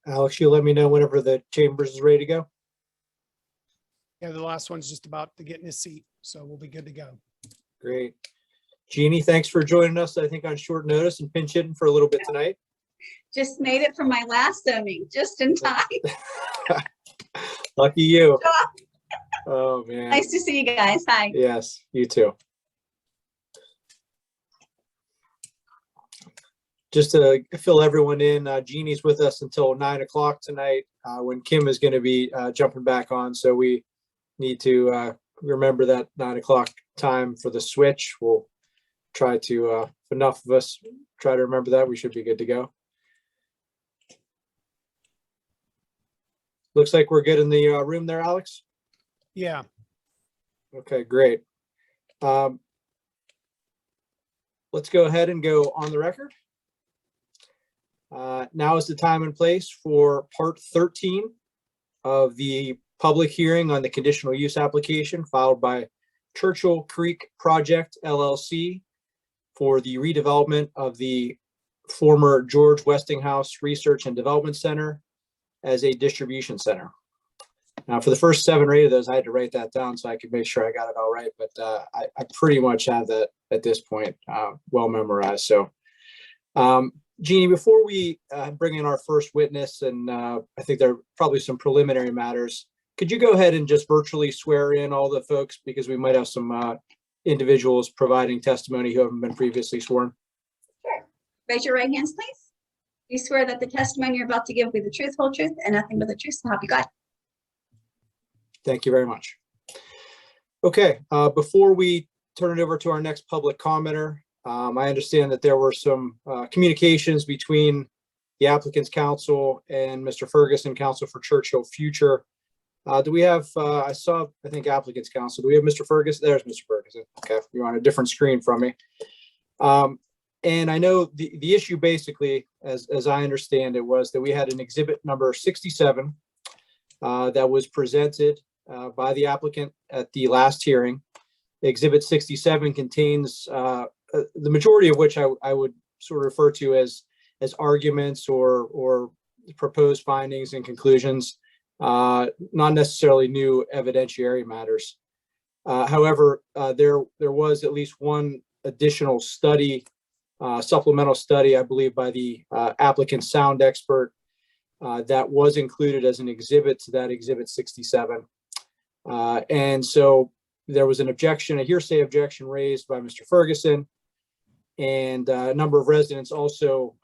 Alex, you let me know whenever the chambers is ready to go. Yeah, the last one's just about to get in his seat, so we'll be good to go. Great. Jeannie, thanks for joining us, I think on short notice and pinch hitting for a little bit tonight. Just made it for my last zoning, just in time. Lucky you. Oh, man. Nice to see you guys. Hi. Yes, you too. Just to fill everyone in, Jeannie's with us until 9 o'clock tonight when Kim is going to be jumping back on. So we need to remember that 9 o'clock time for the switch. We'll try to, if enough of us try to remember that, we should be good to go. Looks like we're good in the room there, Alex. Yeah. Okay, great. Let's go ahead and go on the record. Now is the time and place for part 13 of the public hearing on the conditional use application filed by Churchill Creek Project LLC for the redevelopment of the former George Westinghouse Research and Development Center as a distribution center. Now, for the first 7 or 8 of those, I had to write that down so I could make sure I got it all right, but I pretty much have that at this point well memorized. So, Jeannie, before we bring in our first witness, and I think there are probably some preliminary matters, could you go ahead and just virtually swear in all the folks, because we might have some individuals providing testimony who haven't been previously sworn? Sure. Raise your right hands, please. You swear that the testimony you're about to give will be the truth, whole truth, and nothing but the truth, so help you God. Thank you very much. Okay, before we turn it over to our next public commenter, I understand that there were some communications between the applicant's counsel and Mr. Ferguson, counsel for Churchill Future. Do we have, I think applicant's counsel, do we have Mr. Ferguson? There's Mr. Ferguson. Okay, you're on a different screen from me. And I know the issue basically, as I understand it, was that we had an exhibit number 67 that was presented by the applicant at the last hearing. Exhibit 67 contains the majority of which I would sort of refer to as arguments or proposed findings and conclusions, not necessarily new evidentiary matters. However, there was at least one additional study, supplemental study, I believe, by the applicant's sound expert that was included as an exhibit to that exhibit 67. And so there was an objection, a hearsay objection raised by Mr. Ferguson, and a number of residents also,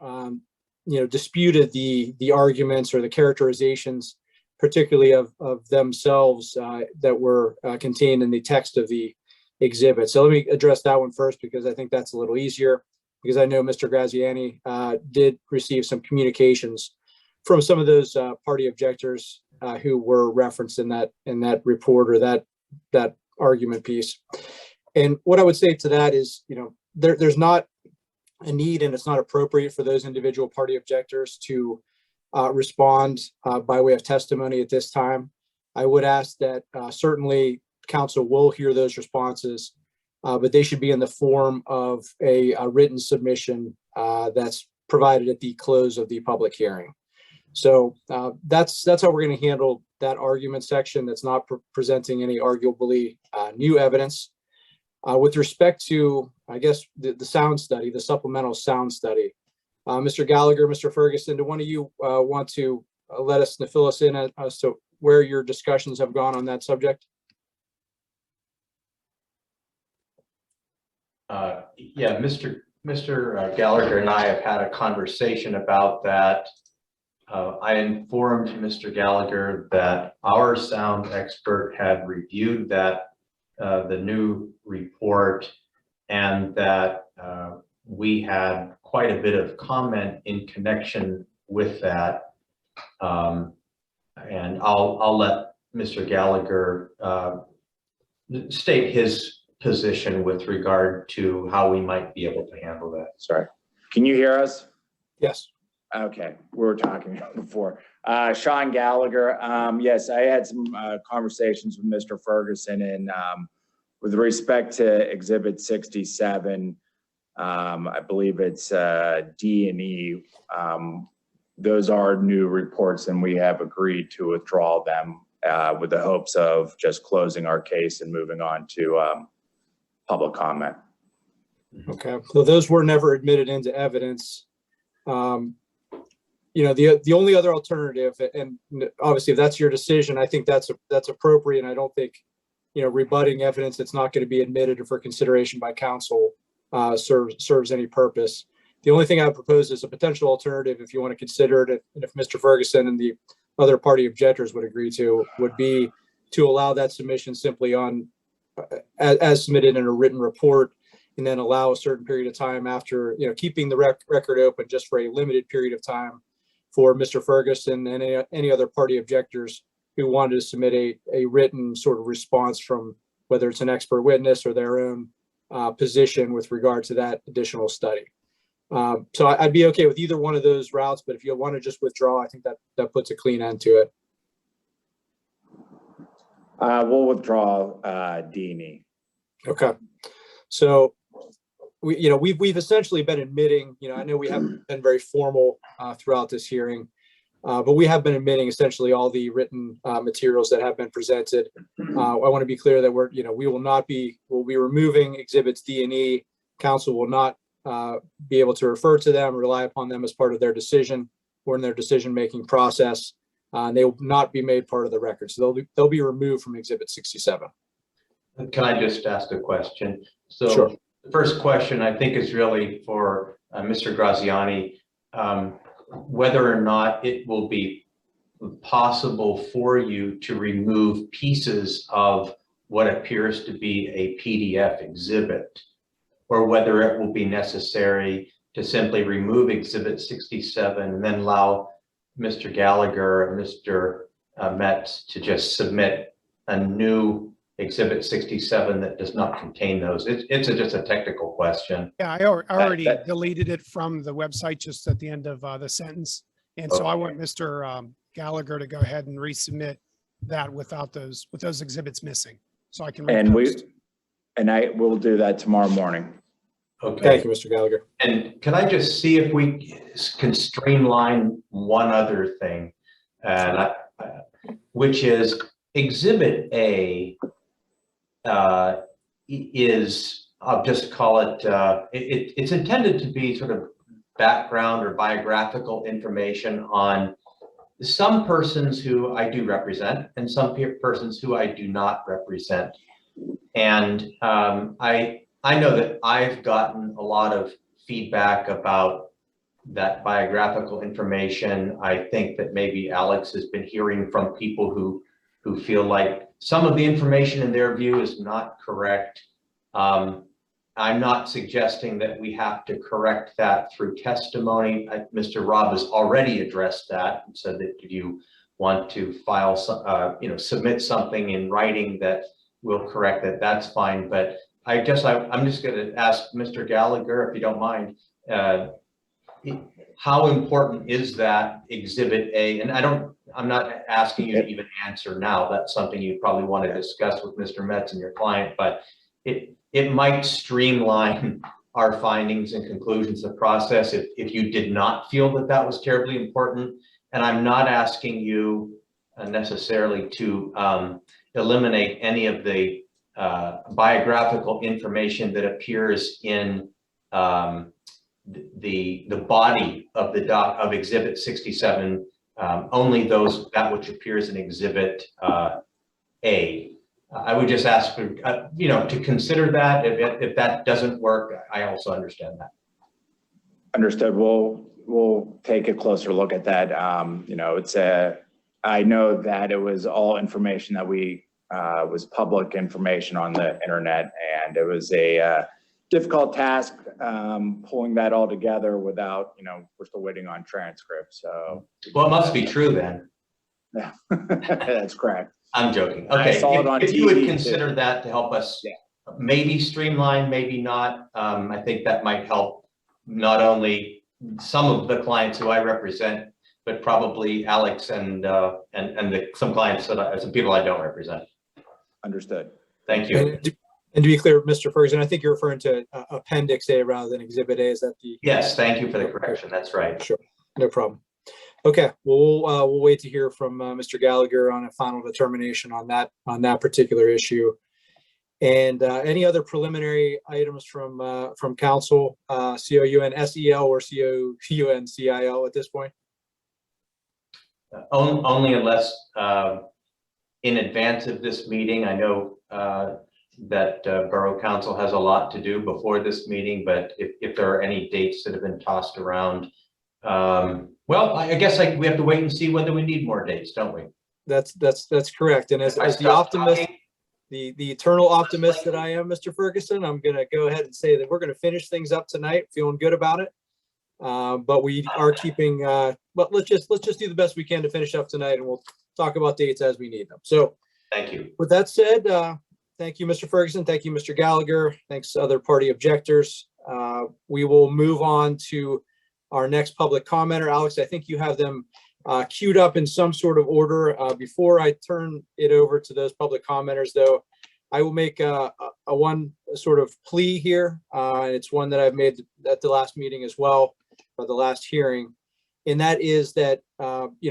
disputed the arguments or the characterizations, particularly of themselves that were contained in the text of the exhibit. So let me address that one first, because I think that's a little easier, because I know Mr. Graziani did receive some communications from some of those party objectors who were referenced in that report or that argument piece. And what I would say to that is, there's not a need, and it's not appropriate for those individual party objectors to respond by way of testimony at this time. I would ask that certainly council will hear those responses, but they should be in the form of a written submission that's provided at the close of the public hearing. So that's how we're going to handle that argument section that's not presenting any arguably new evidence. With respect to, I guess, the sound study, the supplemental sound study, Mr. Gallagher, Mr. Ferguson, do one of you want to let us fill us in as to where your discussions have gone on that subject? Yeah, Mr. Gallagher and I have had a conversation about that. I informed Mr. Gallagher that our sound expert had reviewed that, the new report, and that we had quite a bit of comment in connection with that. And I'll let Mr. Gallagher state his position with regard to how we might be able to handle that. Sorry, can you hear us? Yes. Okay, we were talking before. Sean Gallagher, yes, I had some conversations with Mr. Ferguson, and with respect to Exhibit 67, I believe it's D and E. those are new reports, and we have agreed to withdraw them with the hopes of just closing our case and moving on to public comment. Okay, so those were never admitted into evidence. You know, the only other alternative, and obviously if that's your decision, I think that's appropriate. And I don't think, you know, rebutting evidence that's not going to be admitted or for consideration by counsel serves any purpose. The only thing I would propose is a potential alternative, if you want to consider it, and if Mr. Ferguson and the other party objectors would agree to, would be to allow that submission simply on as submitted in a written report, and then allow a certain period of time after, you know, keeping the record open just for a limited period of time for Mr. Ferguson and any other party objectors who wanted to submit a written sort of response from whether it's an expert witness or their own position with regard to that additional study. So I'd be okay with either one of those routes, but if you want to just withdraw, I think that puts a clean end to it. We'll withdraw D&E. Okay. So we've essentially been admitting, you know, I know we haven't been very formal throughout this hearing, but we have been admitting essentially all the written materials that have been presented. I want to be clear that we'll be removing exhibits D and E. Council will not be able to refer to them, rely upon them as part of their decision or in their decision-making process. And they will not be made part of the record. So they'll be removed from Exhibit 67. Can I just ask a question? So Sure. The first question I think is really for Mr. Graziani, whether or not it will be possible for you to remove pieces of what appears to be a PDF exhibit, or whether it will be necessary to simply remove Exhibit 67 and then allow Mr. Gallagher and Mr. Metz to just submit a new Exhibit 67 that does not contain those. It's just a technical question. Yeah, I already deleted it from the website just at the end of the sentence. And so I want Mr. Gallagher to go ahead and resubmit that with those exhibits missing. So I can. I will do that tomorrow morning. Okay. Thank you, Mr. Gallagher. And can I just see if we can streamline one other thing, and which is Exhibit A is, I'll just call it, it's intended to be sort of background or biographical information on some persons who I do represent and some persons who I do not represent. And I know that I've gotten a lot of feedback about that biographical information. I think that maybe Alex has been hearing from people who feel like some of the information in their view is not correct. I'm not suggesting that we have to correct that through testimony. Mr. Robb has already addressed that and said that if you want to file some, submit something in writing that will correct that, that's fine. But I'm just going to ask Mr. Gallagher, if you don't mind, how important is that Exhibit A? And I'm not asking you to even answer now. That's something you probably want to discuss with Mr. Metz and your client, but it might streamline our findings and conclusions of process if you did not feel that that was terribly important. And I'm not asking you necessarily to eliminate any of the biographical information that appears in the body of of Exhibit 67, only that which appears in Exhibit A. I would just ask for, to consider that. If that doesn't work, I also understand that. Understood. We'll take a closer look at that. I know that it was all information that was public information on the internet, and it was a difficult task pulling that all together without, we're still waiting on transcripts. So, well, it must be true then. Yeah, that's correct. I'm joking. Okay, if you would consider that to help us, maybe streamline, maybe not. I think that might help not only some of the clients who I represent, but probably Alex and some clients some people I don't represent. Understood. Thank you. And to be clear, Mr. Ferguson, I think you're referring to Appendix A rather than Exhibit A. Is that the? Yes, thank you for the correction. That's right. Sure, no problem. Okay, we'll wait to hear from Mr. Gallagher on a final determination on that particular issue. And any other preliminary items from council, COUN-SEL or COUN-CIL at this point? Only unless in advance of this meeting, I know that Borough Council has a lot to do before this meeting, but if there are any dates that have been tossed around, well, I guess we have to wait and see whether we need more dates, don't we? That's correct. And as the optimist, the eternal optimist that I am, Mr. Ferguson, I'm going to go ahead and say that we're going to finish things up tonight, feeling good about it. But we are keeping, but let's just do the best we can to finish up tonight, and we'll talk about dates as we need them. So thank you. With that said, thank you, Mr. Ferguson. Thank you, Mr. Gallagher. Thanks to other party objectors. We will move on to our next public commenter. Alex, I think you have them queued up in some sort of order. Before I turn it over to those public commenters, though, I will make a one sort of plea here. And it's one that I've made at the last meeting as well, or the last hearing. And that is that,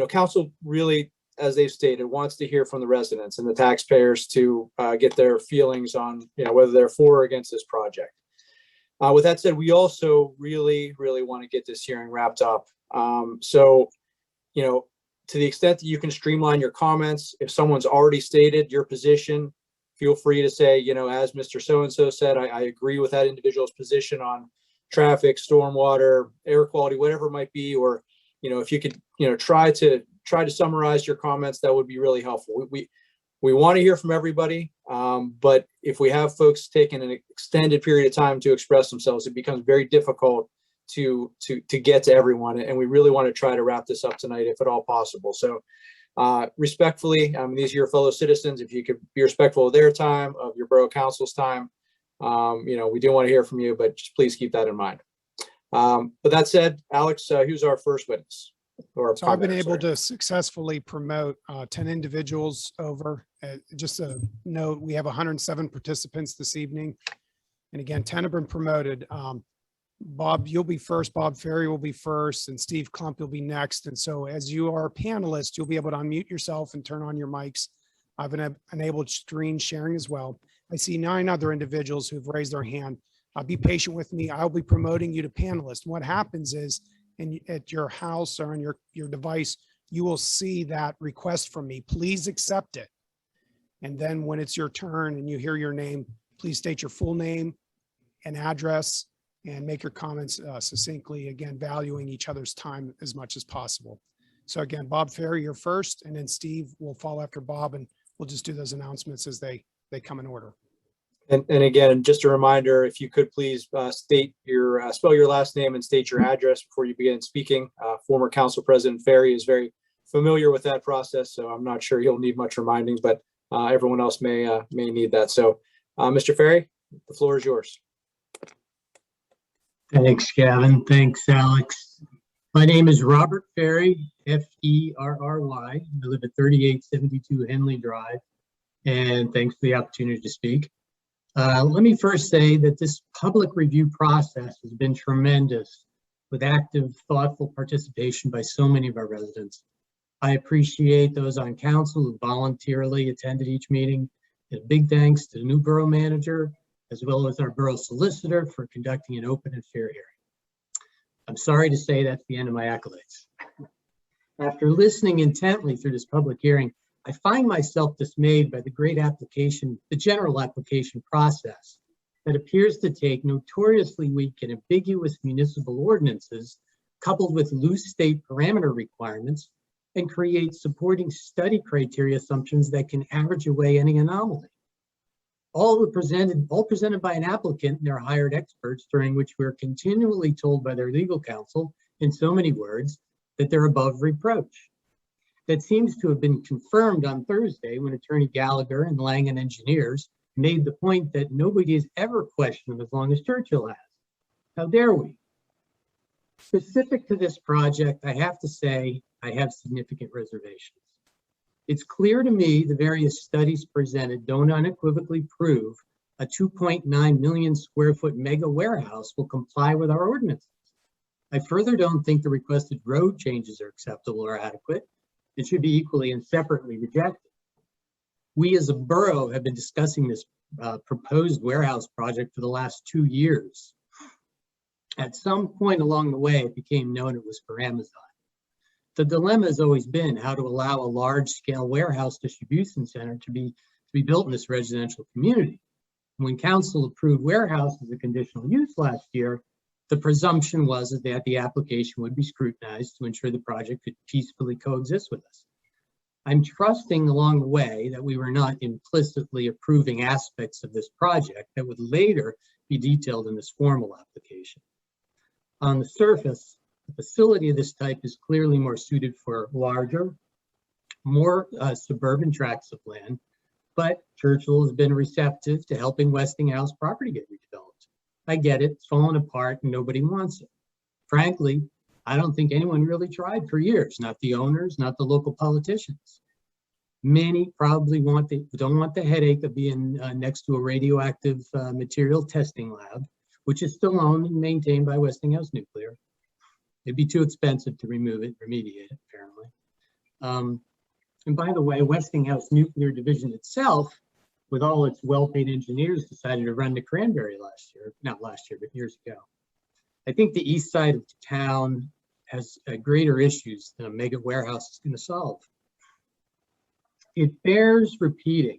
council really, as they've stated, wants to hear from the residents and the taxpayers to get their feelings on, whether they're for or against this project. With that said, we also really, really want to get this hearing wrapped up. So, to the extent that you can streamline your comments, if someone's already stated your position, feel free to say, as Mr. So-and-so said, I agree with that individual's position on traffic, stormwater, air quality, whatever it might be, or, if you could, try to summarize your comments, that would be really helpful. We want to hear from everybody, but if we have folks taking an extended period of time to express themselves, it becomes very difficult to get to everyone, and we really want to try to wrap this up tonight if at all possible. So respectfully, these are your fellow citizens. If you could be respectful of their time, of your borough council's time, we do want to hear from you, but just please keep that in mind. But that said, Alex, who's our first witness? So I've been able to successfully promote 10 individuals over. Just a note, we have 107 participants this evening. And again, 10 have been promoted. Bob, you'll be first, Bob Ferry will be first, and Steve Klump will be next. And so as you are a panelist, you'll be able to unmute yourself and turn on your mics. I've enabled screen sharing as well. I see 9 other individuals who've raised their hand. Be patient with me. I'll be promoting you to panelist. What happens is, at your house or on your device, you will see that request from me. Please accept it. And then when it's your turn and you hear your name, please state your full name and address and make your comments succinctly, again, valuing each other's time as much as possible. So again, Bob Ferry, you're first, and then Steve will follow after Bob, and we'll just do those announcements as they come in order. And again, just a reminder, if you could please state your, spell your last name and state your address before you begin speaking. Former Council President Ferry is very familiar with that process, so I'm not sure he'll need much reminding, but everyone else may need that. So Mr. Ferry, the floor is yours. Thanks, Gavin. Thanks, Alex. My name is Robert Ferry, F-E-R-R-Y. I live at 3872 Henley Drive, and thanks for the opportunity to speak. Let me first say that this public review process has been tremendous, with active, thoughtful participation by so many of our residents. I appreciate those on council who voluntarily attended each meeting. And a big thanks to the new borough manager, as well as our borough solicitor, for conducting an open and fair hearing. I'm sorry to say that's the end of my accolades. After listening intently through this public hearing, I find myself dismayed by the the general application process that appears to take notoriously weak and ambiguous municipal ordinances, coupled with loose state parameter requirements, and create supporting study criteria assumptions that can average away any anomaly. All presented by an applicant and their hired experts, during which we're continually told by their legal counsel, in so many words, that they're above reproach. That seems to have been confirmed on Thursday when Attorney Gallagher and Langen Engineers made the point that nobody has ever questioned them as long as Churchill has. How dare we? Specific to this project, I have to say I have significant reservations. It's clear to me the various studies presented don't unequivocally prove a 2.9 million square foot mega warehouse will comply with our ordinances. I further don't think the requested road changes are acceptable or adequate and should be equally and separately rejected. We as a borough have been discussing this proposed warehouse project for the last 2 years. At some point along the way, it became known it was for Amazon. The dilemma has always been how to allow a large-scale warehouse distribution center to be built in this residential community. When council approved warehouse as a conditional use last year, the presumption was that the application would be scrutinized to ensure the project could peacefully coexist with us. I'm trusting along the way that we were not implicitly approving aspects of this project that would later be detailed in this formal application. On the surface, a facility of this type is clearly more suited for larger, more suburban tracts of land, but Churchill has been receptive to helping Westinghouse property get redeveloped. I get it, it's falling apart and nobody wants it. Frankly, I don't think anyone really tried for years, not the owners, not the local politicians. Many probably don't want the headache of being next to a radioactive material testing lab, which is still owned and maintained by Westinghouse Nuclear. It'd be too expensive to remove it, remediate it, apparently. And by the way, Westinghouse Nuclear Division itself, with all its well-paid engineers, decided to run to Cranberry last year, not last year, but years ago. I think the east side of town has greater issues than a mega warehouse is going to solve. It bears repeating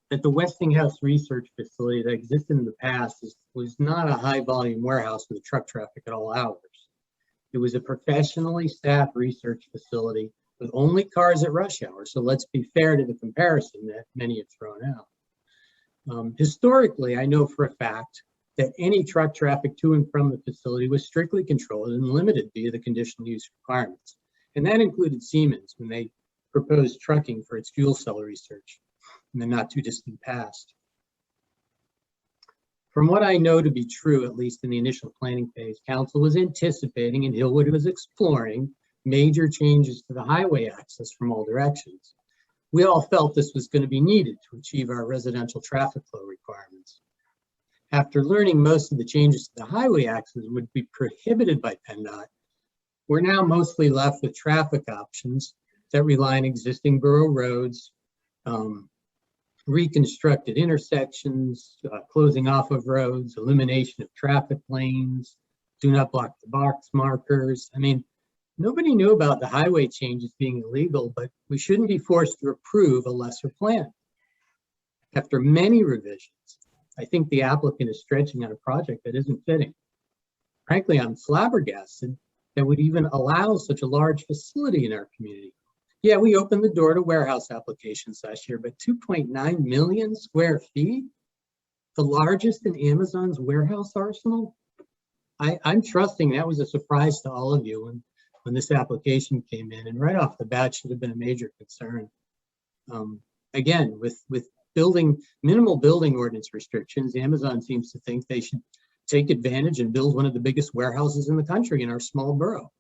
that the Westinghouse research facility that existed in the past was not a high volume warehouse with truck traffic at all hours. It was a professionally staffed research facility with only cars at rush hour. So let's be fair to the comparison that many have thrown out. Historically, I know for a fact that any truck traffic to and from the facility was strictly controlled and limited via the conditional use requirements. And that included Siemens when they proposed trucking for its fuel cell research in the not too distant past. From what I know to be true, at least in the initial planning phase, council was anticipating and Hillwood was exploring major changes to the highway access from all directions. We all felt this was going to be needed to achieve our residential traffic flow requirements. After learning most of the changes to the highway access would be prohibited by PennDOT, we're now mostly left with traffic options that rely on existing borough roads, reconstructed intersections, closing off of roads, elimination of traffic lanes, do not block the box markers. I mean, nobody knew about the highway changes being illegal, but we shouldn't be forced to approve a lesser plan. After many revisions, I think the applicant is stretching on a project that isn't fitting. Frankly, I'm flabbergasted that would even allow such a large facility in our community. Yeah, we opened the door to warehouse applications last year, but 2.9 million square feet, the largest in Amazon's warehouse arsenal. I'm trusting that was a surprise to all of you when this application came in, and right off the bat should have been a major concern. Again, with minimal building ordinance restrictions, Amazon seems to think they should take advantage and build one of the biggest warehouses in the country in our small borough.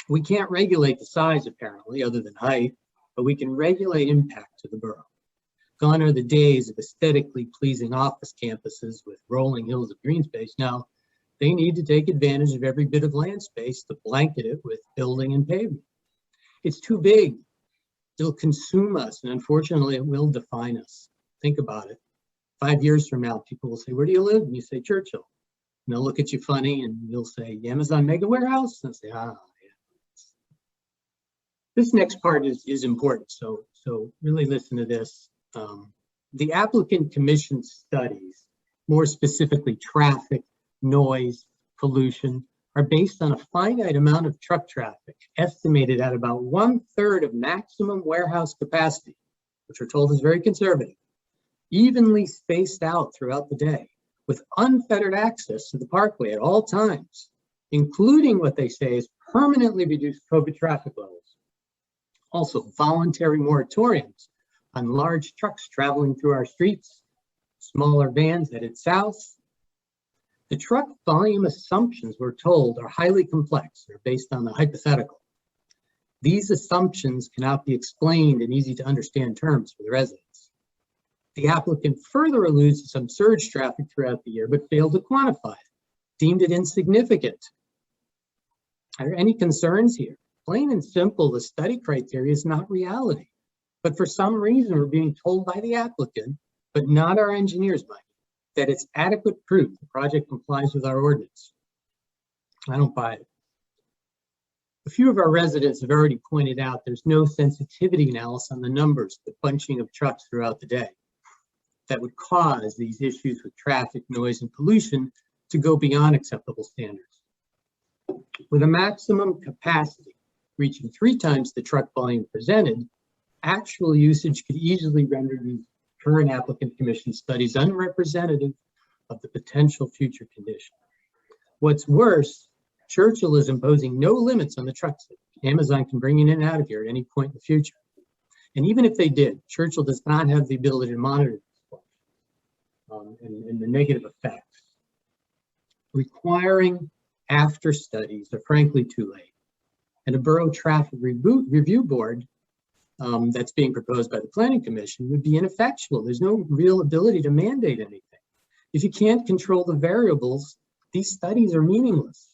We can't regulate the size apparently, other than height, but we can regulate impact to the borough. Gone are the days of aesthetically pleasing office campuses with rolling hills of green space. Now, they need to take advantage of every bit of land space to blanket it with building and pavement. It's too big. It'll consume us, and unfortunately, it will define us. Think about it. 5 years from now, people will say, "Where do you live?" And you say, "Churchill." And they'll look at you funny, and you'll say, "Amazon Mega Warehouse?" And they'll say, "Ah, yeah." This next part is important, so really listen to this. The applicant commission studies, more specifically traffic, noise, pollution, are based on a finite amount of truck traffic, estimated at about 1/3 of maximum warehouse capacity, which we're told is very conservative, evenly spaced out throughout the day, with unfettered access to the parkway at all times, including what they say is permanently reduced COVID traffic levels. Also, voluntary moratoriums on large trucks traveling through our streets, smaller vans headed south. The truck volume assumptions, we're told, are highly complex. They're based on the hypothetical. These assumptions cannot be explained in easy to understand terms for the residents. The applicant further alludes to some surge traffic throughout the year, but failed to quantify it, deemed it insignificant, Are there any concerns here? Plain and simple, the study criteria is not reality. But for some reason, we're being told by the applicant, but not our engineers, mind, that it's adequate proof the project complies with our ordinance. I don't buy it. A few of our residents have already pointed out there's no sensitivity analysis on the numbers, the bunching of trucks throughout the day that would cause these issues with traffic, noise, and pollution to go beyond acceptable standards. With a maximum capacity reaching 3 times the truck volume presented, actual usage could easily render these current applicant commission studies unrepresentative of the potential future condition. What's worse, Churchill is imposing no limits on the trucks. Amazon can bring in and out of here at any point in the future. And even if they did, Churchill does not have the ability to monitor this and the negative effects. Requiring after studies are frankly too late. And a borough traffic review board that's being proposed by the Planning Commission would be ineffectual. There's no real ability to mandate anything. If you can't control the variables, these studies are meaningless.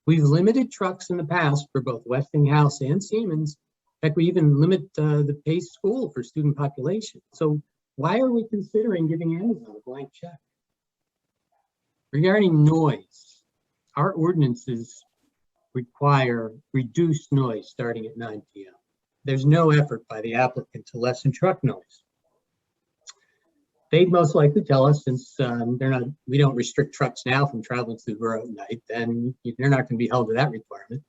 We've limited trucks in the past for both Westinghouse and Siemens. In fact, we even limit the Pace School for student population. So why are we considering giving Amazon a blank check? Regarding noise, our ordinances require reduced noise starting at 9 p.m. There's no effort by the applicant to lessen truck noise. They'd most likely tell us, since we don't restrict trucks now from traveling through the borough at night, then they're not going to be held to that requirement.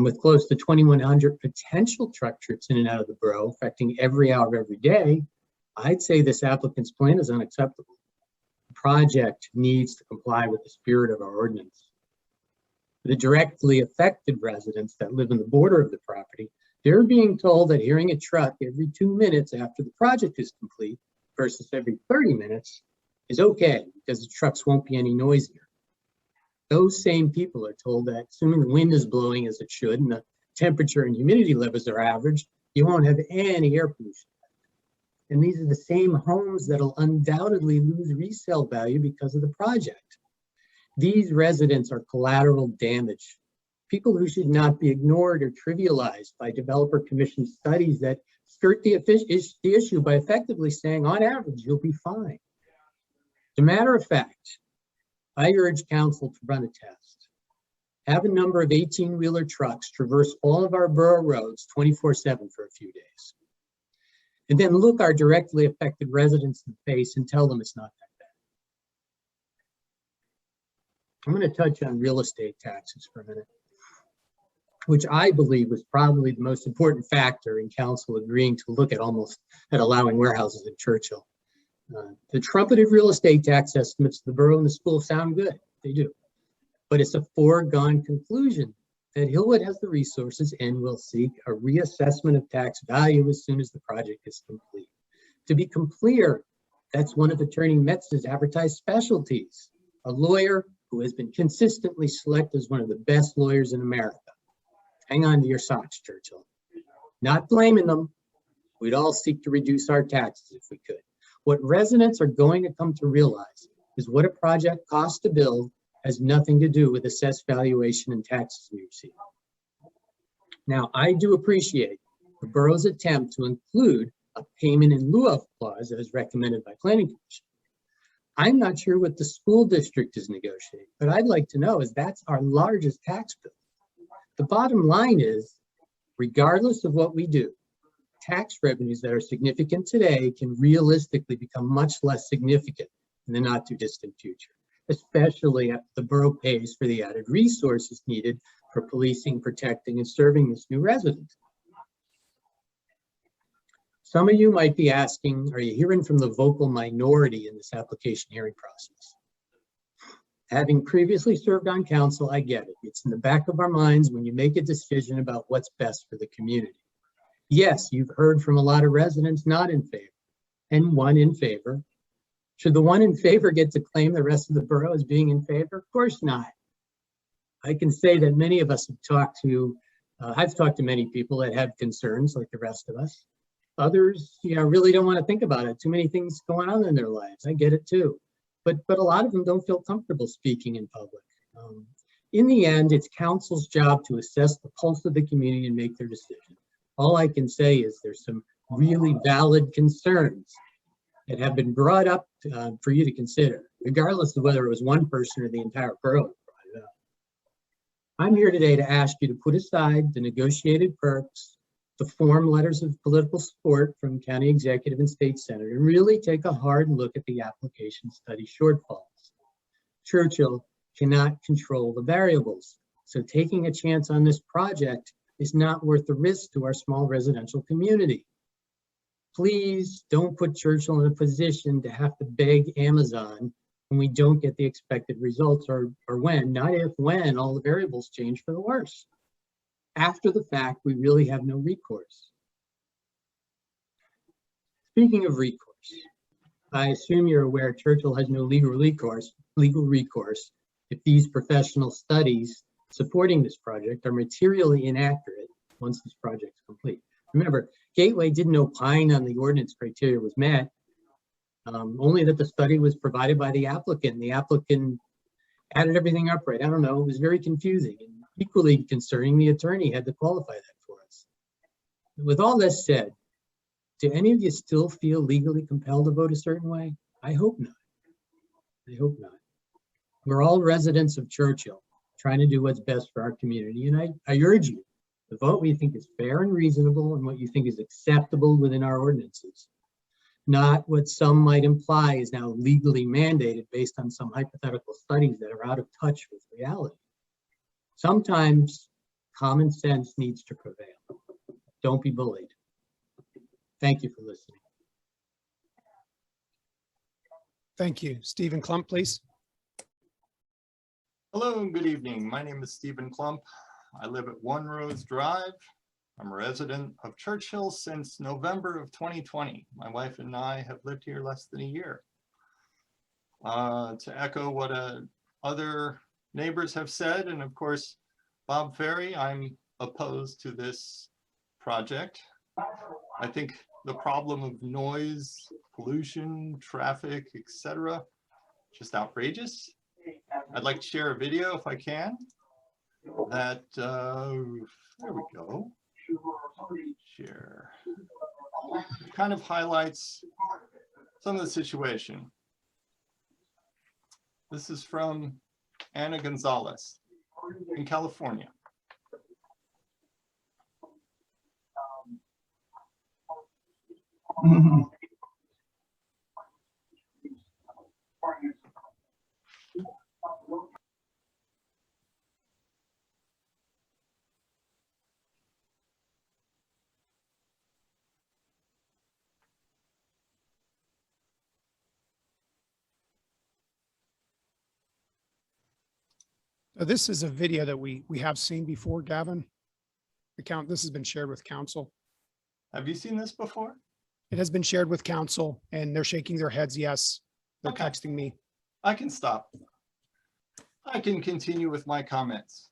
With close to 2,100 potential truck trips in and out of the borough, affecting every hour of every day, I'd say this applicant's plan is unacceptable. The project needs to comply with the spirit of our ordinance. The directly affected residents that live in the border of the property, they're being told that hearing a truck every 2 minutes after the project is complete versus every 30 minutes is okay because the trucks won't be any noisier. Those same people are told that assuming the wind is blowing as it should and the temperature and humidity levels are average, you won't have any air pollution. And these are the same homes that'll undoubtedly lose resale value because of the project. These residents are collateral damage, people who should not be ignored or trivialized by developer commission studies that skirt the issue by effectively saying, on average, you'll be fine. As a matter of fact, I urge council to run a test. Have a number of 18-wheeler trucks traverse all of our borough roads 24/7 for a few days. And then look our directly affected residents in the face and tell them it's not that bad. I'm going to touch on real estate taxes for a minute, which I believe was probably the most important factor in council agreeing to look at allowing warehouses in Churchill. The trumpeted real estate tax estimates of the borough and the school sound good, they do. But it's a foregone conclusion that Hillwood has the resources and will seek a reassessment of tax value as soon as the project is complete. To be clear, that's one of Attorney Metz's advertised specialties, a lawyer who has been consistently selected as one of the best lawyers in America. Hang on to your socks, Churchill. Not blaming them. We'd all seek to reduce our taxes if we could. What residents are going to come to realize is what a project costs to build has nothing to do with assessed valuation and taxes we receive. Now, I do appreciate the borough's attempt to include a payment in lieu of clause as recommended by Planning Commission. I'm not sure what the school district is negotiating, but I'd like to know is that's our largest tax bill. The bottom line is, regardless of what we do, tax revenues that are significant today can realistically become much less significant in the not too distant future, especially after the borough pays for the added resources needed for policing, protecting, and serving this new resident. Some of you might be asking, are you hearing from the vocal minority in this application hearing process? Having previously served on council, I get it. It's in the back of our minds when you make a decision about what's best for the community. Yes, you've heard from a lot of residents not in favor and one in favor. Should the one in favor get to claim the rest of the borough as being in favor? Of course not. I can say that many of us have I've talked to many people that have concerns like the rest of us. Others, really don't want to think about it. Too many things going on in their lives. I get it too. But a lot of them don't feel comfortable speaking in public. In the end, it's council's job to assess the pulse of the community and make their decision. All I can say is there's some really valid concerns that have been brought up for you to consider, regardless of whether it was one person or the entire borough that brought it up. I'm here today to ask you to put aside the negotiated perks, the form letters of political support from county executive and state senator, and really take a hard look at the application study shortfalls. Churchill cannot control the variables, so taking a chance on this project is not worth the risk to our small residential community. Please don't put Churchill in a position to have to beg Amazon when we don't get the expected results, or when, not if, when all the variables change for the worse. After the fact, we really have no recourse. Speaking of recourse, I assume you're aware Churchill has no legal recourse if these professional studies supporting this project are materially inaccurate once this project is complete. Remember, Gateway didn't opine on the ordinance criteria was met, only that the study was provided by the applicant. The applicant added everything up right. I don't know, it was very confusing, and equally concerning, the attorney had to qualify that for us. With all this said, do any of you still feel legally compelled to vote a certain way? I hope not. I hope not. We're all residents of Churchill, trying to do what's best for our community, and I urge you to vote what you think is fair and reasonable and what you think is acceptable within our ordinances, not what some might imply is now legally mandated based on some hypothetical studies that are out of touch with reality. Sometimes common sense needs to prevail. Don't be bullied. Thank you for listening. Thank you. Stephen Klump, please. Hello and good evening. My name is Stephen Klump. I live at 1 Rose Drive. I'm a resident of Churchill since November of 2020. My wife and I have lived here less than a year. To echo what other neighbors have said, and of course, Bob Ferry, I'm opposed to this project. I think the problem of noise, pollution, traffic, etc., just outrageous. I'd like to share a video if I can. That, there we go. Share. It kind of highlights some of the situation. This is from Ana Gonzalez in California. This is a video that we have seen before, Gavin. This has been shared with council. Have you seen this before? It has been shared with council and they're shaking their heads. Yes, they're Okay. texting me. I can stop. I can continue with my comments.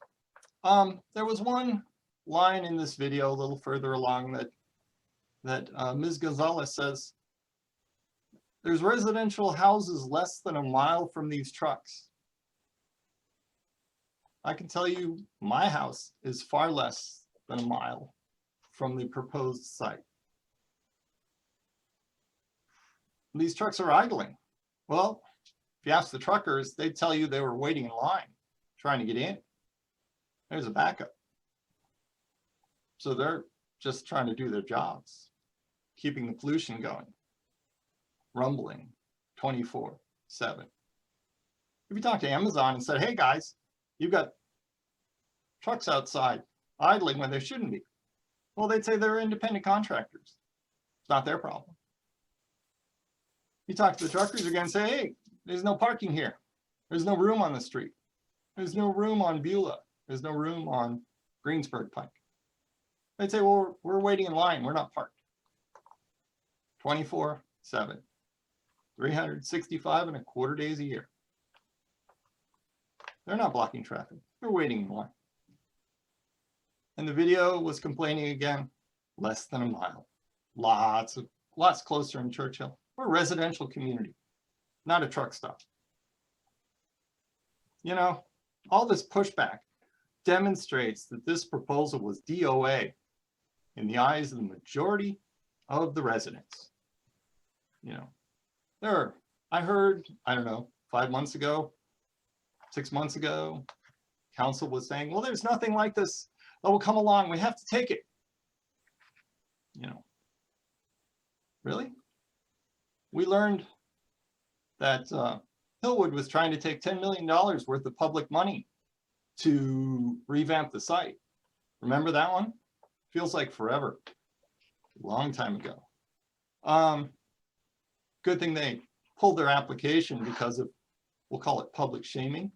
There was one line in this video a little further along that Ms. Gonzalez says, there's residential houses less than a mile from these trucks. I can tell you my house is far less than a mile from the proposed site. These trucks are idling. Well, if you ask the truckers, they'd tell you they were waiting in line, trying to get in. There's a backup. So they're just trying to do their jobs, keeping the pollution going, rumbling 24/7. If you talk to Amazon and said, hey guys, you've got trucks outside idling when there shouldn't be. Well, they'd say they're independent contractors. It's not their problem. You talk to the truckers again and say, hey, there's no parking here. There's no room on the street. There's no room on Beulah. There's no room on Greensburg Pike. They'd say, well, we're waiting in line. We're not parked. 24/7, 365 and a quarter days a year. They're not blocking traffic. They're waiting in line. And the video was complaining again, less than a mile. Lots closer in Churchill. We're a residential community, not a truck stop. You know, all this pushback demonstrates that this proposal was DOA in the eyes of the majority of the residents. You know, I heard, I don't know, 5 months ago, 6 months ago, council was saying, well, there's nothing like this that will come along. We have to take it. You know, really? We learned that Hillwood was trying to take $10 million worth of public money to revamp the site. Remember that one? Feels like forever. A long time ago. Good thing they pulled their application because of, we'll call it public shaming.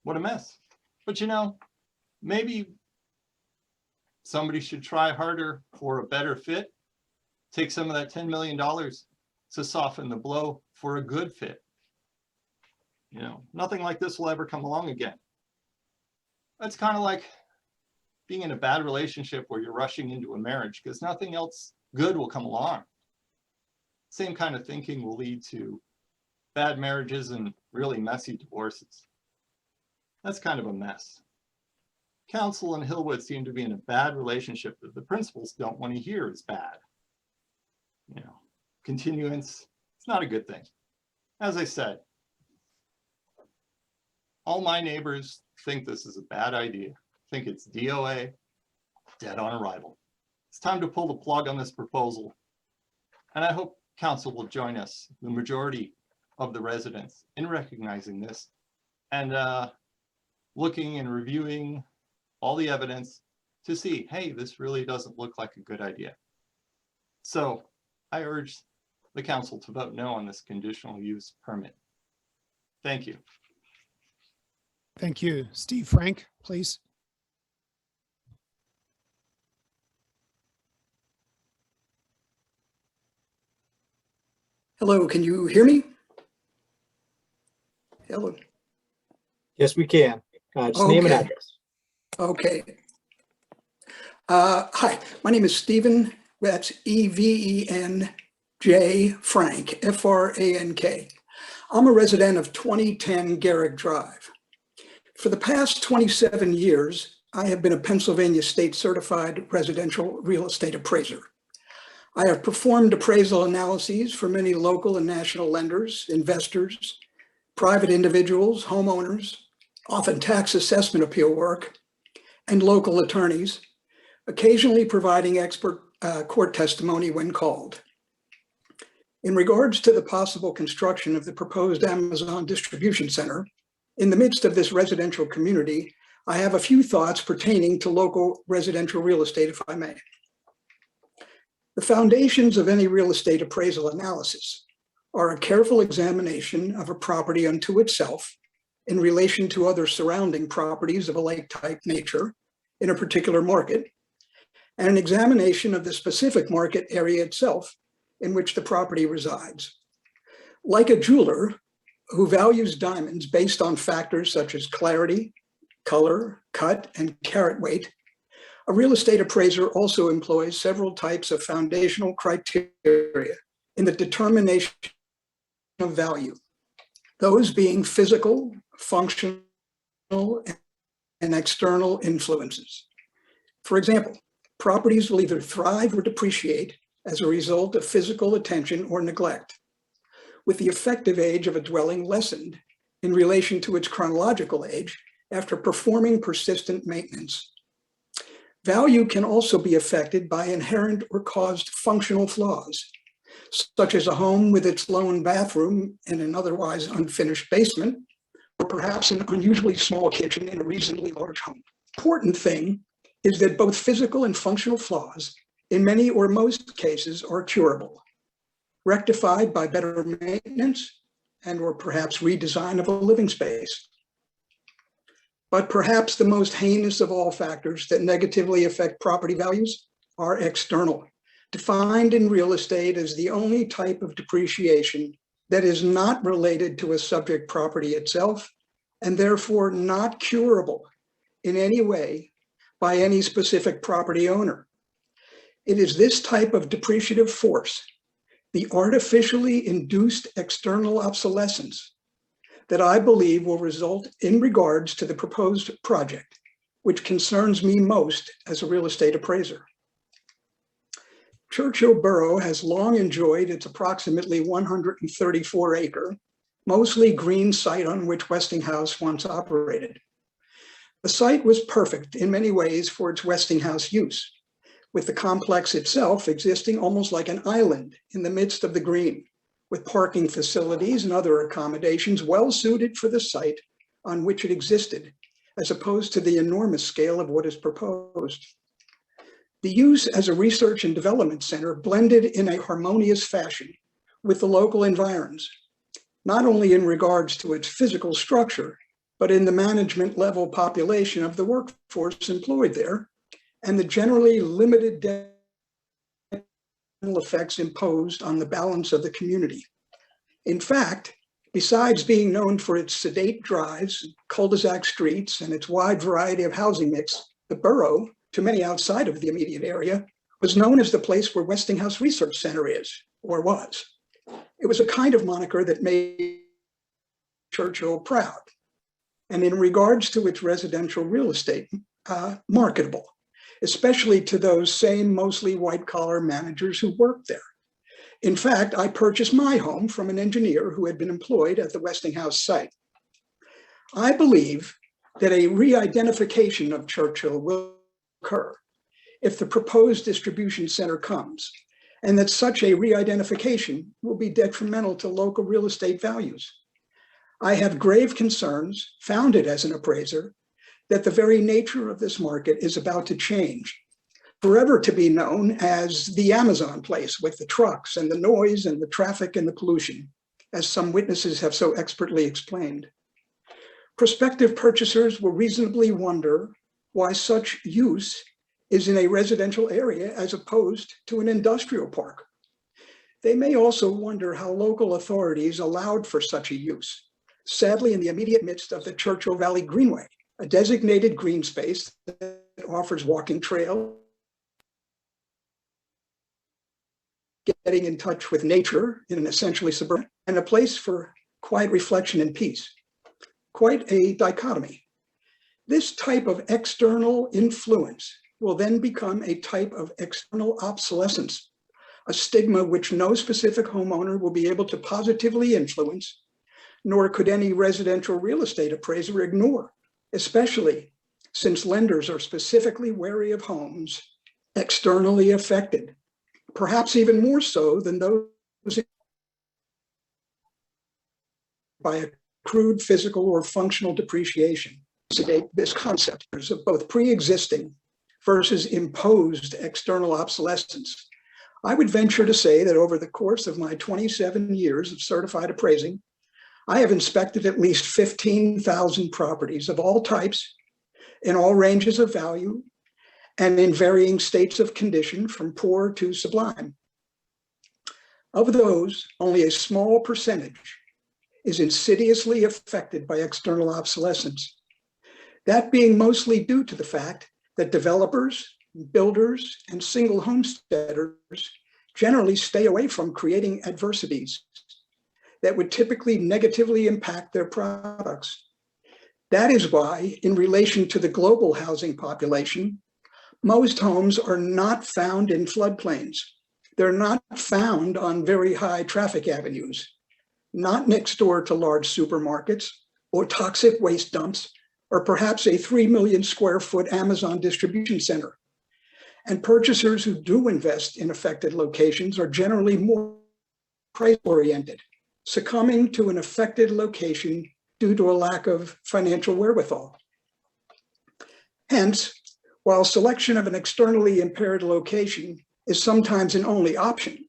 What a mess. But you know, maybe somebody should try harder for a better fit. Take some of that $10 million to soften the blow for a good fit. You know, nothing like this will ever come along again. That's kind of like being in a bad relationship where you're rushing into a marriage because nothing else good will come along. Same kind of thinking will lead to bad marriages and really messy divorces. That's kind of a mess. Council and Hillwood seem to be in a bad relationship that the principals don't want to hear is bad. You know, continuance, it's not a good thing. As I said, all my neighbors think this is a bad idea, think it's DOA, dead on arrival. It's time to pull the plug on this proposal. And I hope council will join us, the majority of the residents, in recognizing this and looking and reviewing all the evidence to see, hey, this really doesn't look like a good idea. So I urge the council to vote no on this conditional use permit. Thank you. Thank you. Steve Frank, please. Hello, can you hear me? Hello. Yes, we can. Just name and Okay. address. Okay. Hi, my name is Stephen. That's E-V-E-N-J Frank, F-R-A-N-K. I'm a resident of 2010 Garrick Drive. For the past 27 years, I have been a Pennsylvania State Certified Residential Real Estate Appraiser. I have performed appraisal analyses for many local and national lenders, investors, private individuals, homeowners, often tax assessment appeal work, and local attorneys, occasionally providing expert court testimony when called. In regards to the possible construction of the proposed Amazon distribution center, in the midst of this residential community, I have a few thoughts pertaining to local residential real estate, if I may. The foundations of any real estate appraisal analysis are a careful examination of a property unto itself in relation to other surrounding properties of a like-type nature in a particular market, and an examination of the specific market area itself in which the property resides. Like a jeweler who values diamonds based on factors such as clarity, color, cut, and carat weight, a real estate appraiser also employs several types of foundational criteria in the determination of value, those being physical, functional, and external influences. For example, properties will either thrive or depreciate as a result of physical attention or neglect, with the effective age of a dwelling lessened in relation to its chronological age after performing persistent maintenance. Value can also be affected by inherent or caused functional flaws, such as a home with its lone bathroom and an otherwise unfinished basement, or perhaps an unusually small kitchen in a reasonably large home. Important thing is that both physical and functional flaws, in many or most cases, are curable, rectified by better maintenance and or perhaps redesign of a living space. But perhaps the most heinous of all factors that negatively affect property values are external, defined in real estate as the only type of depreciation that is not related to a subject property itself and therefore not curable in any way by any specific property owner. It is this type of depreciative force, the artificially induced external obsolescence, that I believe will result in regards to the proposed project, which concerns me most as a real estate appraiser. Churchill Borough has long enjoyed its approximately 134-acre, mostly green site on which Westinghouse once operated. The site was perfect in many ways for its Westinghouse use, with the complex itself existing almost like an island in the midst of the green, with parking facilities and other accommodations well suited for the site on which it existed, as opposed to the enormous scale of what is proposed. The use as a research and development center blended in a harmonious fashion with the local environs, not only in regards to its physical structure, but in the management level population of the workforce employed there, and the generally limited effects imposed on the balance of the community. In fact, besides being known for its sedate drives, cul-de-sac streets, and its wide variety of housing mix, the borough, to many outside of the immediate area, was known as the place where Westinghouse Research Center is, or was. It was a kind of moniker that made Churchill proud, and in regards to its residential real estate, marketable, especially to those same mostly white-collar managers who worked there. In fact, I purchased my home from an engineer who had been employed at the Westinghouse site. I believe that a re-identification of Churchill will occur if the proposed distribution center comes, and that such a re-identification will be detrimental to local real estate values. I have grave concerns, founded as an appraiser, that the very nature of this market is about to change, forever to be known as the Amazon place, with the trucks and the noise and the traffic and the pollution, as some witnesses have so expertly explained. Prospective purchasers will reasonably wonder why such use is in a residential area as opposed to an industrial park. They may also wonder how local authorities allowed for such a use, sadly in the immediate midst of the Churchill Valley Greenway, a designated green space that offers walking trail, getting in touch with nature in an essentially suburban, and a place for quiet reflection and peace. Quite a dichotomy. This type of external influence will then become a type of external obsolescence, a stigma which no specific homeowner will be able to positively influence, nor could any residential real estate appraiser ignore, especially since lenders are specifically wary of homes externally affected, perhaps even more so than those by a crude physical or functional depreciation. This concept of both pre-existing versus imposed external obsolescence. I would venture to say that over the course of my 27 years of certified appraising, I have inspected at least 15,000 properties of all types, in all ranges of value, and in varying states of condition from poor to sublime. Of those, only a small percentage is insidiously affected by external obsolescence. That being mostly due to the fact that developers, builders, and single homesteaders generally stay away from creating adversities that would typically negatively impact their products. That is why, in relation to the global housing population, most homes are not found in floodplains. They're not found on very high traffic avenues, not next door to large supermarkets or toxic waste dumps, or perhaps a 3 million square foot Amazon distribution center. And purchasers who do invest in affected locations are generally more price-oriented, succumbing to an affected location due to a lack of financial wherewithal. Hence, while selection of an externally impaired location is sometimes an only option,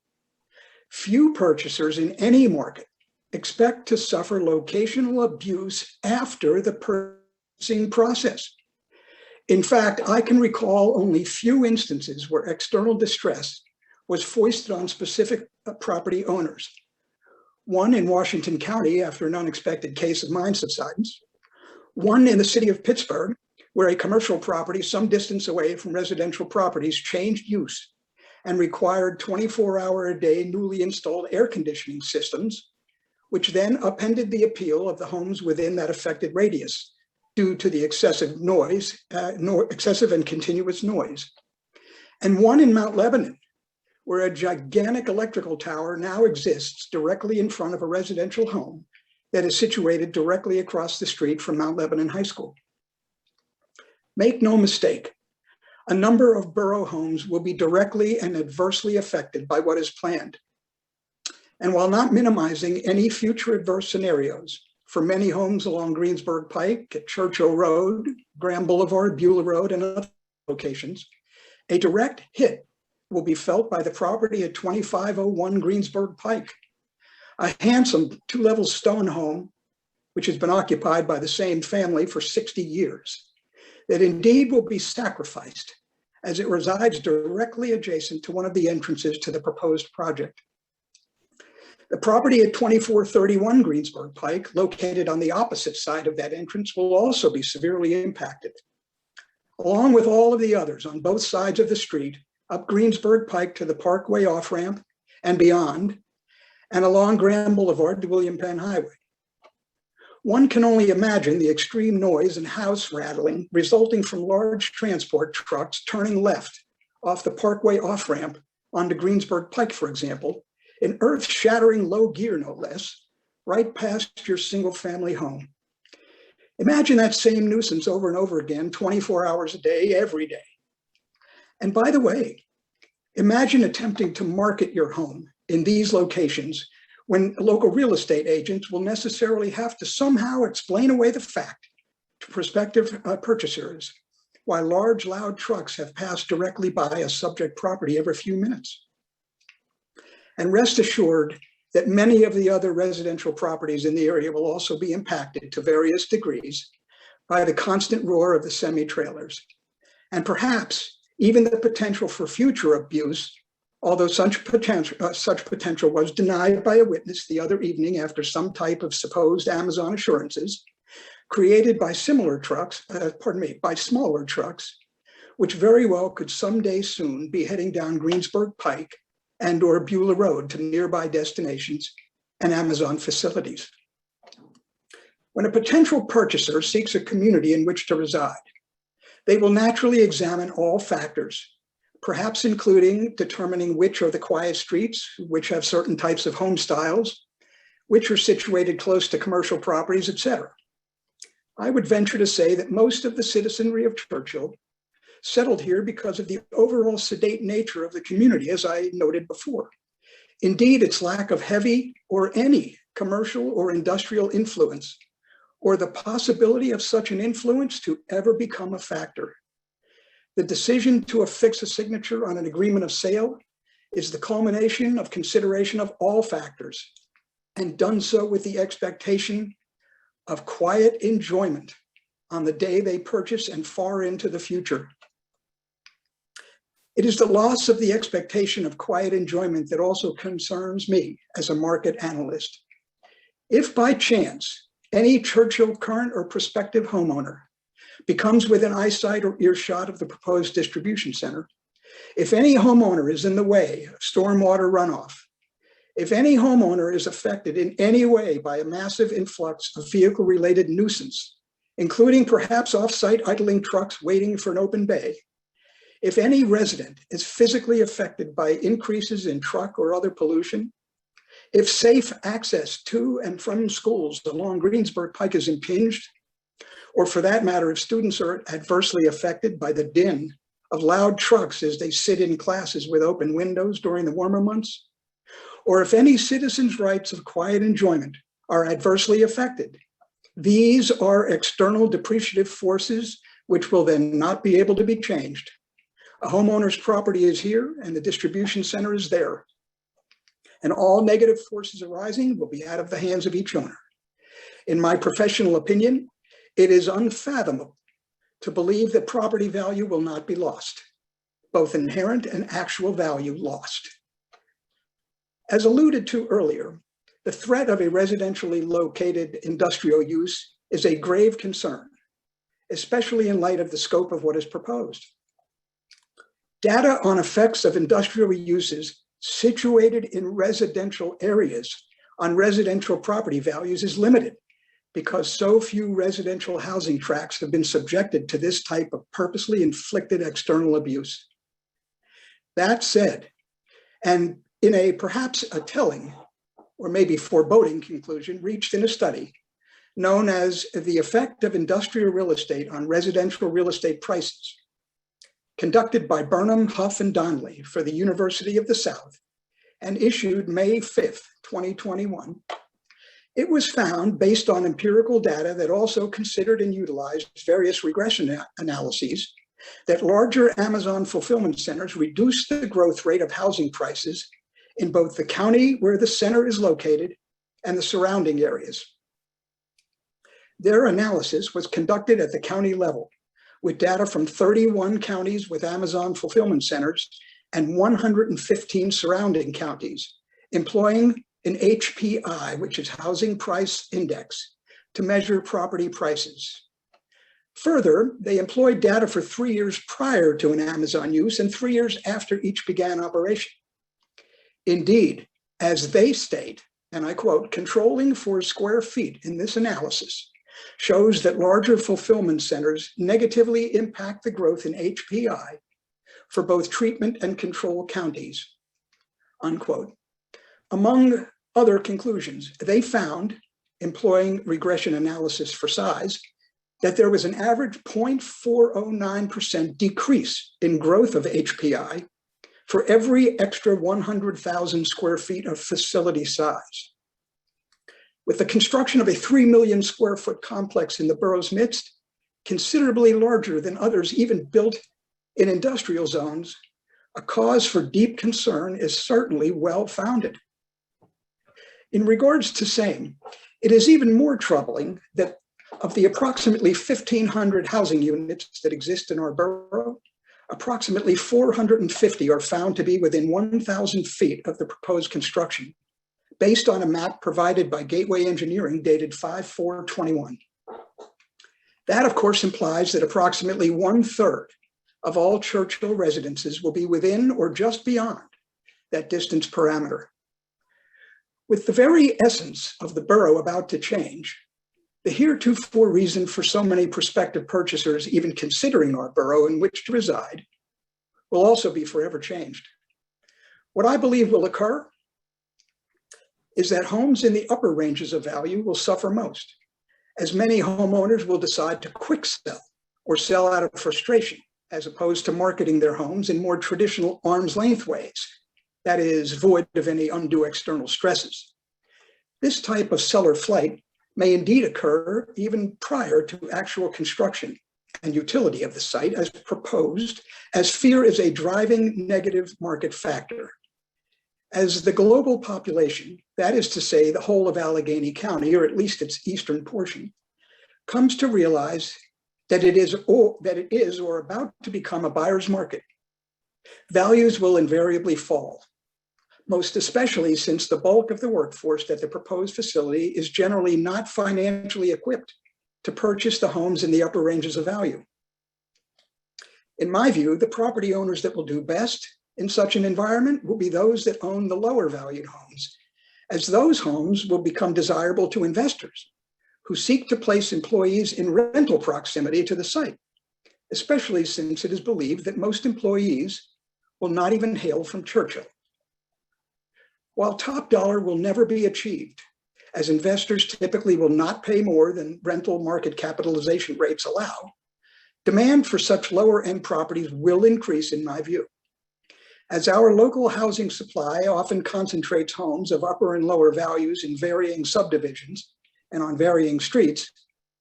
few purchasers in any market expect to suffer locational abuse after the purchasing process. In fact, I can recall only few instances where external distress was foisted on specific property owners. One in Washington County after an unexpected case of mine subsidence, one in the city of Pittsburgh, where a commercial property some distance away from residential properties changed use and required 24-hour-a-day newly installed air conditioning systems, which then appended the appeal of the homes within that affected radius due to the excessive noise, excessive and continuous noise. And one in Mount Lebanon, where a gigantic electrical tower now exists directly in front of a residential home that is situated directly across the street from Mount Lebanon High School. Make no mistake, a number of borough homes will be directly and adversely affected by what is planned. And while not minimizing any future adverse scenarios, for many homes along Greensburg Pike, at Churchill Road, Graham Boulevard, Beulah Road, and other locations, a direct hit will be felt by the property at 2501 Greensburg Pike, a handsome two-level stone home, which has been occupied by the same family for 60 years, that indeed will be sacrificed as it resides directly adjacent to one of the entrances to the proposed project. The property at 2431 Greensburg Pike, located on the opposite side of that entrance, will also be severely impacted, along with all of the others on both sides of the street, up Greensburg Pike to the Parkway off-ramp and beyond, and along Graham Boulevard to William Penn Highway. One can only imagine the extreme noise and house rattling resulting from large transport trucks turning left off the Parkway off-ramp onto Greensburg Pike, for example, in earth-shattering low gear, no less, right past your single-family home. Imagine that same nuisance over and over again, 24 hours a day, every day. And by the way, imagine attempting to market your home in these locations when local real estate agents will necessarily have to somehow explain away the fact to prospective purchasers why large, loud trucks have passed directly by a subject property every few minutes. And rest assured that many of the other residential properties in the area will also be impacted to various degrees by the constant roar of the semi-trailers, and perhaps even the potential for future abuse, although such potential was denied by a witness the other evening after some type of supposed Amazon assurances created by smaller trucks, which very well could someday soon be heading down Greensburg Pike and or Beulah Road to nearby destinations and Amazon facilities. When a potential purchaser seeks a community in which to reside, they will naturally examine all factors, perhaps including determining which are the quiet streets, which have certain types of home styles, which are situated close to commercial properties, etc. I would venture to say that most of the citizenry of Churchill settled here because of the overall sedate nature of the community, as I noted before. Indeed, its lack of heavy or any commercial or industrial influence, or the possibility of such an influence to ever become a factor. The decision to affix a signature on an agreement of sale is the culmination of consideration of all factors, and done so with the expectation of quiet enjoyment on the day they purchase and far into the future. It is the loss of the expectation of quiet enjoyment that also concerns me as a market analyst. If by chance any Churchill current or prospective homeowner becomes within eyesight or earshot of the proposed distribution center, if any homeowner is in the way of stormwater runoff, if any homeowner is affected in any way by a massive influx of vehicle-related nuisance, including perhaps off-site idling trucks waiting for an open bay, if any resident is physically affected by increases in truck or other pollution, if safe access to and from schools along Greensburg Pike is impinged, or for that matter, if students are adversely affected by the din of loud trucks as they sit in classes with open windows during the warmer months, or if any citizens' rights of quiet enjoyment are adversely affected, these are external depreciative forces which will then not be able to be changed. A homeowner's property is here and the distribution center is there. And all negative forces arising will be out of the hands of each owner. In my professional opinion, it is unfathomable to believe that property value will not be lost, both inherent and actual value lost. As alluded to earlier, the threat of a residentially located industrial use is a grave concern, especially in light of the scope of what is proposed. Data on effects of industrial uses situated in residential areas on residential property values is limited because so few residential housing tracts have been subjected to this type of purposely inflicted external abuse. That said, and in a perhaps a telling or maybe foreboding conclusion reached in a study known as the effect of industrial real estate on residential real estate prices, conducted by Burnham, Huff, and Donnelly for the University of the South and issued May 5th, 2021, it was found, based on empirical data that also considered and utilized various regression analyses, that larger Amazon fulfillment centers reduced the growth rate of housing prices in both the county where the center is located and the surrounding areas. Their analysis was conducted at the county level with data from 31 counties with Amazon fulfillment centers and 115 surrounding counties, employing an HPI, which is Housing Price Index, to measure property prices. Further, they employed data for 3 years prior to an Amazon use and 3 years after each began operation. Indeed, as they state, and I quote, controlling for square feet in this analysis shows that larger fulfillment centers negatively impact the growth in HPI for both treatment and control counties, unquote. Among other conclusions, they found, employing regression analysis for size, that there was an average 0.409% decrease in growth of HPI for every extra 100,000 square feet of facility size. With the construction of a 3 million square foot complex in the borough's midst, considerably larger than others even built in industrial zones, a cause for deep concern is certainly well-founded. In regards to same, it is even more troubling that of the approximately 1,500 housing units that exist in our borough, approximately 450 are found to be within 1,000 feet of the proposed construction, based on a map provided by Gateway Engineering dated 5/4/21. That, of course, implies that approximately 1/3 of all Churchill residences will be within or just beyond that distance parameter. With the very essence of the borough about to change, the heretofore reason for so many prospective purchasers even considering our borough in which to reside will also be forever changed. What I believe will occur is that homes in the upper ranges of value will suffer most, as many homeowners will decide to quick sell or sell out of frustration, as opposed to marketing their homes in more traditional arm's length ways, that is, void of any undue external stresses. This type of seller flight may indeed occur even prior to actual construction and utility of the site as proposed, as fear is a driving negative market factor. As the global population, that is to say the whole of Allegheny County, or at least its eastern portion, comes to realize that it is or about to become a buyer's market, values will invariably fall, most especially since the bulk of the workforce at the proposed facility is generally not financially equipped to purchase the homes in the upper ranges of value. In my view, the property owners that will do best in such an environment will be those that own the lower valued homes, as those homes will become desirable to investors who seek to place employees in rental proximity to the site, especially since it is believed that most employees will not even hail from Churchill. While top dollar will never be achieved, as investors typically will not pay more than rental market capitalization rates allow, demand for such lower end properties will increase in my view. As our local housing supply often concentrates homes of upper and lower values in varying subdivisions and on varying streets,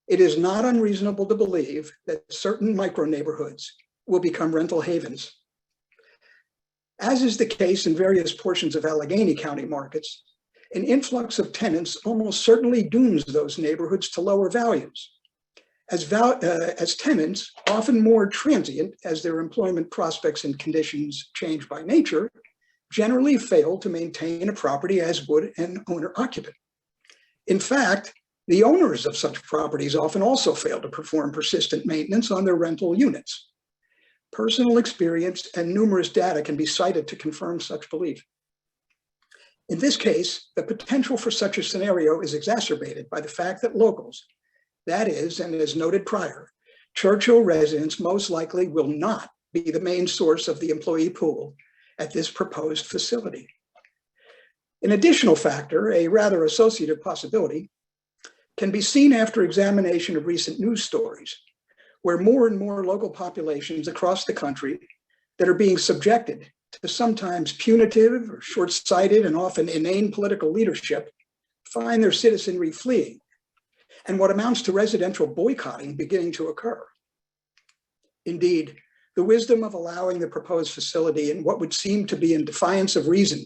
it is not unreasonable to believe that certain micro neighborhoods will become rental havens. As is the case in various portions of Allegheny County markets, an influx of tenants almost certainly dooms those neighborhoods to lower values, as tenants, often more transient as their employment prospects and conditions change by nature, generally fail to maintain a property as would an owner occupant. In fact, the owners of such properties often also fail to perform persistent maintenance on their rental units. Personal experience and numerous data can be cited to confirm such belief. In this case, the potential for such a scenario is exacerbated by the fact that locals, that is, and as noted prior, Churchill residents most likely will not be the main source of the employee pool at this proposed facility. An additional factor, a rather associative possibility, can be seen after examination of recent news stories, where more and more local populations across the country that are being subjected to sometimes punitive or short-sighted and often inane political leadership find their citizenry fleeing, and what amounts to residential boycotting beginning to occur. Indeed, the wisdom of allowing the proposed facility in what would seem to be in defiance of reason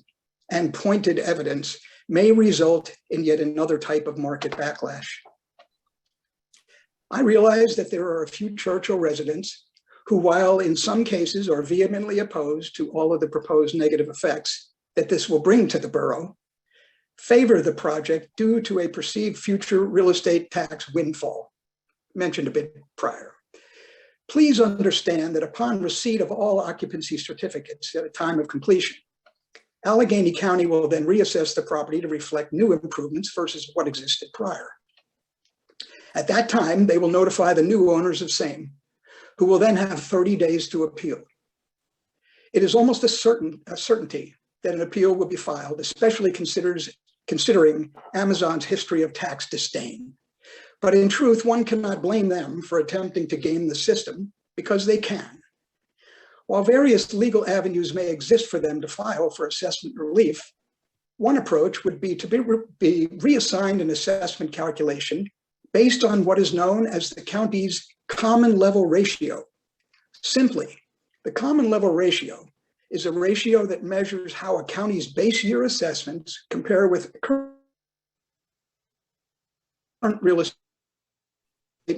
and pointed evidence may result in yet another type of market backlash. I realize that there are a few Churchill residents who, while in some cases are vehemently opposed to all of the proposed negative effects that this will bring to the borough, favor the project due to a perceived future real estate tax windfall, mentioned a bit prior. Please understand that upon receipt of all occupancy certificates at a time of completion, Allegheny County will then reassess the property to reflect new improvements versus what existed prior. At that time, they will notify the new owners of same, who will then have 30 days to appeal. It is almost a certainty that an appeal will be filed, especially considering Amazon's history of tax disdain. But in truth, one cannot blame them for attempting to game the system because they can. While various legal avenues may exist for them to file for assessment relief, one approach would be to be reassigned an assessment calculation based on what is known as the county's common level ratio. Simply, the common level ratio is a ratio that measures how a county's base year assessments compare with current real estate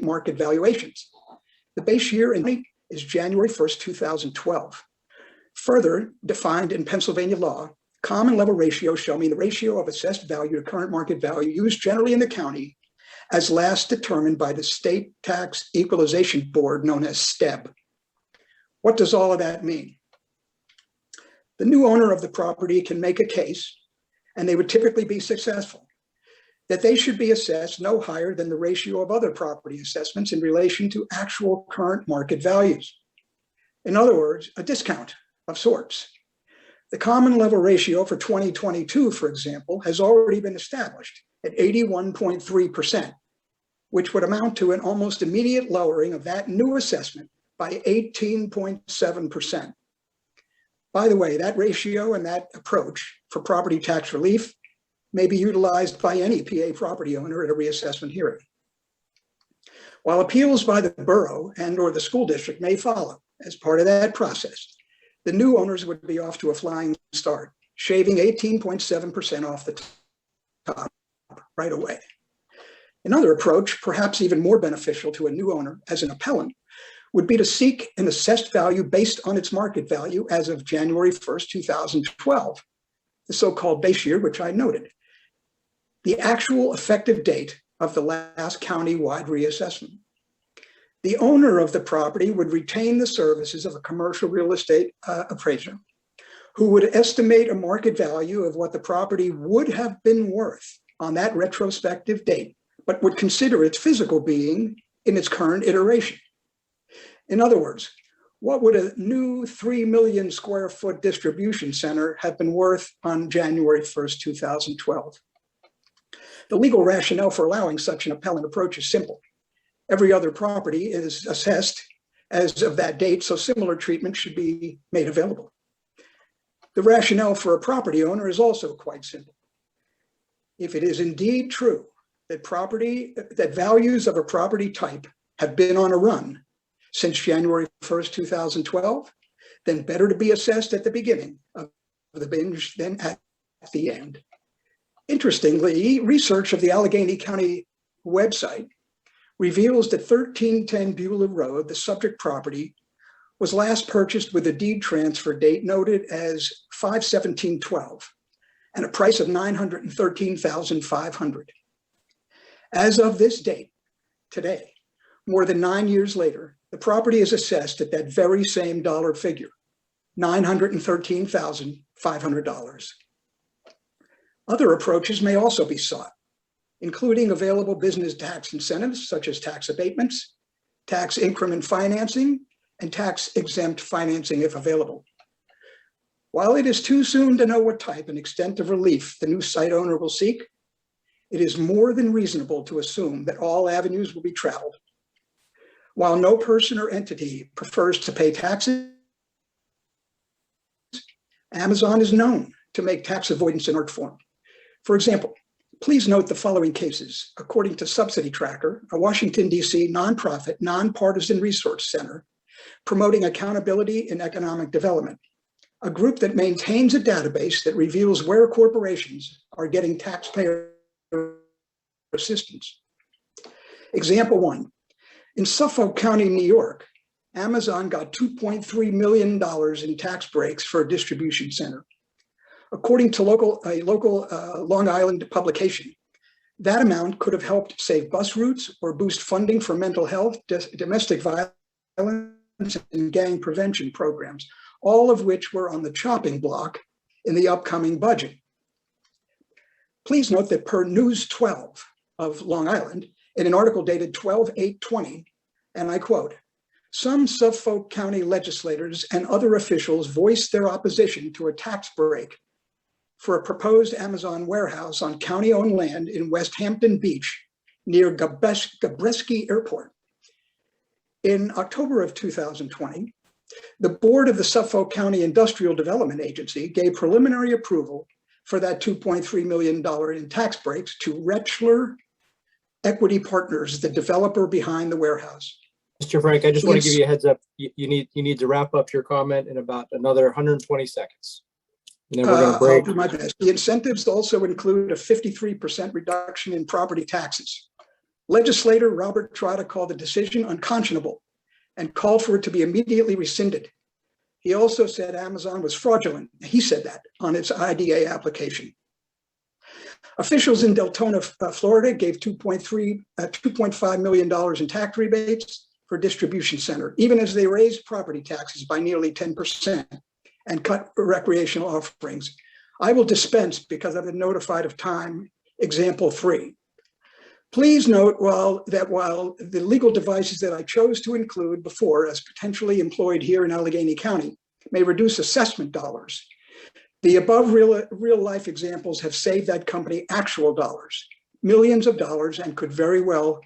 market valuations. The base year is January 1st, 2012. Further defined in Pennsylvania law, common level ratio shall mean the ratio of assessed value to current market value used generally in the county as last determined by the State Tax Equalization Board, known as STEB. What does all of that mean? The new owner of the property can make a case, and they would typically be successful, that they should be assessed no higher than the ratio of other property assessments in relation to actual current market values. In other words, a discount of sorts. The common level ratio for 2022, for example, has already been established at 81.3%, which would amount to an almost immediate lowering of that new assessment by 18.7%. By the way, that ratio and that approach for property tax relief may be utilized by any PA property owner at a reassessment hearing. While appeals by the borough and/or the school district may follow as part of that process, the new owners would be off to a flying start, shaving 18.7% off the top right away. Another approach, perhaps even more beneficial to a new owner as an appellant, would be to seek an assessed value based on its market value as of January 1st, 2012, the so-called base year, which I noted, the actual effective date of the last county-wide reassessment. The owner of the property would retain the services of a commercial real estate appraiser who would estimate a market value of what the property would have been worth on that retrospective date, but would consider its physical being in its current iteration. In other words, what would a new 3 million square foot distribution center have been worth on January 1st, 2012? The legal rationale for allowing such an appellant approach is simple. Every other property is assessed as of that date, so similar treatment should be made available. The rationale for a property owner is also quite simple. If it is indeed true that values of a property type have been on a run since January 1st, 2012, then better to be assessed at the beginning of the binge than at the end. Interestingly, research of the Allegheny County website reveals that 1310 Beulah Road, the subject property, was last purchased with a deed transfer date noted as 5/17/12 and a price of $913,500. As of this date, today, more than 9 years later, the property is assessed at that very same dollar figure, $913,500. Other approaches may also be sought, including available business tax incentives such as tax abatements, tax increment financing, and tax exempt financing if available. While it is too soon to know what type and extent of relief the new site owner will seek, it is more than reasonable to assume that all avenues will be traveled. While no person or entity prefers to pay taxes, Amazon is known to make tax avoidance an art form. For example, please note the following cases. According to Subsidy Tracker, a Washington, D.C. nonprofit, nonpartisan resource center promoting accountability in economic development, a group that maintains a database that reveals where corporations are getting taxpayer assistance. Example one, in Suffolk County, New York, Amazon got $2.3 million in tax breaks for a distribution center. According to a local Long Island publication, that amount could have helped save bus routes or boost funding for mental health, domestic violence, and gang prevention programs, all of which were on the chopping block in the upcoming budget. Please note that per News 12 of Long Island, in an article dated 12/8/20, and I quote, "Some Suffolk County legislators and other officials voiced their opposition to a tax break for a proposed Amazon warehouse on county-owned land in West Hampton Beach near Gabreski Airport. In October of 2020, the board of the Suffolk County Industrial Development Agency gave preliminary approval for that $2.3 million in tax breaks to Rechler Equity Partners, the developer behind the warehouse." Mr. Frank, I just want to Yes. give you a heads up. You need to wrap up your comment in about another 120 seconds. And then we're going to I'll break. do my best. The incentives also include a 53% reduction in property taxes. Legislator Robert Trotta called the decision unconscionable and called for it to be immediately rescinded. He also said Amazon was fraudulent. He said that on its IDA application. Officials in Deltona, Florida gave $2.5 million in tax rebates for distribution center, even as they raised property taxes by nearly 10% and cut recreational offerings. I will dispense because I've been notified of time. Example 3. Please note while the legal devices that I chose to include before as potentially employed here in Allegheny County may reduce assessment dollars, the above real life examples have saved that company actual dollars, millions of dollars, and could very well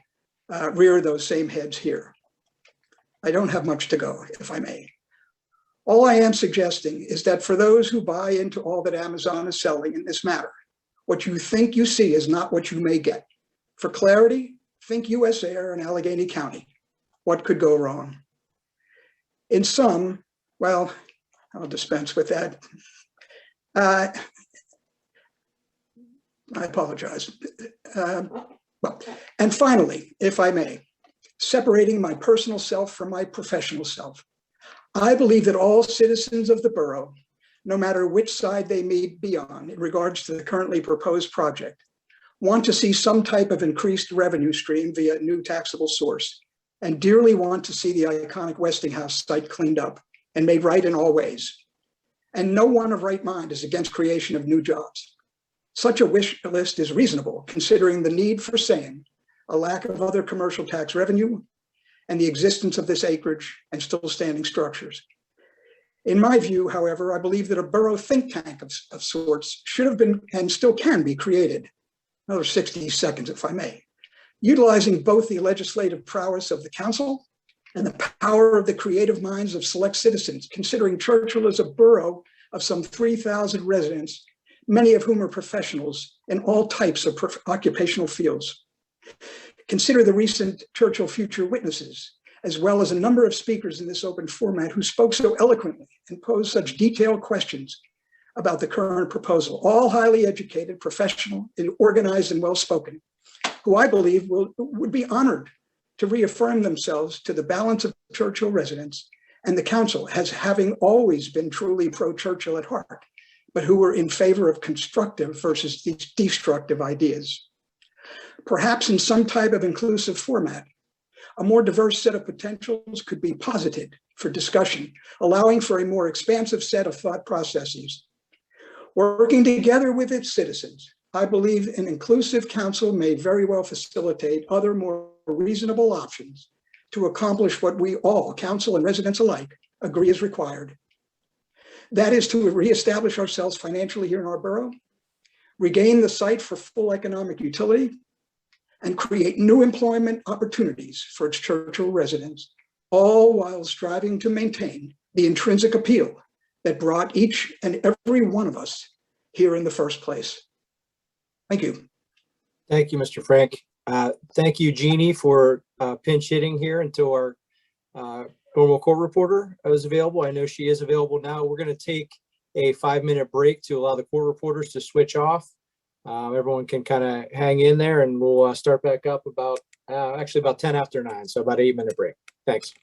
rear those same heads here. I don't have much to go, if I may. All I am suggesting is that for those who buy into all that Amazon is selling in this matter, what you think you see is not what you may get. For clarity, think US Air and Allegheny County. What could go wrong? In sum, well, I'll dispense with that. I apologize. And finally, if I may, separating my personal self from my professional self, I believe that all citizens of the borough, no matter which side they may be on in regards to the currently proposed project, want to see some type of increased revenue stream via a new taxable source, and dearly want to see the iconic Westinghouse site cleaned up and made right in all ways. And no one of right mind is against creation of new jobs. Such a wish list is reasonable, considering the need for same, a lack of other commercial tax revenue, and the existence of this acreage and still standing structures. In my view, however, I believe that a borough think tank of sorts should have been and still can be created. Another 60 seconds, if I may. Utilizing both the legislative prowess of the council and the power of the creative minds of select citizens, considering Churchill is a borough of some 3,000 residents, many of whom are professionals in all types of occupational fields. Consider the recent Churchill Future Witnesses, as well as a number of speakers in this open format who spoke so eloquently and posed such detailed questions about the current proposal, all highly educated, professional, and organized and well-spoken, who I believe would be honored to reaffirm themselves to the balance of Churchill residents and the council as having always been truly pro-Churchill at heart, but who were in favor of constructive versus destructive ideas. Perhaps in some type of inclusive format, a more diverse set of potentials could be posited for discussion, allowing for a more expansive set of thought processes. Working together with its citizens, I believe an inclusive council may very well facilitate other more reasonable options to accomplish what we all, council and residents alike, agree is required. That is to reestablish ourselves financially here in our borough, regain the site for full economic utility, and create new employment opportunities for its Churchill residents, all while striving to maintain the intrinsic appeal that brought each and every one of us here in the first place. Thank you. Thank you, Mr. Frank. Thank you, Jeannie, for pinch hitting here until our normal court reporter is available. I know she is available now. We're going to take a 5-minute break to allow the court reporters to switch off. Everyone can kind of hang in there, and we'll start back up about actually about 10 after 9, so about an 8-minute break. Thanks.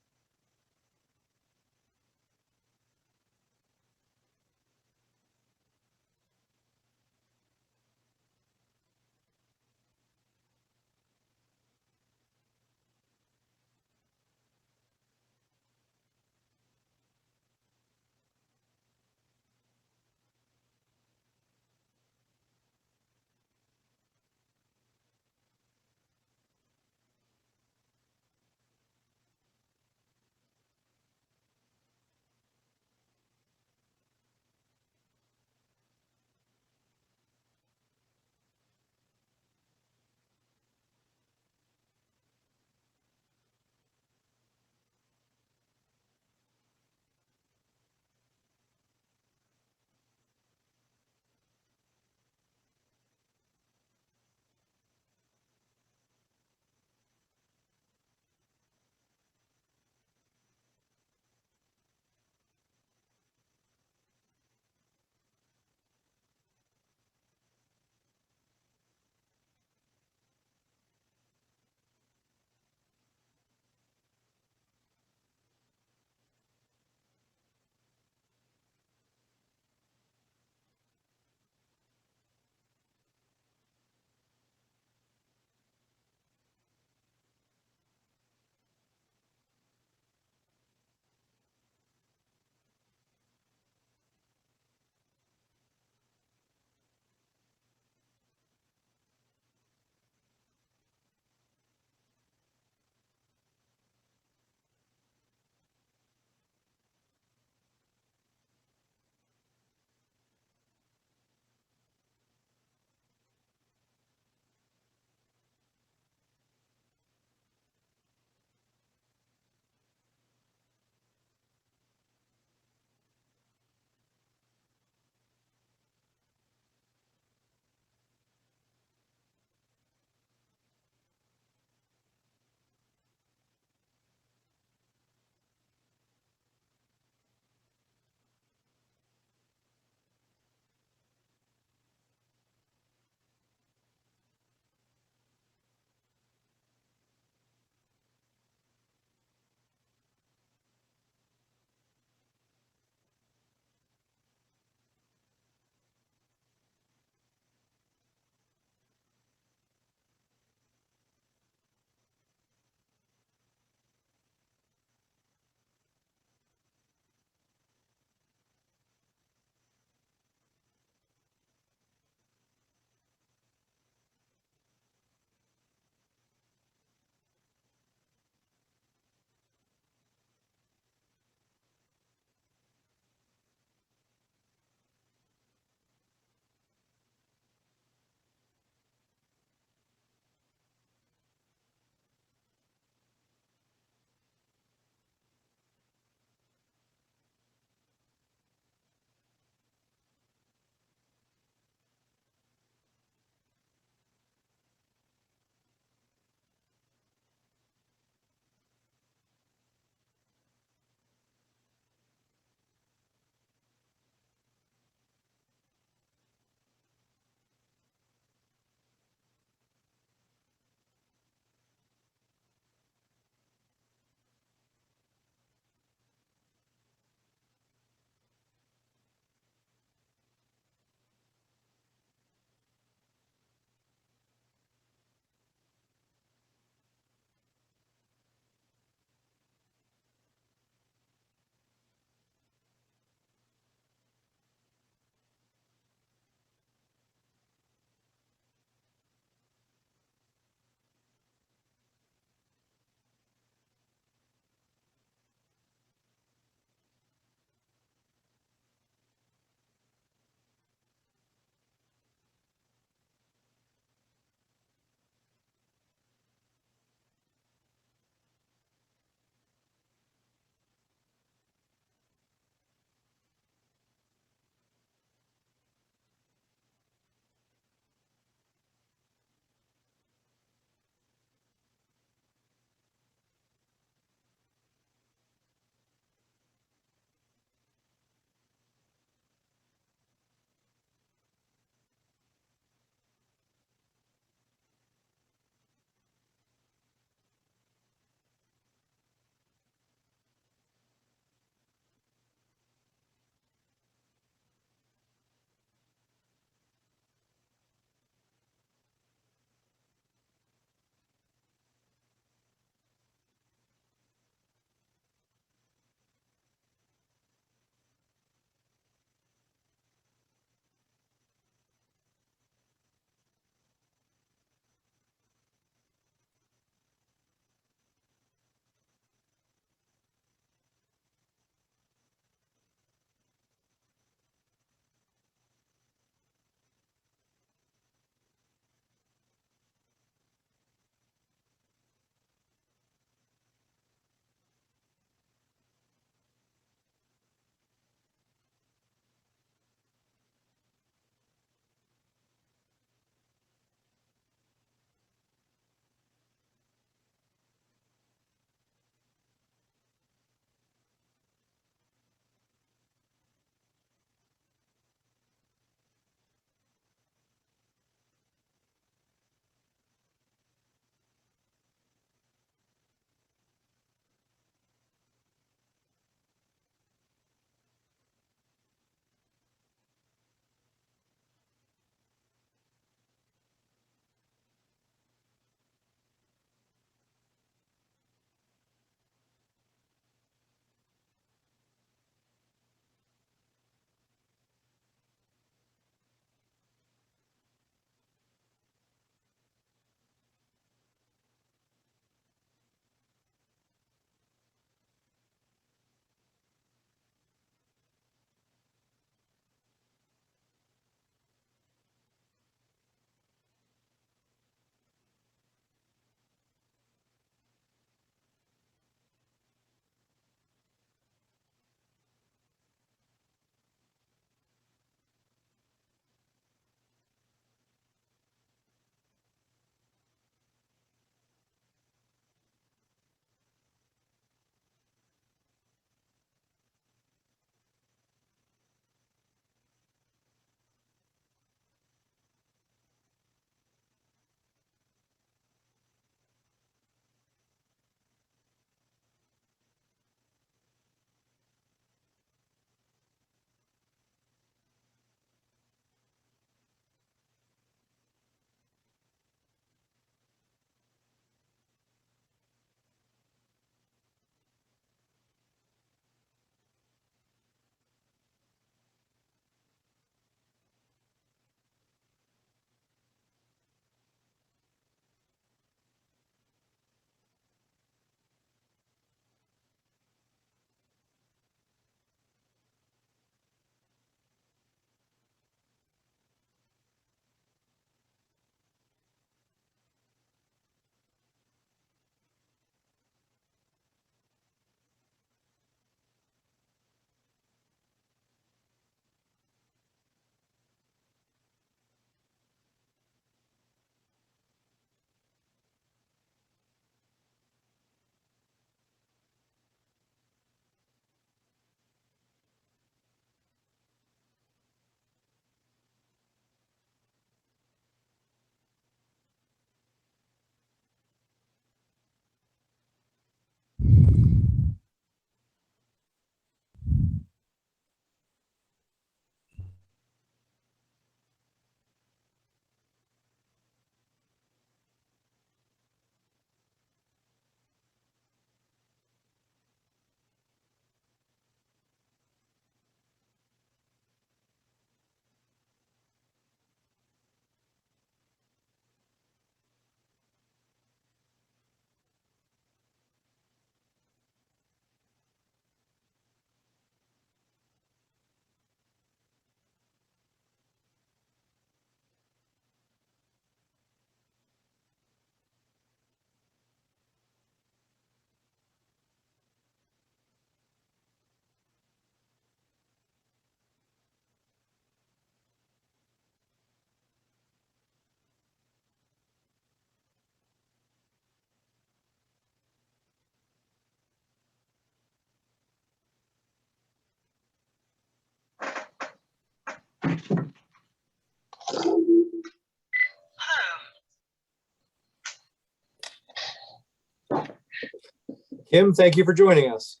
Kim, thank you for joining us.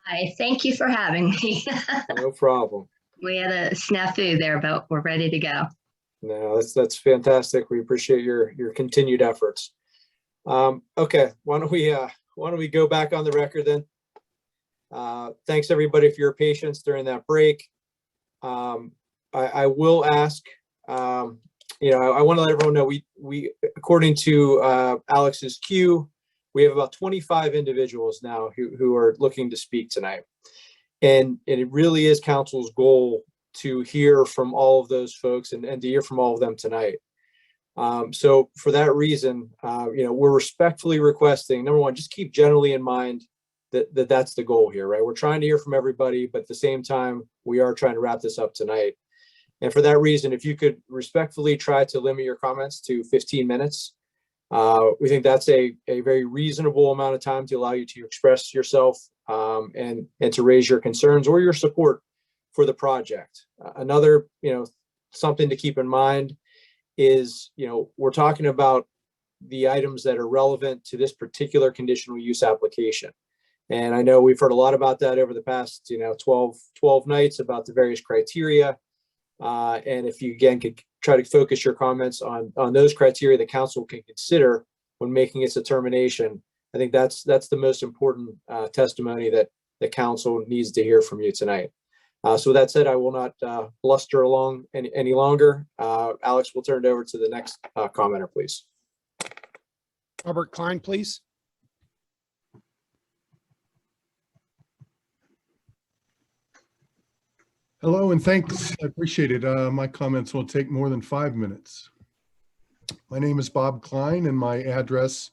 Hi, thank you for having me. No problem. We had a snafu there, but we're ready to go. No, that's fantastic. We appreciate your continued efforts. Okay, why don't we go back on the record then? Thanks everybody for your patience during that break. I will ask, I want to let everyone know we according to Alex's queue, we have about 25 individuals now who are looking to speak tonight. And it really is council's goal to hear from all of those folks and to hear from all of them tonight. So for that reason, we're respectfully requesting, number one, just keep generally in mind that's the goal here, right? We're trying to hear from everybody, but at the same time, we are trying to wrap this up tonight. And for that reason, if you could respectfully try to limit your comments to 15 minutes, we think that's a very reasonable amount of time to allow you to express yourself and to raise your concerns or your support for the project. Another, something to keep in mind is, we're talking about the items that are relevant to this particular conditional use application. And I know we've heard a lot about that over the past, 12 nights about the various criteria. And if you, again, could try to focus your comments on those criteria the council can consider when making its determination, I think that's the most important testimony that the council needs to hear from you tonight. So with that said, I will not bluster along any longer. Alex, we'll turn it over to the next commenter, please. Robert Klein, please. Hello and thanks. I appreciate it. My comments won't take more than 5 minutes. My name is Bob Klein and my address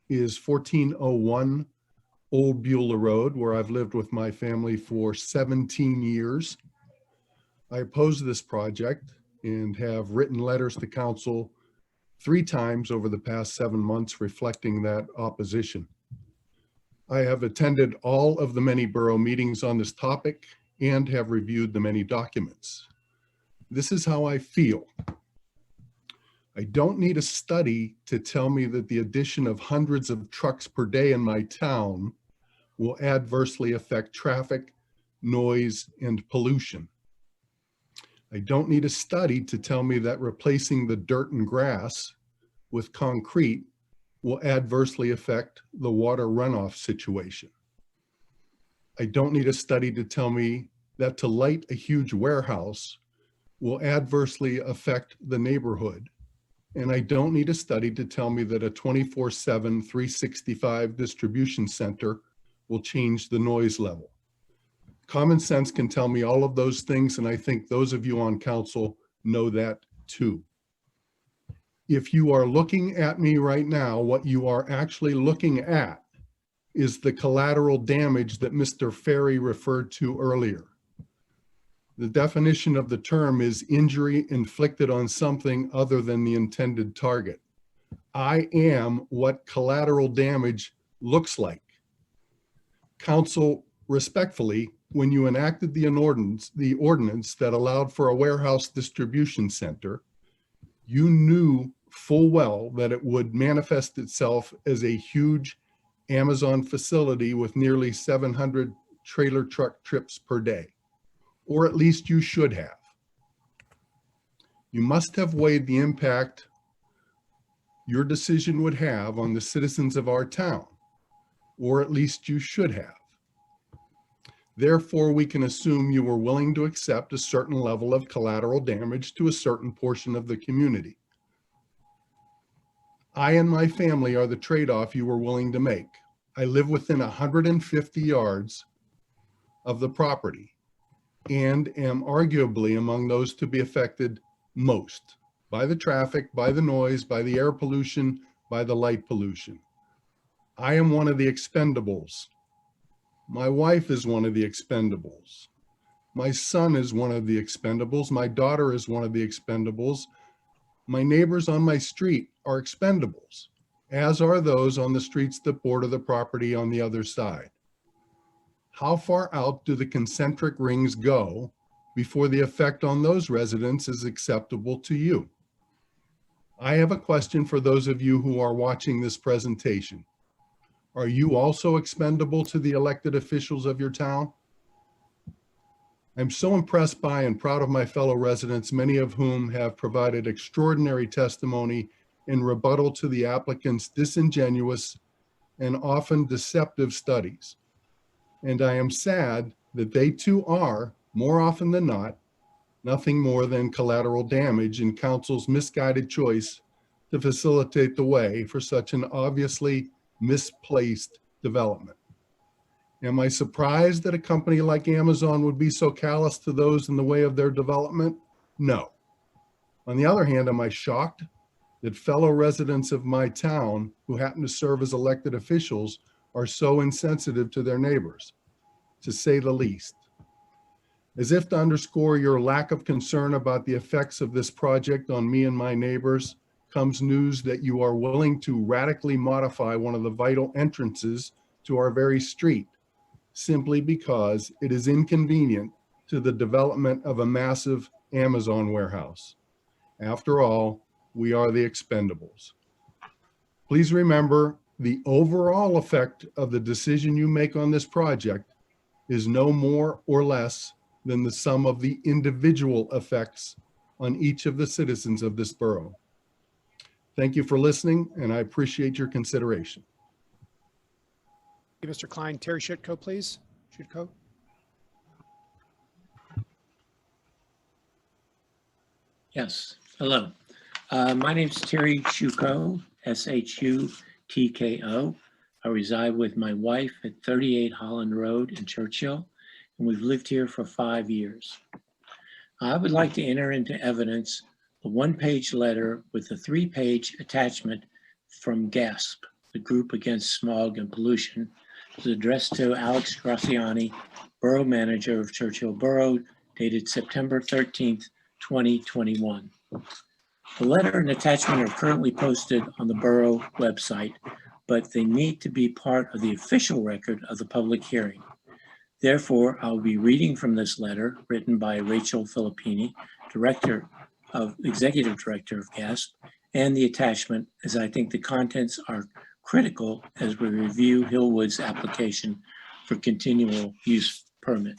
is 1401 Old Beulah Road, where I've lived with my family for 17 years. I oppose this project and have written letters to council 3 times over the past 7 months reflecting that opposition. I have attended all of the many borough meetings on this topic and have reviewed the many documents. This is how I feel. I don't need a study to tell me that the addition of hundreds of trucks per day in my town will adversely affect traffic, noise, and pollution. I don't need a study to tell me that replacing the dirt and grass with concrete will adversely affect the water runoff situation. I don't need a study to tell me that to light a huge warehouse will adversely affect the neighborhood. And I don't need a study to tell me that a 24/7, 365 distribution center will change the noise level. Common sense can tell me all of those things, and I think those of you on council know that too. If you are looking at me right now, what you are actually looking at is the collateral damage that Mr. Ferry referred to earlier. The definition of the term is injury inflicted on something other than the intended target. I am what collateral damage looks like. Council, respectfully, when you enacted the ordinance that allowed for a warehouse distribution center, you knew full well that it would manifest itself as a huge Amazon facility with nearly 700 trailer truck trips per day, or at least you should have. You must have weighed the impact your decision would have on the citizens of our town, or at least you should have. Therefore, we can assume you were willing to accept a certain level of collateral damage to a certain portion of the community. I and my family are the trade-off you were willing to make. I live within 150 yards of the property and am arguably among those to be affected most by the traffic, by the noise, by the air pollution, by the light pollution. I am one of the expendables. My wife is one of the expendables. My son is one of the expendables. My daughter is one of the expendables. My neighbors on my street are expendables, as are those on the streets that border the property on the other side. How far out do the concentric rings go before the effect on those residents is acceptable to you. I have a question for those of you who are watching this presentation. Are you also expendable to the elected officials of your town? I'm so impressed by and proud of my fellow residents, many of whom have provided extraordinary testimony in rebuttal to the applicant's disingenuous and often deceptive studies. And I am sad that they too are, more often than not, nothing more than collateral damage in council's misguided choice to facilitate the way for such an obviously misplaced development. Am I surprised that a company like Amazon would be so callous to those in the way of their development? No. On the other hand, am I shocked that fellow residents of my town who happen to serve as elected officials are so insensitive to their neighbors, to say the least? As if to underscore your lack of concern about the effects of this project on me and my neighbors, comes news that you are willing to radically modify one of the vital entrances to our very street, simply because it is inconvenient to the development of a massive Amazon warehouse. After all, we are the expendables. Please remember, the overall effect of the decision you make on this project is no more or less than the sum of the individual effects on each of the citizens of this borough. Thank you for listening, and I appreciate your consideration. Mr. Klein, Terry Shutko, please. Shutko. Yes, hello. My name's Terry Shutko, S-H-U-T-K-O. I reside with my wife at 38 Holland Road in Churchill, and we've lived here for 5 years. I would like to enter into evidence a one-page letter with a 3-page attachment from GASP, the Group Against Smog and Pollution. It's addressed to Alex Graziani, Borough Manager of Churchill Borough, dated September 13th, 2021. The letter and attachment are currently posted on the borough website, but they need to be part of the official record of the public hearing. Therefore, I'll be reading from this letter written by Rachel Filippini, Executive Director of GASP, and the attachment, as I think the contents are critical as we review Hillwood's application for continual use permit.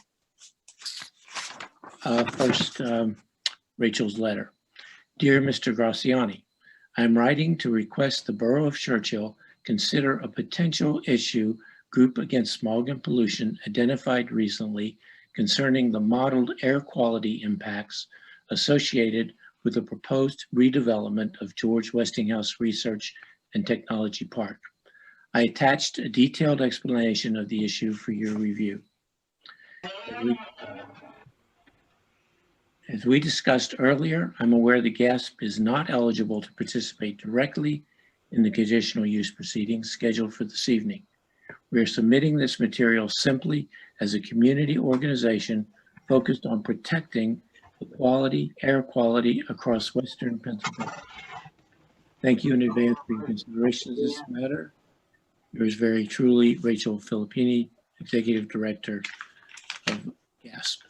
First, Rachel's letter. Dear Mr. Graziani, I'm writing to request the Borough of Churchill consider a potential issue Group Against Smog and Pollution identified recently concerning the modeled air quality impacts associated with the proposed redevelopment of George Westinghouse Research and Technology Park. I attached a detailed explanation of the issue for your review. As we discussed earlier, I'm aware the GASP is not eligible to participate directly in the conditional use proceedings scheduled for this evening. We are submitting this material simply as a community organization focused on protecting the air quality across Western Pennsylvania. Thank you in advance for your consideration of this matter. Yours very truly, Rachel Filippini, Executive Director of GASP.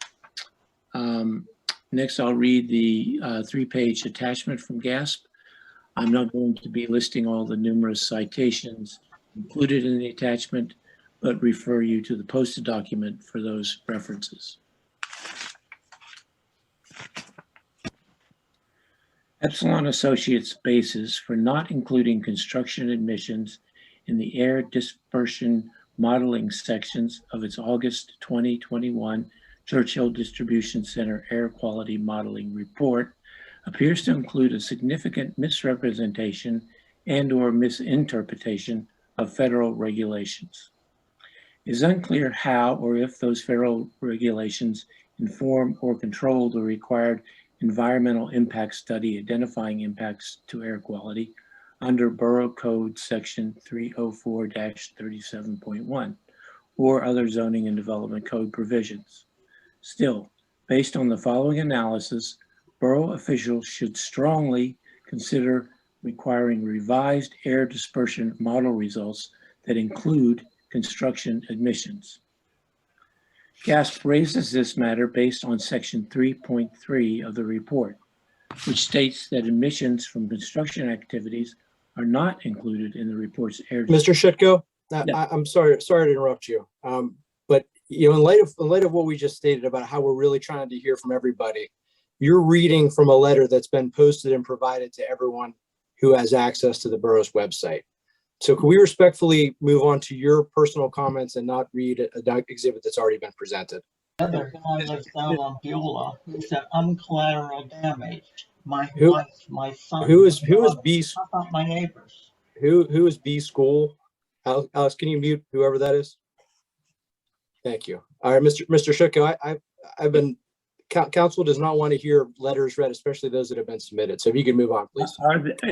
Next, I'll read the 3-page attachment from GASP. I'm not going to be listing all the numerous citations included in the attachment, but refer you to the posted document for those references. Epsilon Associates' basis for not including construction emissions in the air dispersion modeling sections of its August 2021 Churchill Distribution Center Air Quality Modeling Report appears to include a significant misrepresentation and/or misinterpretation of federal regulations. It is unclear how or if those federal regulations inform or control the required environmental impact study identifying impacts to air quality under Borough Code Section 304-37.1 or other zoning and development code provisions. Still, based on the following analysis, borough officials should strongly consider requiring revised air dispersion model results that include construction emissions. GASP raises this matter based on section 3.3 of the report, which states that emissions from construction activities are not included in the report's air. Mr. Shutko, Yeah. I'm sorry to interrupt you. But in light of what we just stated about how we're really trying to hear from everybody, you're reading from a letter that's been posted and provided to everyone who has access to the borough's website. So can we respectfully move on to your personal comments and not read an exhibit that's already been presented? Other guy lives down on Beulah. He said uncollateral damage. My Who- wife, my son. Who is B? How about my neighbors? Who is B school? Alex, can you mute whoever that is? Thank you. All right, Mr. Shutko, I've been, council does not want to hear letters read, especially those that have been submitted. So if you can move on, please.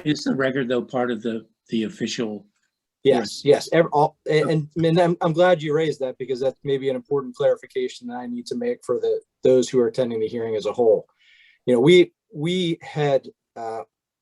Is the record though part of the official? Yes, yes. And I'm glad you raised that, because that's maybe an important clarification that I need to make for those who are attending the hearing as a whole. We had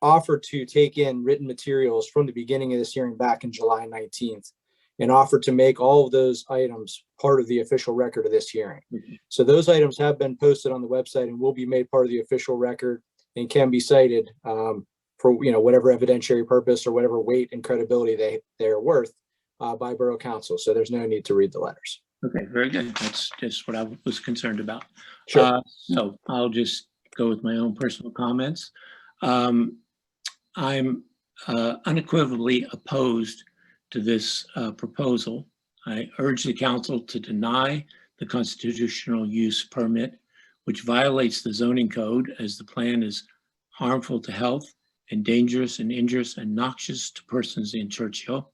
offered to take in written materials from the beginning of this hearing back in July 19th and offered to make all of those items part of the official record of this hearing. So those items have been posted on the website and will be made part of the official record and can be cited for whatever evidentiary purpose or whatever weight and credibility they're worth by Borough Council. So there's no need to read the letters. Okay, very good. That's just what I was concerned about. Sure. So I'll just go with my own personal comments. I'm unequivocally opposed to this proposal. I urge the council to deny the constitutional use permit, which violates the zoning code, as the plan is harmful to health and dangerous and injurious and noxious to persons in Churchill.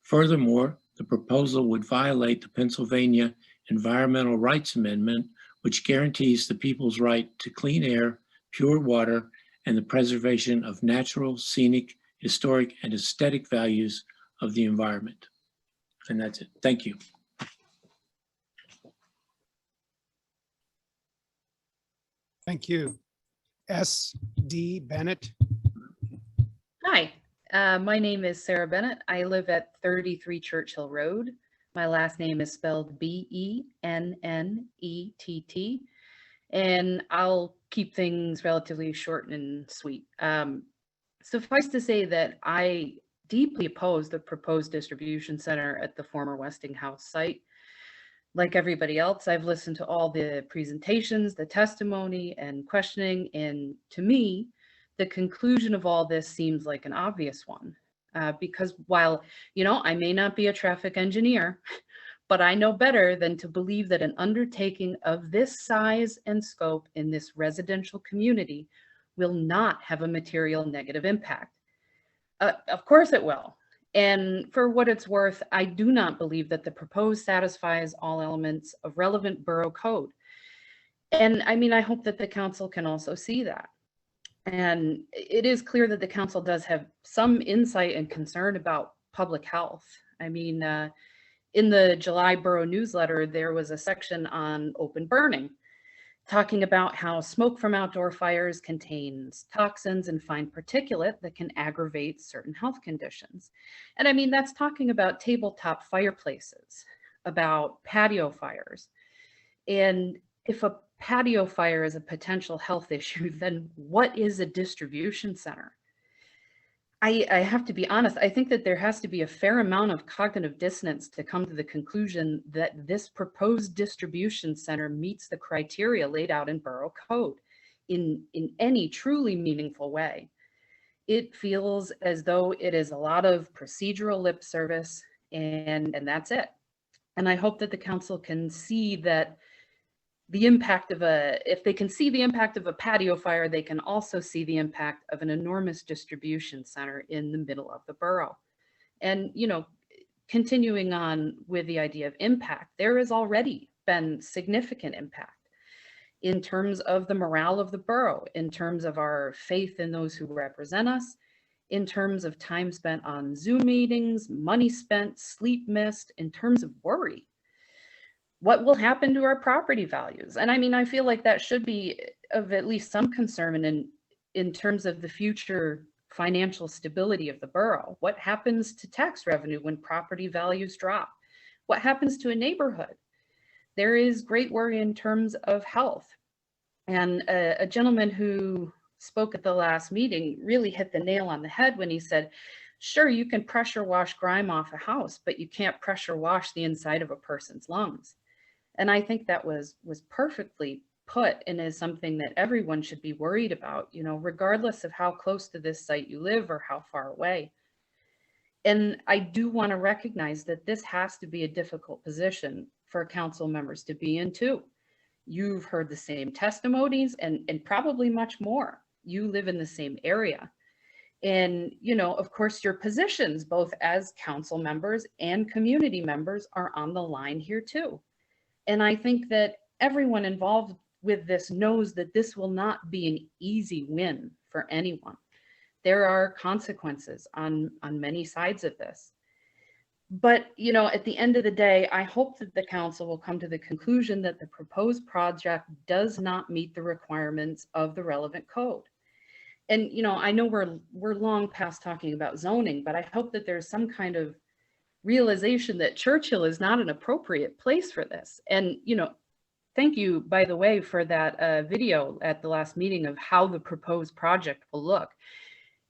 Furthermore, the proposal would violate the Pennsylvania Environmental Rights Amendment, which guarantees the people's right to clean air, pure water, and the preservation of natural, scenic, historic, and aesthetic values of the environment. And that's it. Thank you. Thank you. S.D. Bennett. Hi, my name is Sarah Bennett. I live at 33 Churchill Road. My last name is spelled B-E-N-N-E-T-T, and I'll keep things relatively short and sweet. Suffice to say that I deeply oppose the proposed distribution center at the former Westinghouse site. Like everybody else, I've listened to all the presentations, the testimony, and questioning, and to me, the conclusion of all this seems like an obvious one. Because while, I may not be a traffic engineer, but I know better than to believe that an undertaking of this size and scope in this residential community will not have a material negative impact. Of course it will. And for what it's worth, I do not believe that the proposed satisfies all elements of relevant borough code. And I hope that the council can also see that. And it is clear that the council does have some insight and concern about public health. In the July Borough newsletter, there was a section on open burning, talking about how smoke from outdoor fires contains toxins and fine particulate that can aggravate certain health conditions. And that's talking about tabletop fireplaces, about patio fires. And if a patio fire is a potential health issue, then what is a distribution center? I have to be honest, I think that there has to be a fair amount of cognitive dissonance to come to the conclusion that this proposed distribution center meets the criteria laid out in borough code in any truly meaningful way. It feels as though it is a lot of procedural lip service and that's it. And I hope that the council can see that the impact of if they can see the impact of a patio fire, they can also see the impact of an enormous distribution center in the middle of the borough. And, continuing on with the idea of impact, there has already been significant impact in terms of the morale of the borough, in terms of our faith in those who represent us, in terms of time spent on Zoom meetings, money spent, sleep missed, in terms of worry. What will happen to our property values? And I feel like that should be of at least some concern in terms of the future financial stability of the borough. What happens to tax revenue when property values drop? What happens to a neighborhood there is great worry in terms of health. And a gentleman who spoke at the last meeting really hit the nail on the head when he said, sure, you can pressure wash grime off a house, but you can't pressure wash the inside of a person's lungs. And I think that was perfectly put, and is something that everyone should be worried about, you know, regardless of how close to this site you live or how far away. And I do want to recognize that this has to be a difficult position for council members to be in too. You've heard the same testimonies and probably much more. You live in the same area. And, you know, of course, your positions, both as council members and community members, are on the line here too. And I think that everyone involved with this knows that this will not be an easy win for anyone. There are consequences on many sides of this. But, you know, at the end of the day, I hope that the council will come to the conclusion that the proposed project does not meet the requirements of the relevant code. And, you know, I know we're long past talking about zoning, but I hope that there's some kind of realization that Churchill is not an appropriate place for this. And, you know, thank you, by the way, for that video at the last meeting of how the proposed project will look.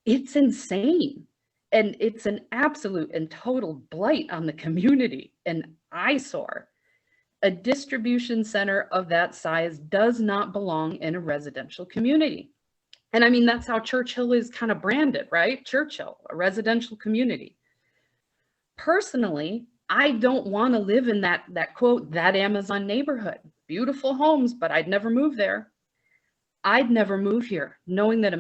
It's insane. And it's an absolute and total blight on the community, an eyesore. A distribution center of that size does not belong in a residential community. And I mean, that's how Churchill is kind of branded, right? Churchill, a residential community. Personally, I don't want to live in that quote, that Amazon neighborhood. Beautiful homes, but I'd never move there. I'd never move here knowing that a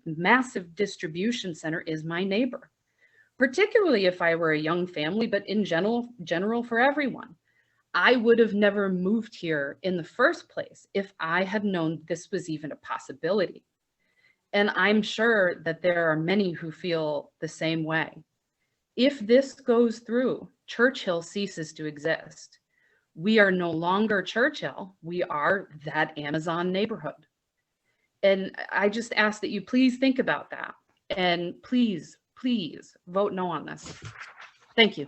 massive distribution center is my neighbor, particularly if I were a young family, but in general for everyone. I would have never moved here in the first place if I had known this was even a possibility. And I'm sure that there are many who feel the same way. If this goes through, Churchill ceases to exist. We are no longer Churchill. We are that Amazon neighborhood. And I just ask that you please think about that. And please, please vote no on this. Thank you.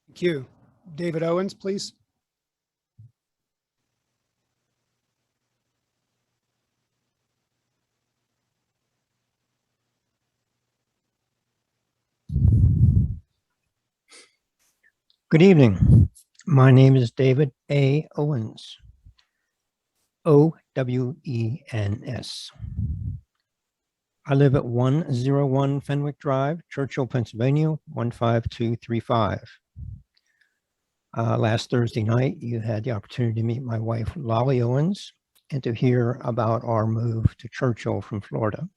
Thank you. David Owens, please. Good evening. My name is David A. Owens. O-W-E-N-S. I live at 101 Fenwick Drive, Churchill, Pennsylvania, 15235. Last Thursday night, you had the opportunity to meet my wife, Lolly Owens, and to hear about our move to Churchill from Florida.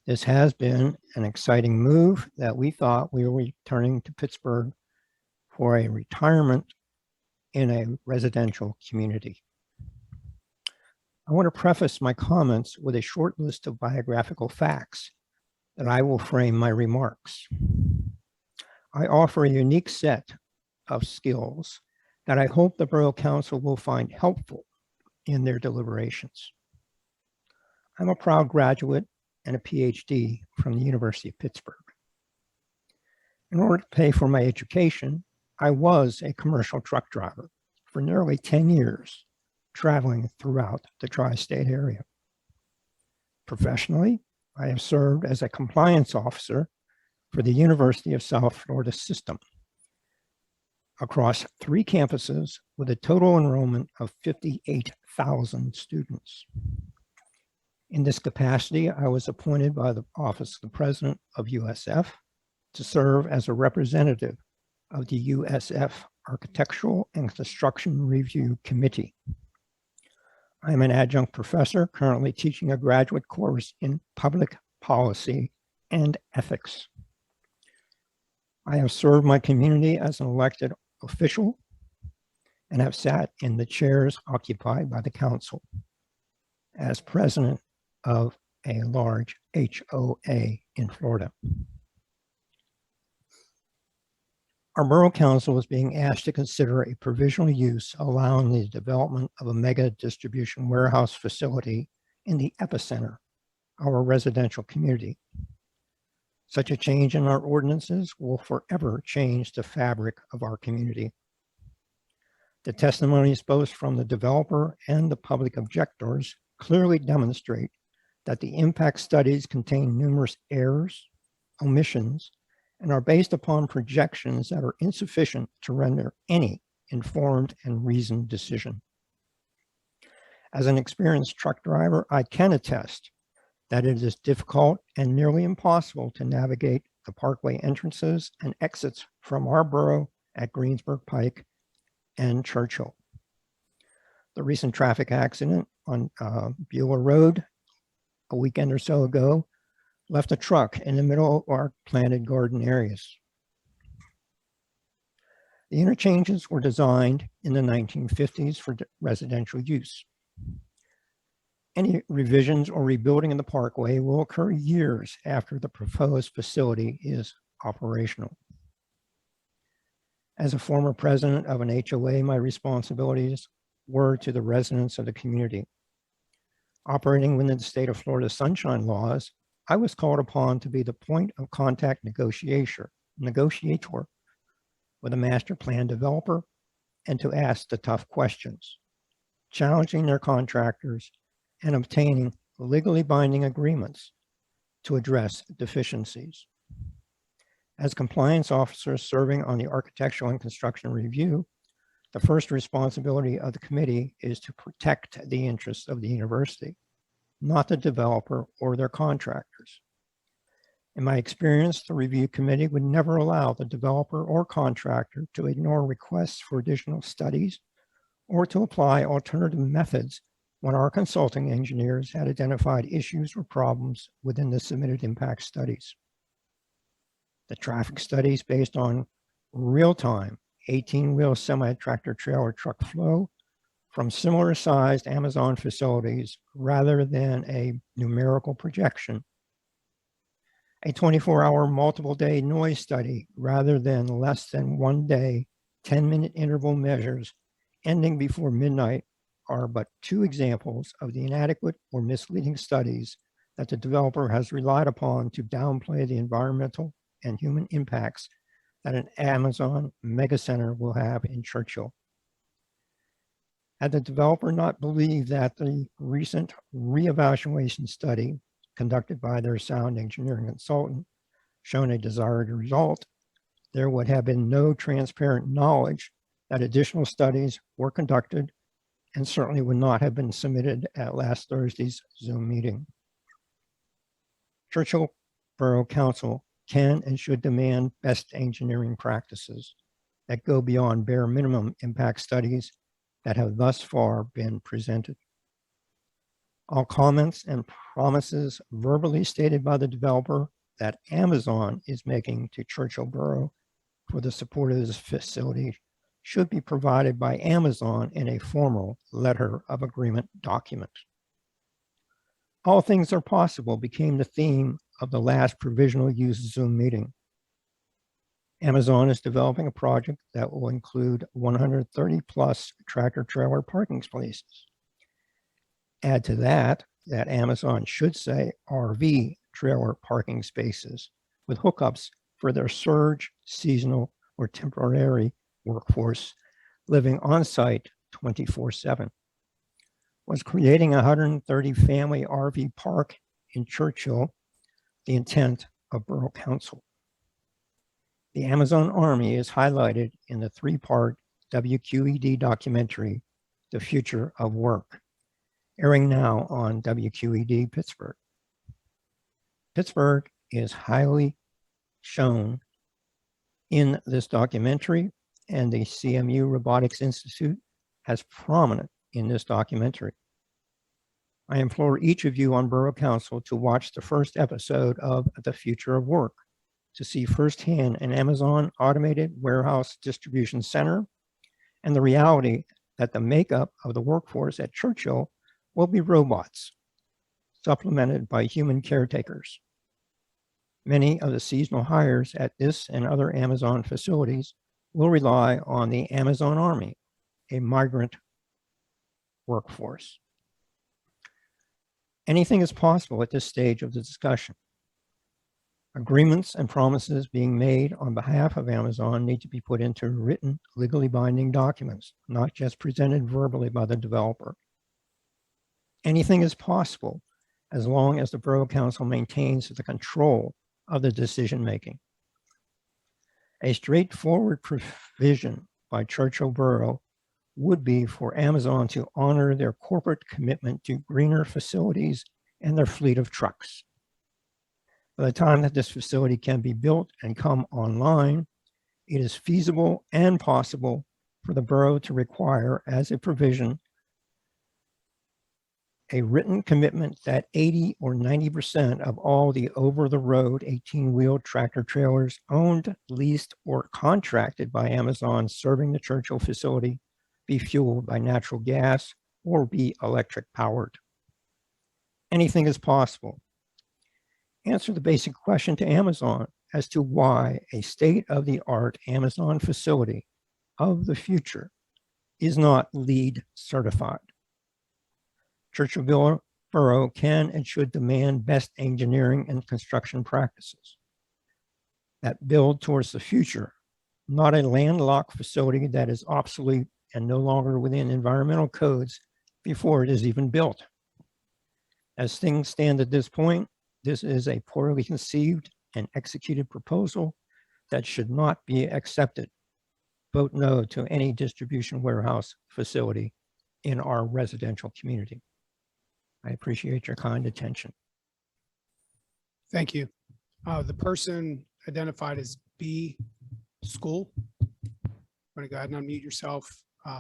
This has been an exciting move that we thought we were returning to Pittsburgh for a retirement in a residential community. I want to preface my comments with a short list of biographical facts that I will frame my remarks. I offer a unique set of skills that I hope the Borough Council will find helpful in their deliberations. I'm a proud graduate and a PhD from the University of Pittsburgh. In order to pay for my education, I was a commercial truck driver for nearly 10 years, traveling throughout the tri-state area. Professionally, I have served as a compliance officer for the University of South Florida system across 3 campuses with a total enrollment of 58,000 students. In this capacity, I was appointed by the Office of the President of USF to serve as a representative of the USF Architectural and Construction Review Committee. I am an adjunct professor currently teaching a graduate course in public policy and ethics. I have served my community as an elected official and have sat in the chairs occupied by the council as president of a large HOA in Florida. Our Borough Council is being asked to consider a provisional use allowing the development of a mega distribution warehouse facility in the epicenter, our residential community. Such a change in our ordinances will forever change the fabric of our community The testimonies both from the developer and the public objectors clearly demonstrate that the impact studies contain numerous errors, omissions, and are based upon projections that are insufficient to render any informed and reasoned decision. As an experienced truck driver, I can attest that it is difficult and nearly impossible to navigate the parkway entrances and exits from our borough at Greensburg Pike and Churchill. The recent traffic accident on Beulah Road a weekend or so ago left a truck in the middle of our planted garden areas. The interchanges were designed in the 1950s for residential use. Any revisions or rebuilding of the parkway will occur years after the proposed facility is operational. As a former president of an HOA, my responsibilities were to the residents of the community. Operating within the state of Florida sunshine laws, I was called upon to be the point of contact negotiator with a master plan developer and to ask the tough questions, challenging their contractors and obtaining legally binding agreements to address deficiencies. As compliance officer serving on the architectural and construction review, the first responsibility of the committee is to protect the interests of the university, not the developer or their contractors. In my experience, the review committee would never allow the developer or contractor to ignore requests for additional studies or to apply alternative methods when our consulting engineers had identified issues or problems within the submitted impact studies. The traffic studies based on real-time 18-wheel semi-tractor trailer truck flow from similar sized Amazon facilities rather than a numerical projection. A 24-hour multiple day noise study rather than less than 1 day, 10-minute interval measures ending before midnight are but two examples of the inadequate or misleading studies that the developer has relied upon to downplay the environmental and human impacts that an Amazon megacenter will have in Churchill. Had the developer not believed that the recent reevaluation study conducted by their sound engineering consultant shown a desired result, there would have been no transparent knowledge that additional studies were conducted and certainly would not have been submitted at last Thursday's Zoom meeting. Churchill Borough Council can and should demand best engineering practices that go beyond bare minimum impact studies that have thus far been presented. All comments and promises verbally stated by the developer that Amazon is making to Churchill Borough for the support of this facility should be provided by Amazon in a formal letter of agreement document. All things are possible became the theme of the last provisional use Zoom meeting. Amazon is developing a project that will include 130 plus tractor trailer parking spaces. Add to that Amazon should say RV trailer parking spaces with hookups for their surge, seasonal, or temporary workforce living on site 24/7. Was creating a 130 family RV park in Churchill the intent of Borough Council? The Amazon Army is highlighted in the 3-part WQED documentary, The Future of Work, airing now on WQED Pittsburgh. Pittsburgh is highly shown in this documentary, and the CMU Robotics Institute has prominent in this documentary. I implore each of you on Borough Council to watch the first episode of The Future of Work to see firsthand an Amazon automated warehouse distribution center and the reality that the makeup of the workforce at Churchill will be robots, supplemented by human caretakers. Many of the seasonal hires at this and other Amazon facilities will rely on the Amazon Army, a migrant workforce. Anything is possible at this stage of the discussion. Agreements and promises being made on behalf of Amazon need to be put into written, legally binding documents, not just presented verbally by the developer. Anything is possible as long as the Borough Council maintains the control of the decision-making. A straightforward provision by Churchill Borough would be for Amazon to honor their corporate commitment to greener facilities and their fleet of trucks. By the time that this facility can be built and come online, it is feasible and possible for the borough to require as a provision a written commitment that 80 or 90% of all the over-the-road 18-wheel tractor trailers owned, leased, or contracted by Amazon serving the Churchill facility be fueled by natural gas or be electric powered. Anything is possible. Answer the basic question to Amazon as to why a state-of-the-art Amazon facility of the future is not LEED certified. Churchill Borough can and should demand best engineering and construction practices that build towards the future, not a landlocked facility that is obsolete and no longer within environmental codes before it is even built. As things stand at this point, this is a poorly conceived and executed proposal that should not be accepted. Vote no to any distribution warehouse facility in our residential community. I appreciate your kind attention. Thank you. The person identified as B School. Want to go ahead and unmute yourself,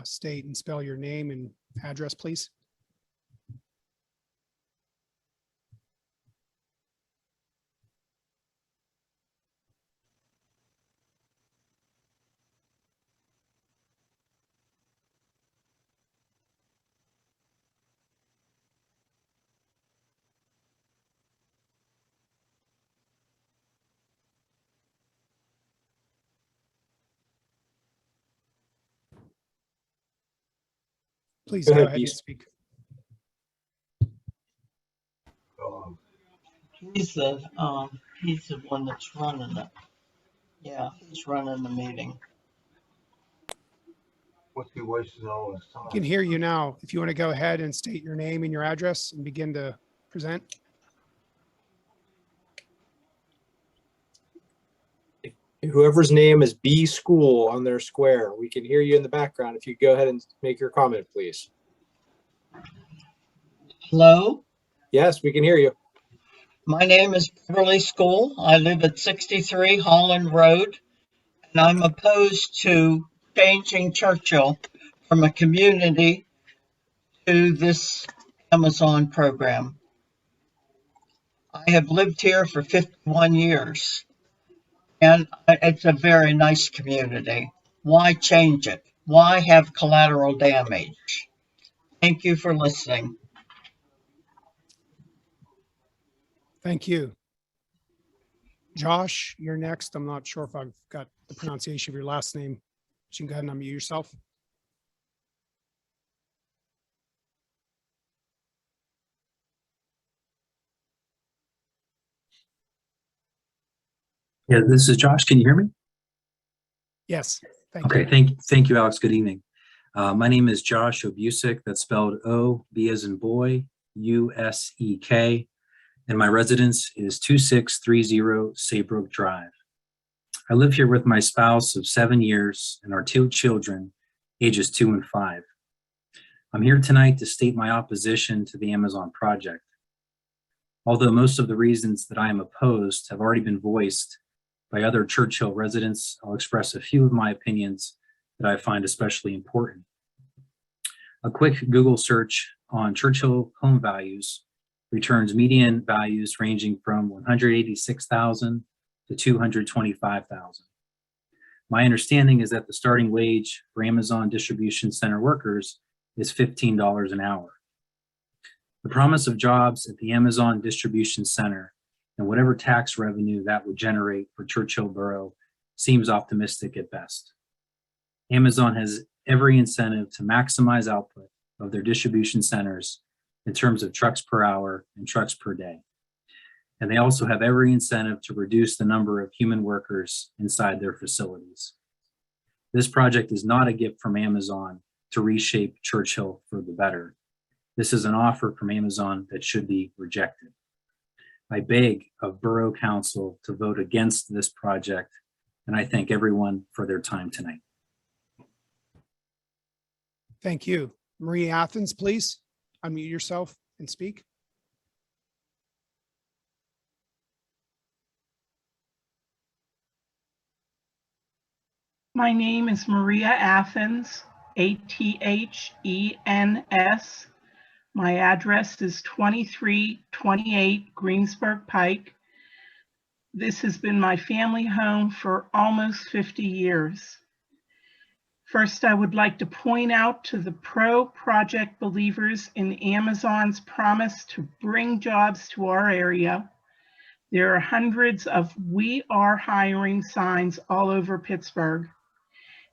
state and spell your name and address, please. Please go ahead and speak. He's the one that's running it. Yeah, he's running the meeting. What's he wasting all his time? I can hear you now. If you want to go ahead and state your name and your address and begin to present. Whoever's name is B School on their square, we can hear you in the background. If you go ahead and make your comment, please. Hello? Yes, we can hear you. My name is Beverly School. I live at 63 Holland Road, and I'm opposed to changing Churchill from a community to this Amazon program. I have lived here for 51 years, and it's a very nice community. Why change it? Why have collateral damage? Thank you for listening. Thank you. Josh, you're next. I'm not sure if I've got the pronunciation of your last name. You can go ahead and unmute yourself. Yeah, this is Josh. Can you hear me? Yes. Okay, thank you, Alex. Good evening. My name is Josh Obusek. That's spelled O, B as in boy, U-S-E-K. And my residence is 2630 Saybrook Drive. I live here with my spouse of 7 years and our 2 children, ages 2 and 5. I'm here tonight to state my opposition to the Amazon project. Although most of the reasons that I am opposed have already been voiced by other Churchill residents, I'll express a few of my opinions that I find especially important. A quick Google search on Churchill home values returns median values ranging from $186,000 to $225,000. My understanding is that the starting wage for Amazon distribution center workers is $15 an hour. The promise of jobs at the Amazon distribution center and whatever tax revenue that would generate for Churchill Borough seems optimistic at best. Amazon has every incentive to maximize output of their distribution centers in terms of trucks per hour and trucks per day. And they also have every incentive to reduce the number of human workers inside their facilities. This project is not a gift from Amazon to reshape Churchill for the better. This is an offer from Amazon that should be rejected. I beg of Borough Council to vote against this project, and I thank everyone for their time tonight. Thank you. Marie Athens, please unmute yourself and speak. My name is Maria Athens, Athens. My address is 2328 Greensburg Pike. This has been my family home for almost 50 years. First, I would like to point out to the pro-project believers in Amazon's promise to bring jobs to our area. There are hundreds of "We are hiring" signs all over Pittsburgh.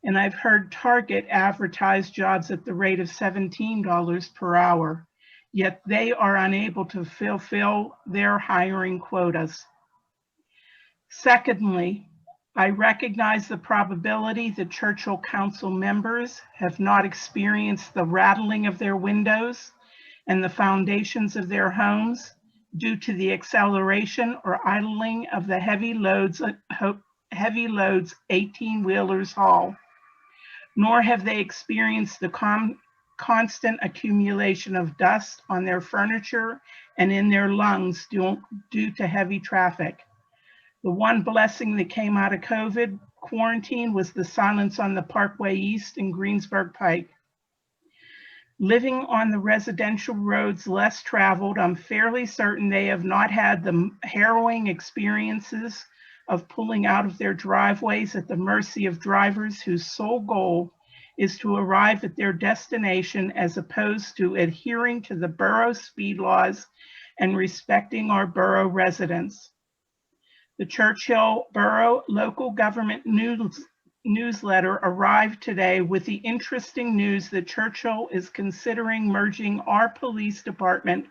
And I've heard Target advertise jobs at the rate of $17 per hour, yet they are unable to fulfill their hiring quotas. Secondly, I recognize the probability that Churchill Council members have not experienced the rattling of their windows and the foundations of their homes due to the acceleration or idling of the heavy loads 18-wheelers haul. Nor have they experienced the constant accumulation of dust on their furniture and in their lungs due to heavy traffic. The one blessing that came out of COVID quarantine was the silence on the Parkway East and Greensburg Pike. Living on the residential roads less traveled, I'm fairly certain they have not had the harrowing experiences of pulling out of their driveways at the mercy of drivers whose sole goal is to arrive at their destination as opposed to adhering to the borough speed laws and respecting our borough residents. The Churchill Borough Local Government newsletter arrived today with the interesting news that Churchill is considering merging our police department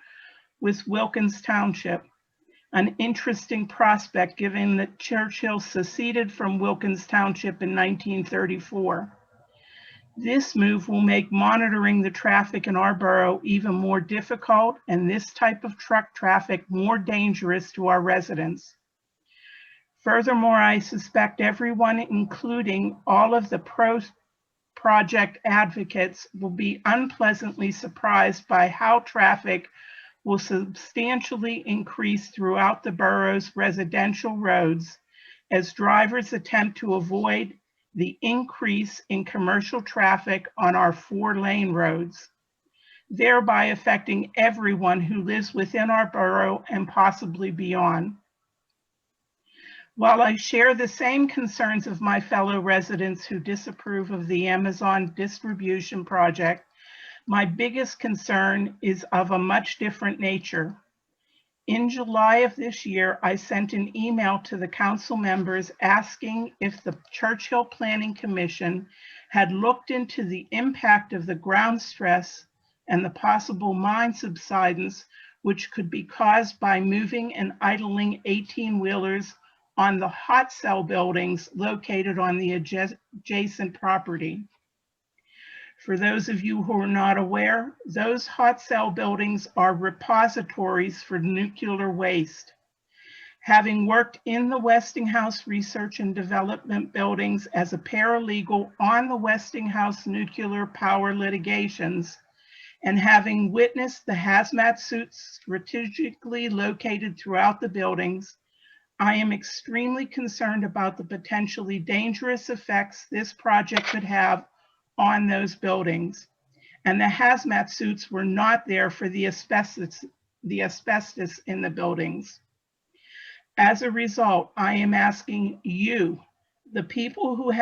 with Wilkins Township. An interesting prospect given that Churchill seceded from Wilkins Township in 1934. This move will make monitoring the traffic in our borough even more difficult and this type of truck traffic more dangerous to our residents. Furthermore, I suspect everyone, including all of the pro-project advocates, will be unpleasantly surprised by how traffic will substantially increase throughout the borough's residential roads as drivers attempt to avoid the increase in commercial traffic on our 4-lane roads, thereby affecting everyone who lives within our borough and possibly beyond. While I share the same concerns of my fellow residents who disapprove of the Amazon distribution project, my biggest concern is of a much different nature. In July of this year, I sent an email to the council members asking if the Churchill Planning Commission had looked into the impact of the ground stress and the possible mine subsidence which could be caused by moving and idling 18-wheelers on the hot cell buildings located on the adjacent property. For those of you who are not aware, those hot cell buildings are repositories for nuclear waste. Having worked in the Westinghouse Research and Development buildings as a paralegal on the Westinghouse nuclear power litigations, and having witnessed the hazmat suits strategically located throughout the buildings, I am extremely concerned about the potentially dangerous effects this project could have on those buildings. And the hazmat suits were not there for the asbestos in the buildings. As a result, I am asking you, the people who we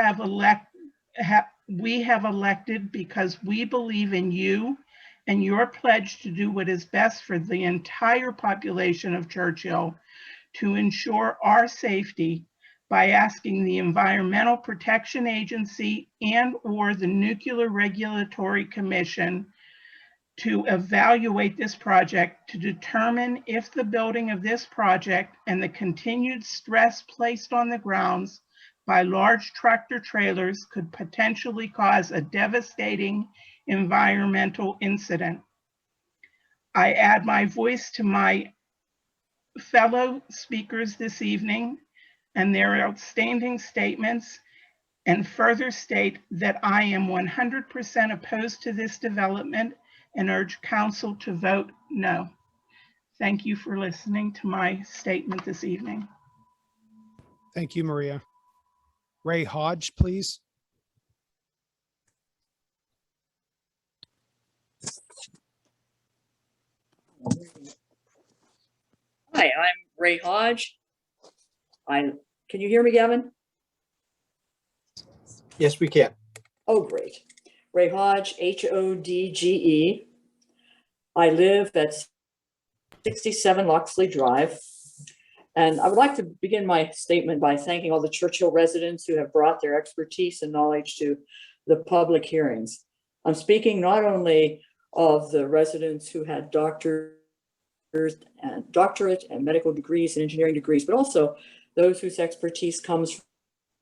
have elected because we believe in you and your pledge to do what is best for the entire population of Churchill, to ensure our safety by asking the Environmental Protection Agency and/or the Nuclear Regulatory Commission to evaluate this project to determine if the building of this project and the continued stress placed on the grounds by large tractor trailers could potentially cause a devastating environmental incident. I add my voice to my fellow speakers this evening and their outstanding statements, and further state that I am 100% opposed to this development and urge council to vote no. Thank you for listening to my statement this evening. Thank you, Maria. Rae Hodge, please. Hi, I'm Rae Hodge. Can you hear me, Gavin? Yes, we can. Oh, great. Rae Hodge, Hodge. I live at 67 Loxley Drive. And I would like to begin my statement by thanking all the Churchill residents who have brought their expertise and knowledge to the public hearings. I'm speaking not only of the residents who had doctorate and medical degrees and engineering degrees, but also those whose expertise comes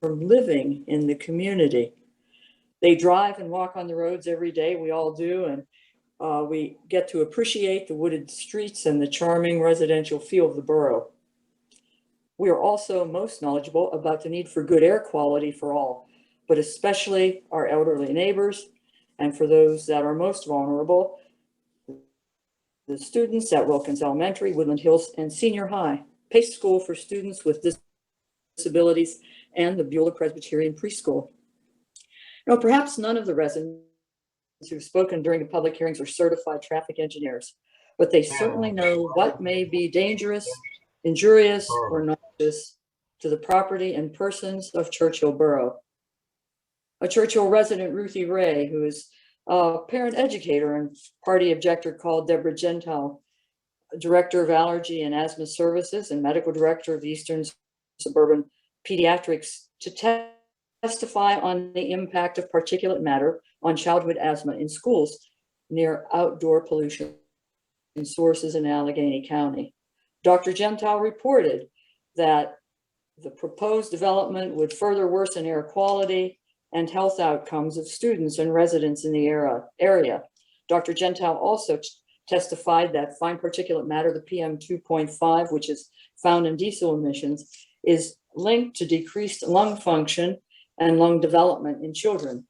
from living in the community. They drive and walk on the roads every day, we all do, and we get to appreciate the wooded streets and the charming residential feel of the borough. We are also most knowledgeable about the need for good air quality for all, but especially our elderly neighbors, and for those that are most vulnerable, the students at Wilkins Elementary, Woodland Hills, and Senior High, Pace School for students with disabilities, and the Beulah Presbyterian Preschool. Now, perhaps none of the residents who've spoken during the public hearings are certified traffic engineers, but they certainly know what may be dangerous, injurious, or noxious to the property and persons of Churchill Borough. A Churchill resident, Ruthie Ray, who is a parent educator and party objector, called Deborah Gentile, Director of Allergy and Asthma Services and Medical Director of the Eastern Suburban Pediatrics, to testify on the impact of particulate matter on childhood asthma in schools near outdoor pollution sources in Allegheny County. Dr. Gentile reported that the proposed development would further worsen air quality and health outcomes of students and residents in the area. Dr. Gentile also testified that fine particulate matter, the PM 2.5, which is found in diesel emissions, is linked to decreased lung function and lung development in children,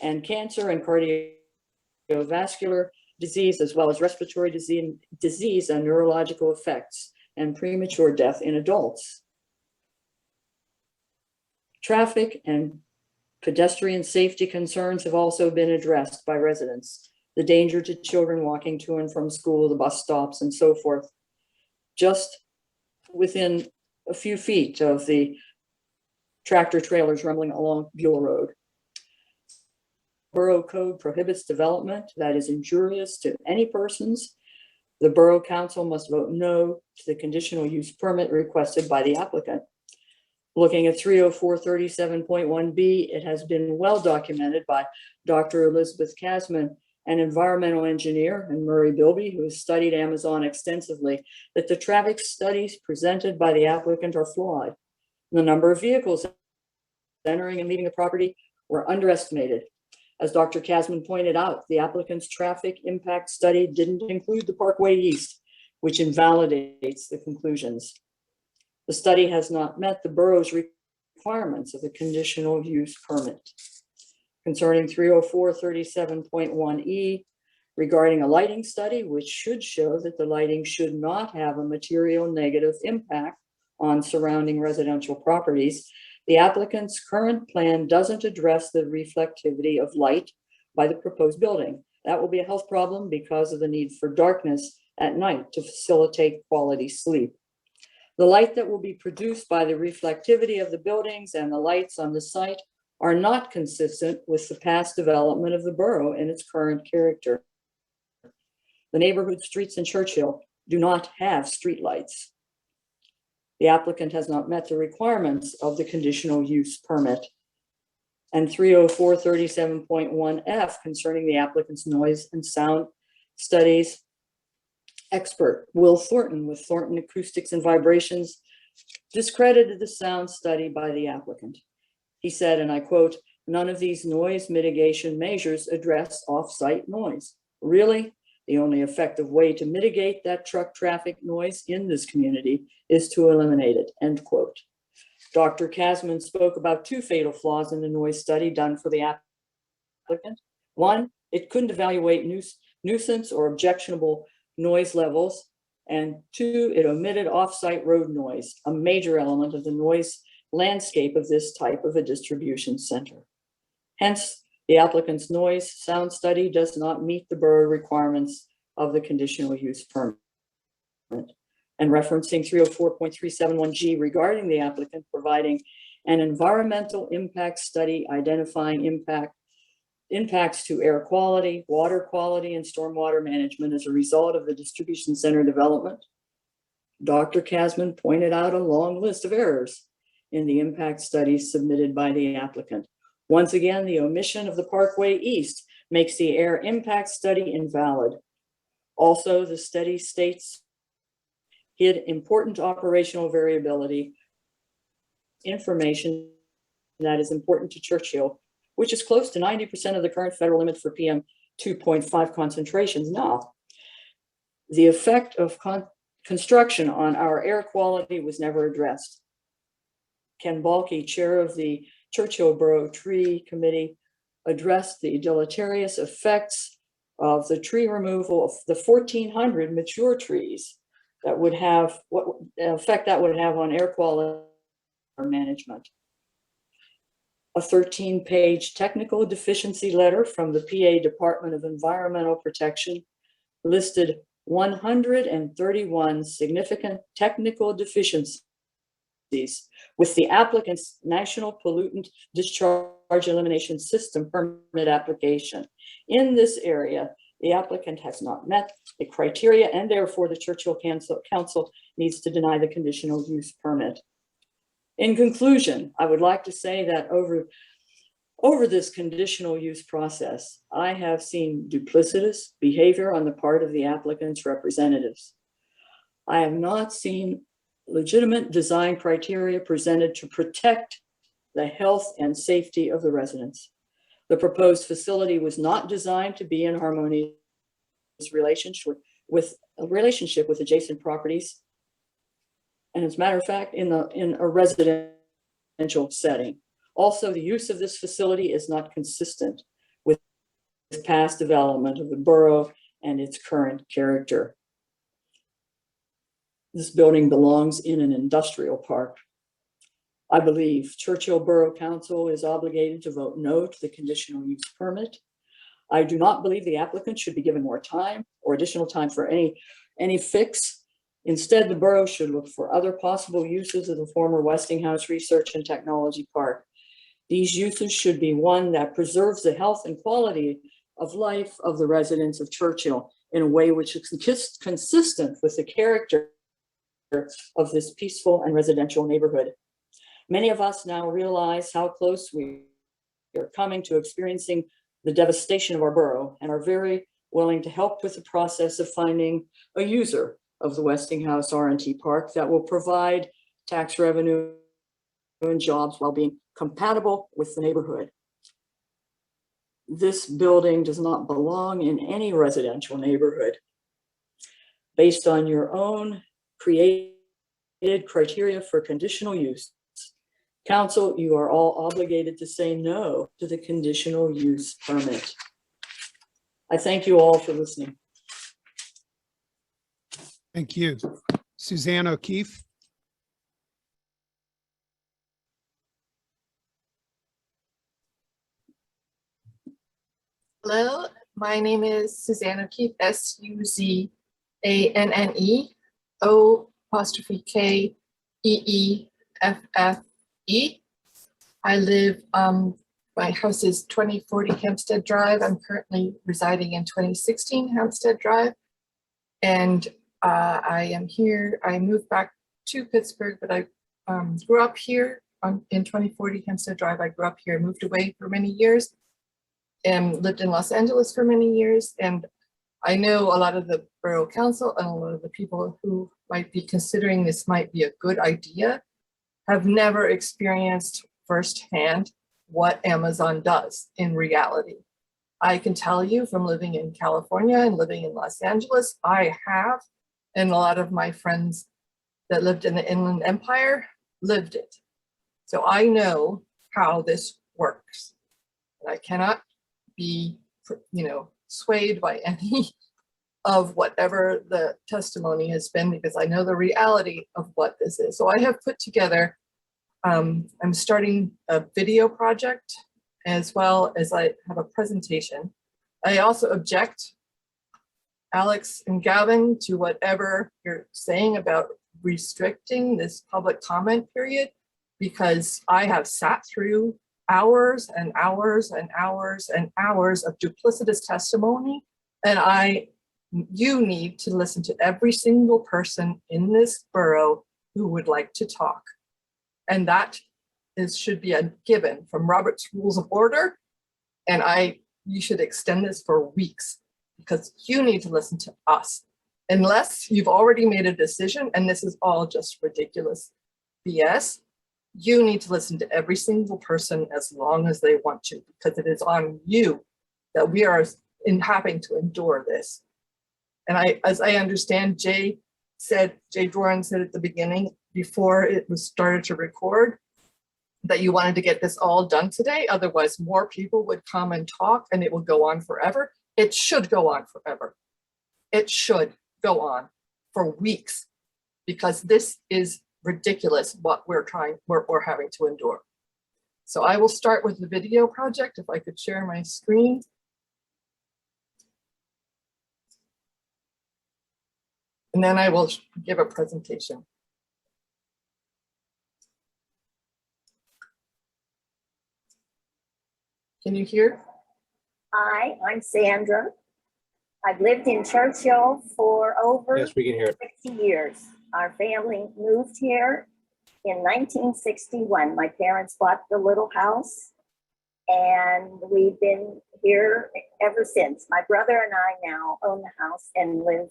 and cancer and cardiovascular disease, as well as respiratory disease and neurological effects, and premature death in adults. Traffic and pedestrian safety concerns have also been addressed by residents. The danger to children walking to and from school, the bus stops, and so forth, just within a few feet of the tractor trailers rumbling along Beulah Road. Borough Code prohibits development that is injurious to any persons. The Borough Council must vote no to the conditional use permit requested by the applicant. Looking at 30437.1B, it has been well documented by Dr. Elizabeth Kasman, an environmental engineer, and Murray Bilby, who has studied Amazon extensively, that the traffic studies presented by the applicant are flawed. The number of vehicles entering and leaving the property were underestimated. As Dr. Kasman pointed out, the applicant's traffic impact study didn't include the Parkway East, which invalidates the conclusions. The study has not met the borough's requirements of the conditional use permit. Concerning 30437.1E, regarding a lighting study, which should show that the lighting should not have a material negative impact on surrounding residential properties, the applicant's current plan doesn't address the reflectivity of light by the proposed building. That will be a health problem because of the need for darkness at night to facilitate quality sleep. The light that will be produced by the reflectivity of the buildings and the lights on the site are not consistent with the past development of the borough and its current character. The neighborhood streets in Churchill do not have streetlights. The applicant has not met the requirements of the conditional use permit. And 30437.1F concerning the applicant's noise and sound Studies expert Will Thornton with Thornton Acoustics and Vibrations discredited the sound study by the applicant. He said, and I quote, "None of these noise mitigation measures address off-site noise. Really? The only effective way to mitigate that truck traffic noise in this community is to eliminate it," end quote. Dr. Kasman spoke about two fatal flaws in the noise study done for the applicant. One, it couldn't evaluate nuisance or objectionable noise levels. And two, it omitted off-site road noise, a major element of the noise landscape of this type of a distribution center. Hence, the applicant's noise sound study does not meet the borough requirements of the conditional use permit. And referencing 304.371G regarding the applicant providing an environmental impact study identifying impacts to air quality, water quality, and stormwater management as a result of the distribution center development. Dr. Kasman pointed out a long list of errors in the impact studies submitted by the applicant. Once again, the omission of the Parkway East makes the air impact study invalid. Also, the study states hid important operational variability information that is important to Churchill, which is close to 90% of the current federal limit for PM 2.5 concentrations. Now, the effect of construction on our air quality was never addressed. Ken Balke, chair of the Churchill Borough Tree Committee, addressed the deleterious effects of the tree removal of the 1,400 mature trees that would have, what effect that would have on air quality management. A 13-page technical deficiency letter from the PA Department of Environmental Protection listed 131 significant technical deficiencies with the applicant's National Pollutant Discharge Elimination System permit application. In this area, the applicant has not met the criteria, and therefore the Churchill Council needs to deny the conditional use permit. In conclusion, I would like to say that over this conditional use process, I have seen duplicitous behavior on the part of the applicant's representatives. I have not seen legitimate design criteria presented to protect the health and safety of the residents. The proposed facility was not designed to be in harmonious relationship with adjacent properties. And as a matter of fact, in a residential setting. Also, the use of this facility is not consistent with past development of the borough and its current character. This building belongs in an industrial park. I believe Churchill Borough Council is obligated to vote no to the conditional use permit. I do not believe the applicant should be given more time or additional time for any fix. Instead, the borough should look for other possible uses of the former Westinghouse Research and Technology Park. These uses should be one that preserves the health and quality of life of the residents of Churchill in a way which is consistent with the character of this peaceful and residential neighborhood. Many of us now realize how close we are coming to experiencing the devastation of our borough and are very willing to help with the process of finding a user of the Westinghouse R&T Park that will provide tax revenue and jobs while being compatible with the neighborhood. This building does not belong in any residential neighborhood. Based on your own created criteria for conditional use, Council, you are all obligated to say no to the conditional use permit. I thank you all for listening. Thank you. Suzanne O'Keefe. Hello, my name is Suzanne O'Keefe, Suzanne O''Keeffe. I live, my house is 2040 Hampstead Drive. I'm currently residing in 2016 Hampstead Drive. And I am here, I moved back to Pittsburgh, but I grew up here in 2040 Hampstead Drive. I grew up here, moved away for many years and lived in Los Angeles for many years. And I know a lot of the borough council and a lot of the people who might be considering this might be a good idea have never experienced firsthand what Amazon does in reality. I can tell you from living in California and living in Los Angeles, I have, and a lot of my friends that lived in the Inland Empire lived it. So I know how this works. And I cannot be, swayed by any of whatever the testimony has been, because I know the reality of what this is. So I have put together, I'm starting a video project as well as I have a presentation. I also object, Alex and Gavin, to whatever you're saying about restricting this public comment period, because I have sat through hours and hours and hours and hours of duplicitous testimony, and you need to listen to every single person in this borough who would like to talk. And that should be a given from Robert's Rules of Order. And you should extend this for weeks, because you need to listen to us. Unless you've already made a decision and this is all just ridiculous BS, you need to listen to every single person as long as they want to, because it is on you that we are having to endure this. And as I understand, Jay Doran said at the beginning, before it was started to record, that you wanted to get this all done today. Otherwise, more people would come and talk and it will go on forever. It should go on forever. It should go on for weeks, because this is ridiculous what we're having to endure. So I will start with the video project. If I could share my screen. And then I will give a presentation. Can you hear? Hi, I'm Sandra. I've lived in Churchill for over Yes, we can hear it. 60 years. Our family moved here in 1961. My parents bought the little house and we've been here ever since. My brother and I now own the house and live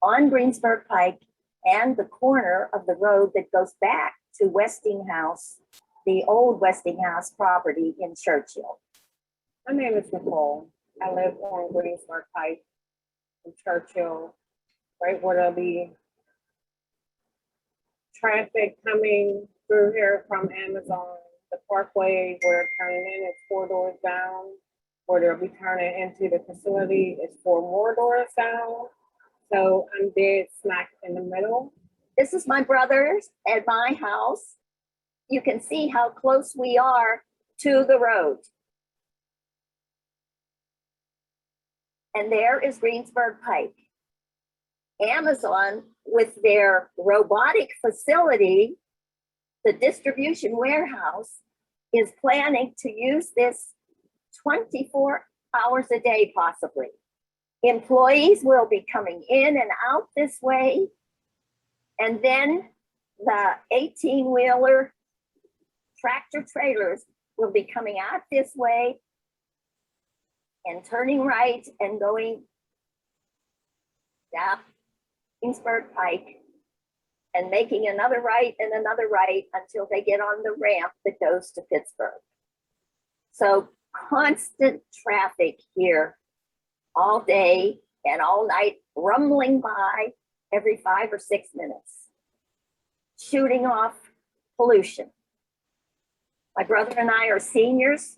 on Greensburg Pike and the corner of the road that goes back to Westinghouse, the old Westinghouse property in Churchill. My name is Nicole. I live on Greensburg Pike in Churchill, right where there'll be traffic coming through here from Amazon. The parkway where turning in is 4 doors down. Where they'll be turning into the facility is 4 more doors down. So I'm dead smack in the middle. This is my brother's and my house. You can see how close we are to the road. And there is Greensburg Pike. Amazon, with their robotic facility, the distribution warehouse, is planning to use this 24 hours a day, possibly. Employees will be coming in and out this way. And then the 18-wheeler tractor trailers will be coming out this way and turning right and going down Greensburg Pike and making another right and another right until they get on the ramp that goes to Pittsburgh. So constant traffic here all day and all night, rumbling by every 5 or 6 minutes, shooting off pollution. My brother and I are seniors.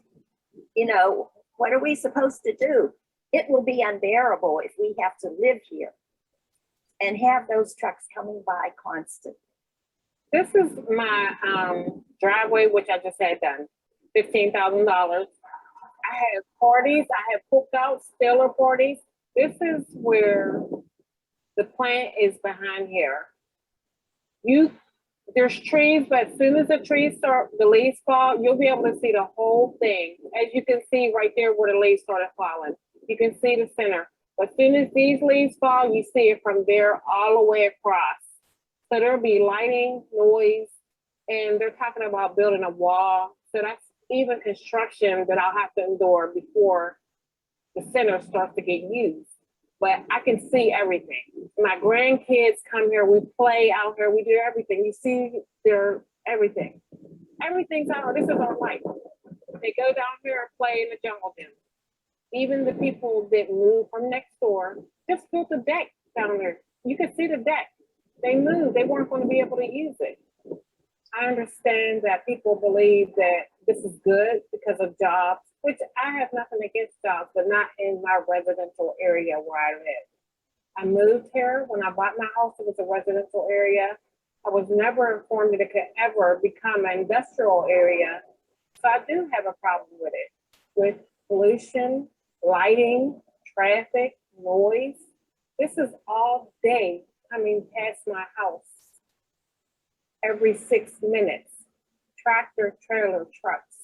You know, what are we supposed to do? It will be unbearable if we have to live here and have those trucks coming by constantly. This is my driveway, which I just had done, $15,000. I have parties, I have cookouts, stellar parties. This is where the plant is behind here. There's trees, but as soon as the trees start, the leaves fall, you'll be able to see the whole thing. As you can see right there where the leaves started falling. You can see the center. But as soon as these leaves fall, you see it from there all the way across. So there'll be lighting, noise, and they're talking about building a wall. So that's even construction that I'll have to endure before the center starts to get used. but I can see everything. My grandkids come here, we play out here, we do everything. You see their everything. Everything's out here. This is our life. They go down here and play in the jungle gym. Even the people that moved from next door just built a deck down there. You can see the deck. They moved. They weren't going to be able to use it. I understand that people believe that this is good because of jobs, which I have nothing against jobs, but not in my residential area where I live. I moved here. When I bought my house, it was a residential area. I was never informed that it could ever become an industrial area. So I do have a problem with it, with pollution, lighting, traffic, noise. This is all day coming past my house every 6 minutes. Tractor, trailer, trucks.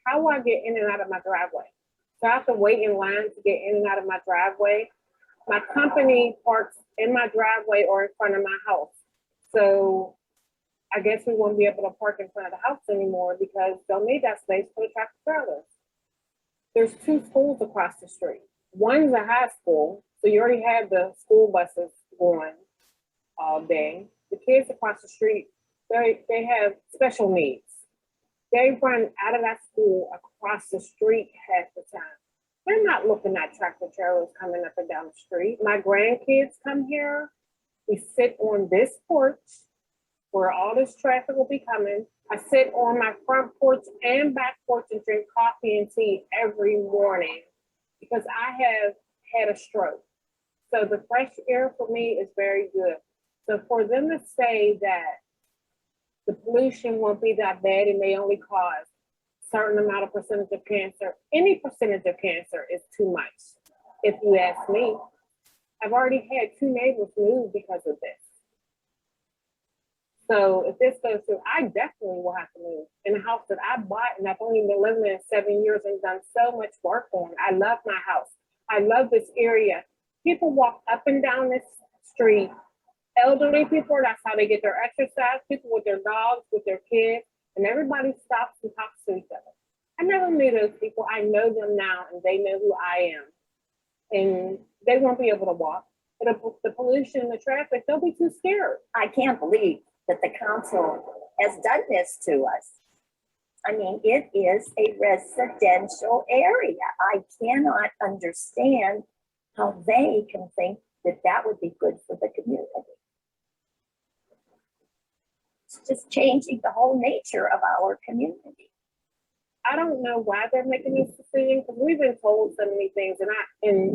How do I get in and out of my driveway? So I have to wait in line to get in and out of my driveway. My company parks in my driveway or in front of my house. So I guess we won't be able to park in front of the house anymore because they'll need that space for the tractor trailers. There's 2 schools across the street. One's a high school, so you already have the school buses going all day. The kids across the street, they have special needs. They run out of that school across the street half the time. They're not looking at tractor trailers coming up and down the street. My grandkids come here. We sit on this porch where all this traffic will be coming. I sit on my front porch and back porch and drink coffee and tea every morning because I have had a stroke. So the fresh air for me is very good. So for them to say that the pollution won't be that bad and may only cause a certain amount of percentage of cancer, any percentage of cancer is too much. If you ask me, I've already had 2 neighbors move because of this. So if this goes through, I definitely will have to move in a house that I bought and I've only been living in 7 years and done so much work on. I love my house. I love this area. People walk up and down this street. Elderly people, that's how they get their exercise. People with their dogs, with their kids, and everybody stops and talks to each other. I never knew those people. I know them now and they know who I am. And they won't be able to walk. But the pollution and the traffic, they'll be too scared. I can't believe that the council has done this to us. I mean, it is a residential area. I cannot understand how they can think that that would be good for the community. It's just changing the whole nature of our community. I don't know why they're making this decision because we've been told so many things, and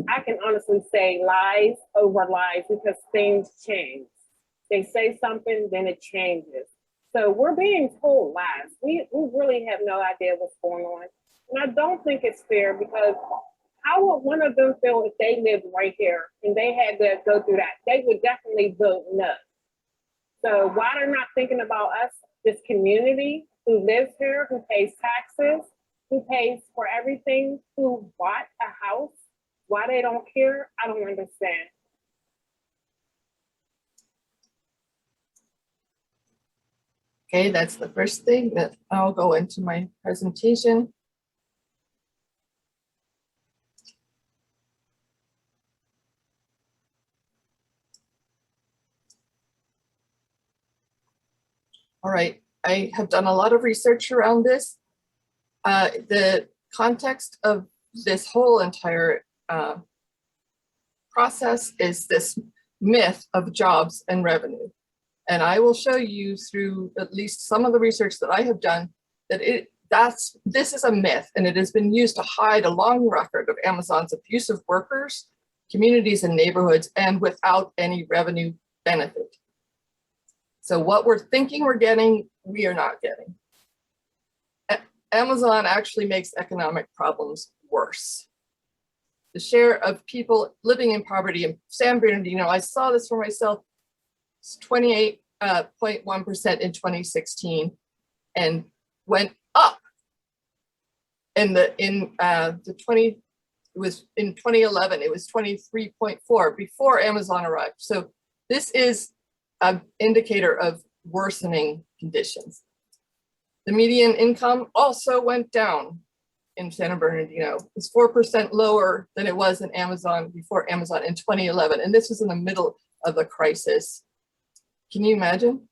I can honestly say lies over lies because things change. They say something, then it changes. So we're being told lies. We really have no idea what's going on. And I don't think it's fair because how would one of them feel if they lived right here and they had to go through that? They would definitely vote no. So why they're not thinking about us, this community who lives here, who pays taxes, who pays for everything, who bought a house, why they don't care, I don't understand. Okay, that's the first thing that I'll go into my presentation. All right, I have done a lot of research around this. The context of this whole entire process is this myth of jobs and revenue. And I will show you through at least some of the research that I have done that this is a myth, and it has been used to hide a long record of Amazon's abuse of workers, communities, and neighborhoods, and without any revenue benefit. So what we're thinking we're getting, we are not getting. Amazon actually makes economic problems worse. The share of people living in poverty in San Bernardino, I saw this for myself, it's 28.1% in 2016 and went up in 2011, it was 23.4 before Amazon arrived. So this is an indicator of worsening conditions. The median income also went down in San Bernardino is 4% lower than it was in Amazon before Amazon in 2011. And this was in the middle of the crisis. Can you imagine?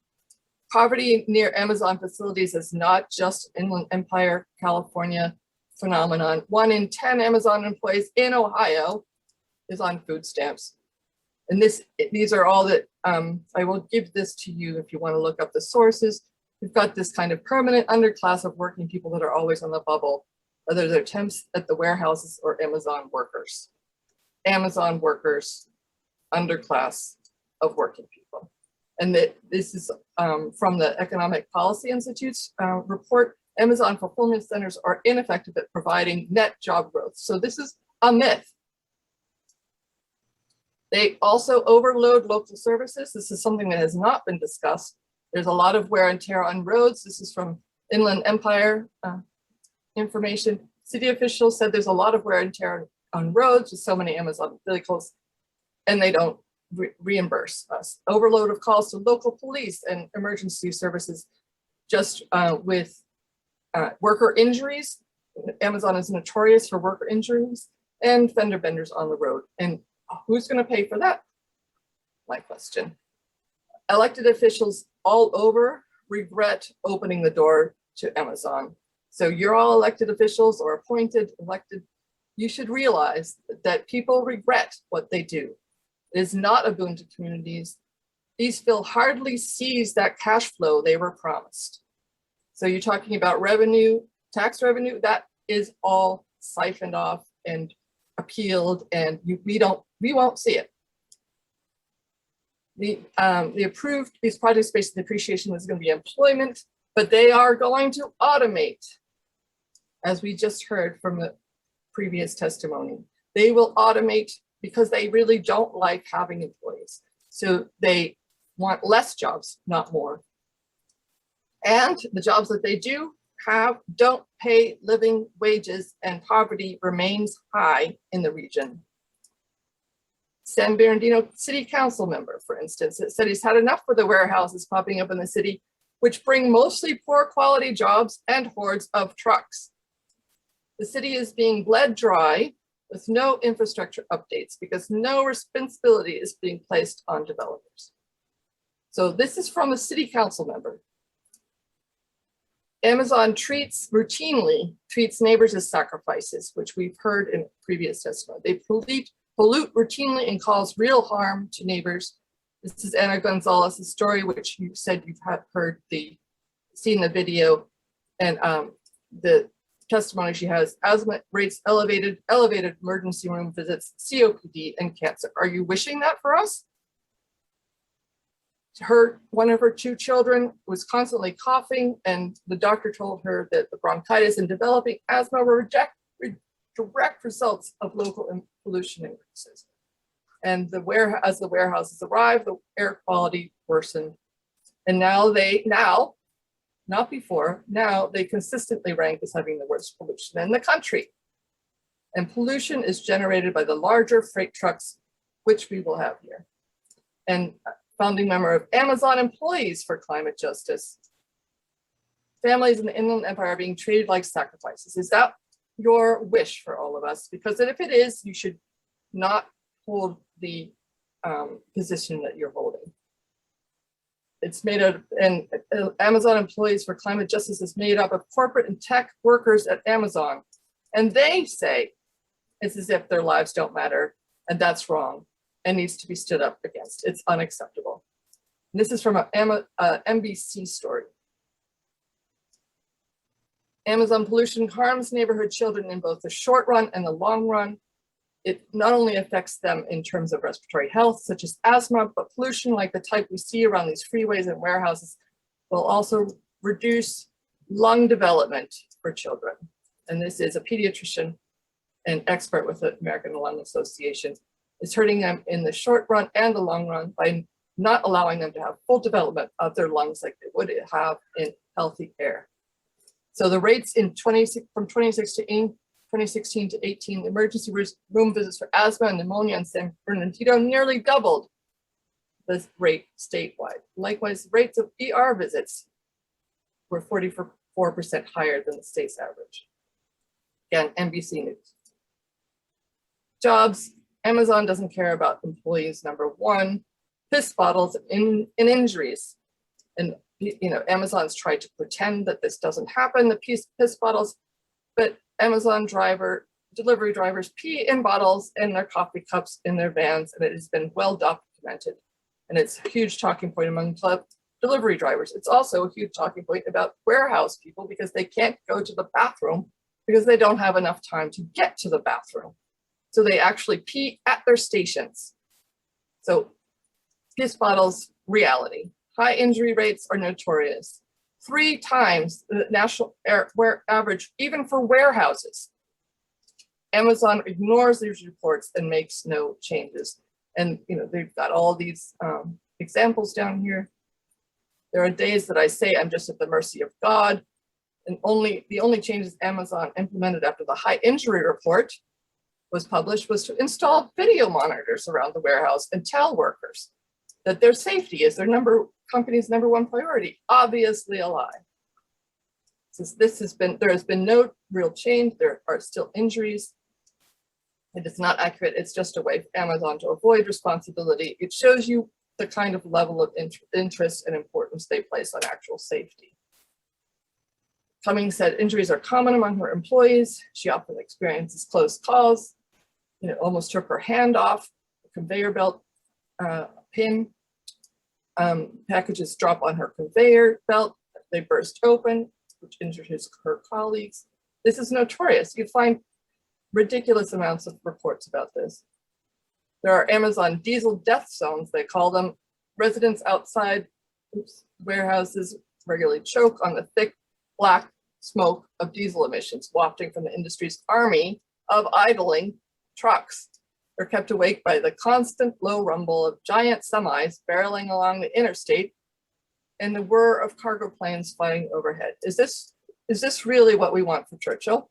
Poverty near Amazon facilities is not just Inland Empire, California phenomenon. 1 in 10 Amazon employees in Ohio is on food stamps. And these are all that, I will give this to you if you want to look up the sources. We've got this kind of permanent underclass of working people that are always on the bubble, whether they're temps at the warehouses or Amazon workers. Amazon workers, underclass of working people. And this is from the Economic Policy Institute's report. Amazon fulfillment centers are ineffective at providing net job growth. So this is a myth. They also overload local services. This is something that has not been discussed. There's a lot of wear and tear on roads. This is from Inland Empire information. City officials said there's a lot of wear and tear on roads with so many Amazon vehicles, and they don't reimburse us. Overload of calls to local police and emergency services just with worker injuries. Amazon is notorious for worker injuries and fender benders on the road. And who's going to pay for that? My question. Elected officials all over regret opening the door to Amazon. So you're all elected officials or appointed, elected. You should realize that people regret what they do. It is not a boon to communities. These will hardly seize that cash flow they were promised. So you're talking about revenue, tax revenue, that is all siphoned off and appealed, and we won't see it. The approved, these project-based depreciation is going to be employment, but they are going to automate, as we just heard from the previous testimony. They will automate because they really don't like having employees. So they want less jobs, not more. And the jobs that they do have don't pay living wages, and poverty remains high in the region. San Bernardino City Council member, for instance, said he's had enough for the warehouses popping up in the city, which bring mostly poor quality jobs and hordes of trucks. The city is being bled dry with no infrastructure updates because no responsibility is being placed on developers. So this is from a city council member. Amazon routinely treats neighbors as sacrifices, which we've heard in previous testimony. They pollute routinely and cause real harm to neighbors. This is Ana Gonzalez's story, which you said you've seen the video, and the testimony she has: asthma rates elevated emergency room visits, COPD, and cancer. Are you wishing that for us? One of her 2 children was constantly coughing, and the doctor told her that the bronchitis and developing asthma were direct results of local pollution increases. And as the warehouses arrived, the air quality worsened. And now not before, now they consistently rank as having the worst pollution in the country. And pollution is generated by the larger freight trucks, which we will have here. And founding member of Amazon Employees for Climate Justice. Families in the Inland Empire are being treated like sacrifices. Is that your wish for all of us? Because if it is, you should not hold the position that you're holding. It's made up, and Amazon Employees for Climate Justice is made up of corporate and tech workers at Amazon. And they say it's as if their lives don't matter, and that's wrong and needs to be stood up against. It's unacceptable. And this is from an NBC story. Amazon pollution harms neighborhood children in both the short run and the long run. It not only affects them in terms of respiratory health, such as asthma, but pollution like the type we see around these freeways and warehouses will also reduce lung development for children. And this is a pediatrician and expert with the American Lung Association. Is hurting them in the short run and the long run by not allowing them to have full development of their lungs like they would have in healthy air. So the rates from 2016 to 18, emergency room visits for asthma and pneumonia in San Bernardino nearly doubled this rate statewide. Likewise, rates of ER visits were 44% higher than the state's average. Again, NBC News. Jobs, Amazon doesn't care about employees, number one. Piss bottles and injuries. And Amazon's tried to pretend that this doesn't happen, the piss bottles, but Amazon delivery drivers pee in bottles in their coffee cups in their vans, and it has been well documented. And it's a huge talking point among delivery drivers. It's also a huge talking point about warehouse people because they can't go to the bathroom because they don't have enough time to get to the bathroom. So they actually pee at their stations. So piss bottles, reality. High injury rates are notorious. 3 times the national average, even for warehouses. Amazon ignores these reports and makes no changes. And they've got all these examples down here. There are days that I say I'm just at the mercy of God. And the only changes Amazon implemented after the high injury report was published was to install video monitors around the warehouse and tell workers that their safety is their company's number one priority. Obviously a lie. Since there has been no real change, there are still injuries. It is not accurate. It's just a way for Amazon to avoid responsibility. It shows you the kind of level of interest and importance they place on actual safety. Cummings said injuries are common among her employees. She often experiences close calls. Almost took her hand off the conveyor belt pin. Packages drop on her conveyor belt. They burst open, which injures her colleagues. This is notorious. You find ridiculous amounts of reports about this. There are Amazon diesel death zones, they call them. Residents outside warehouses regularly choke on the thick black smoke of diesel emissions wafting from the industry's army of idling trucks. They're kept awake by the constant low rumble of giant semis barreling along the interstate and the whir of cargo planes flying overhead. Is this really what we want for Churchill?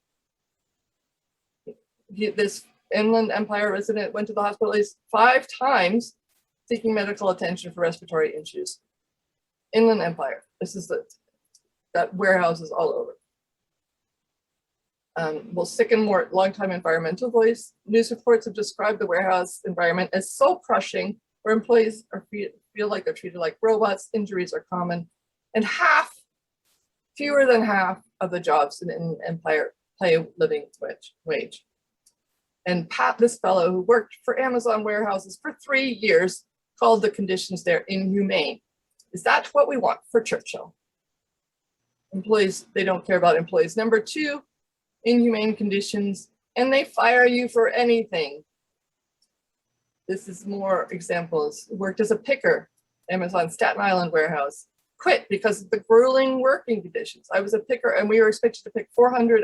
This Inland Empire resident went to the hospital at least 5 times seeking medical attention for respiratory issues. Inland Empire, this is got warehouses all over. Will sicken more longtime environmental voice. News reports have described the warehouse environment as soul crushing, where employees feel like they're treated like robots, injuries are common, and fewer than half of the jobs in Empire pay a living wage. And Pat, this fellow who worked for Amazon warehouses for 3 years, called the conditions there inhumane. Is that what we want for Churchill? Employees, they don't care about employees. Number 2, inhumane conditions, and they fire you for anything. This is more examples. Worked as a picker, Amazon Staten Island warehouse. Quit because of the grueling working conditions. I was a picker and we were expected to pick 400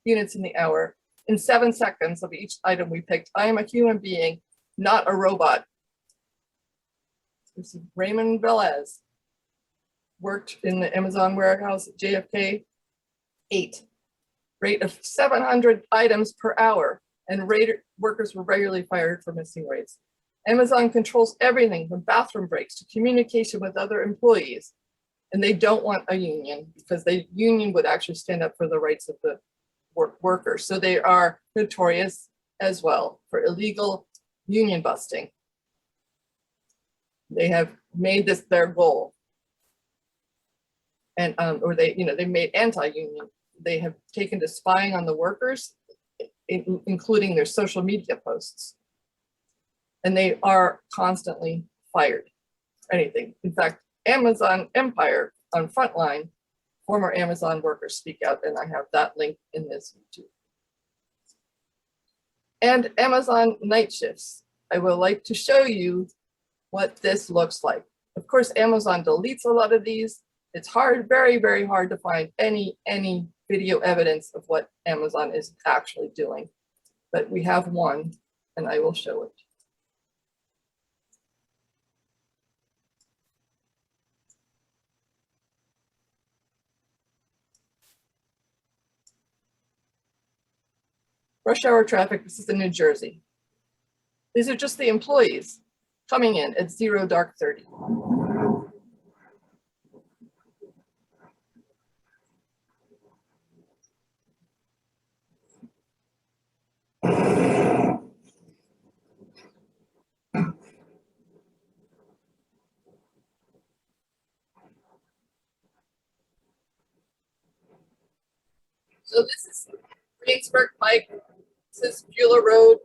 units in the hour. In 7 seconds of each item we picked. I am a human being, not a robot. This is Raymond Velez. Worked in the Amazon warehouse at JFK. 8. Rate of 700 items per hour, and workers were regularly fired for missing rates. Amazon controls everything from bathroom breaks to communication with other employees, and they don't want a union because the union would actually stand up for the rights of the workers. So they are notorious as well for illegal union busting. They have made this their goal, and or they made anti-union. They have taken to spying on the workers, including their social media posts, and they are constantly fired for anything. In fact, Amazon Empire on Frontline, former Amazon workers speak out, and I have that link in this too. And Amazon night shifts. I would like to show you what this looks like. Of course, Amazon deletes a lot of these. It's hard, very, very hard to find any video evidence of what Amazon is actually doing. But we have one, and I will show it. Rush hour traffic, this is in New Jersey. These are just the employees coming in at 0 dark 30. So this is Greensburg Pike. This is Beulah Road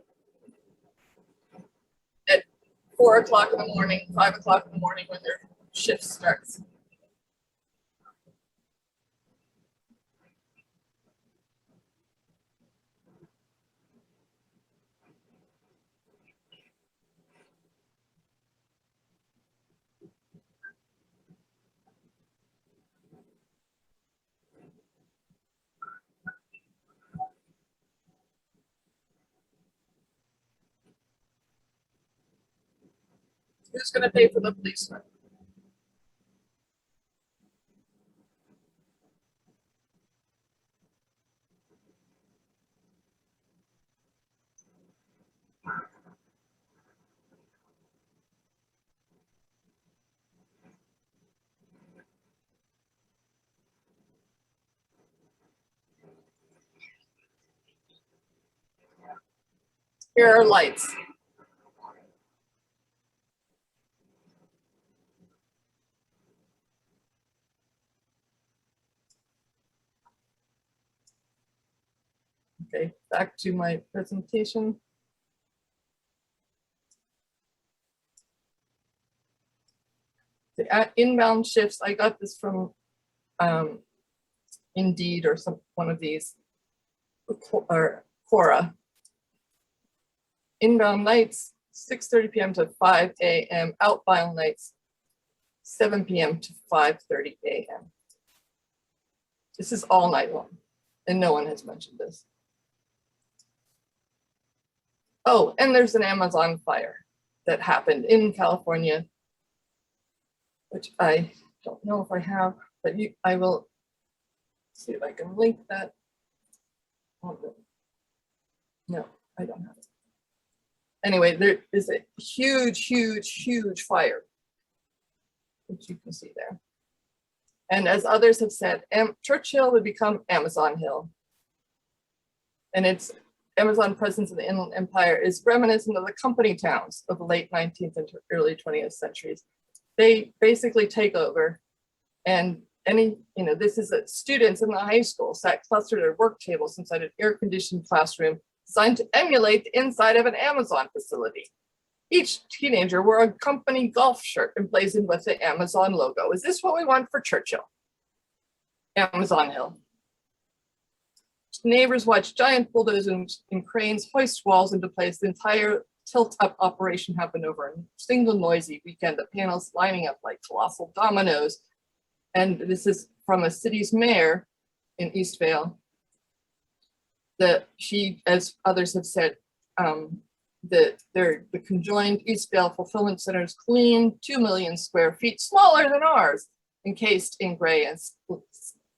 at 4 o'clock in the morning, 5 o'clock in the morning when their shift starts. Who's going to pay for the policeman? Here are lights. Okay, back to my presentation. The inbound shifts, I got this from Indeed or one of these, or Quora. Inbound nights, 6:30 p.m. to 5 a.m. Outbound nights, 7 p.m. to 5:30 a.m. This is all night long, and no one has mentioned this. Oh, and there's an Amazon fire that happened in California, which I don't know if I have, but I will see if I can link that. No, I don't have it. Anyway, there is a huge, huge, huge fire, which you can see there. And as others have said, Churchill would become Amazon Hill. And its Amazon presence in the Inland Empire is reminiscent of the company towns of the late 19th and early 20th centuries. They basically take over, and this is that students in the high school sat clustered at work tables inside an air-conditioned classroom designed to emulate the inside of an Amazon facility. Each teenager wore a company golf shirt emblazoned with the Amazon logo. Is this what we want for Churchill? Amazon Hill. Neighbors watched giant bulldozers and cranes hoist walls into place. The entire tilt-up operation happened over a single noisy weekend, the panels lining up like colossal dominoes. And this is from a city's mayor in Eastvale. She, as others have said, the conjoined Eastvale Fulfillment Center is clean, 2 million square feet, smaller than ours, encased in gray and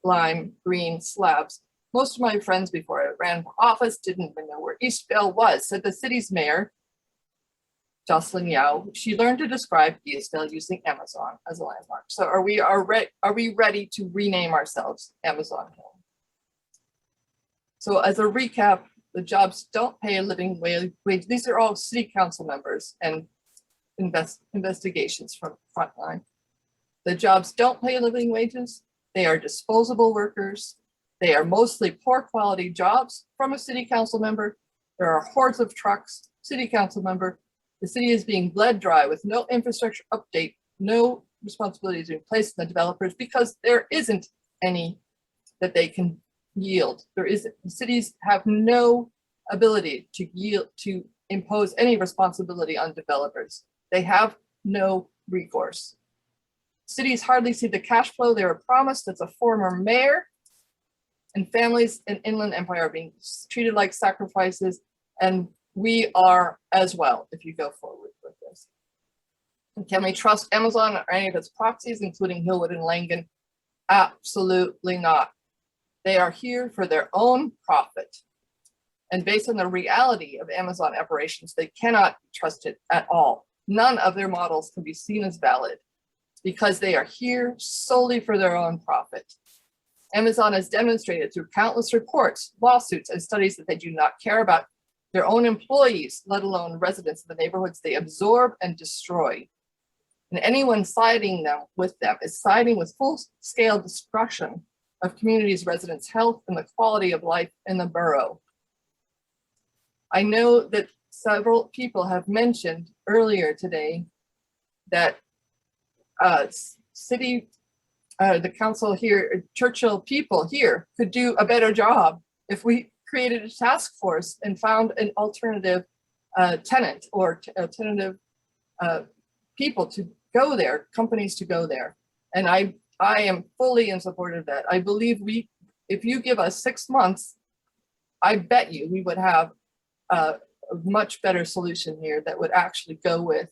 lime green slabs. Most of my friends before I ran for office didn't even know where Eastvale was, said the city's mayor, Jocelyn Yao. She learned to describe Eastvale using Amazon as a landmark. So are we ready to rename ourselves Amazon Hill? So as a recap, the jobs don't pay a living wage. These are all city council members and investigations from Frontline. The jobs don't pay living wages. They are disposable workers. They are mostly poor quality jobs from a city council member. There are hordes of trucks, city council member. The city is being bled dry with no infrastructure update, no responsibilities being placed on the developers because there isn't any that they can yield. The cities have no ability to impose any responsibility on developers. They have no recourse. Cities hardly see the cash flow they were promised as a former mayor, and families in Inland Empire are being treated like sacrifices, and we are as well if you go forward with this. And can we trust Amazon or any of its proxies, including Hillwood and Langen? Absolutely not. They are here for their own profit. And based on the reality of Amazon operations, they cannot be trusted at all. None of their models can be seen as valid because they are here solely for their own profit. Amazon has demonstrated through countless reports, lawsuits, and studies that they do not care about their own employees, let alone residents of the neighborhoods they absorb and destroy. And anyone siding with them is siding with full-scale destruction of communities, residents' health, and the quality of life in the borough. I know that several people have mentioned earlier today that the council here, Churchill people here could do a better job if we created a task force and found an alternative tenant or alternative people to go there, companies to go there. And I am fully in support of that. I believe if you give us 6 months, I bet you we would have a much better solution here that would actually go with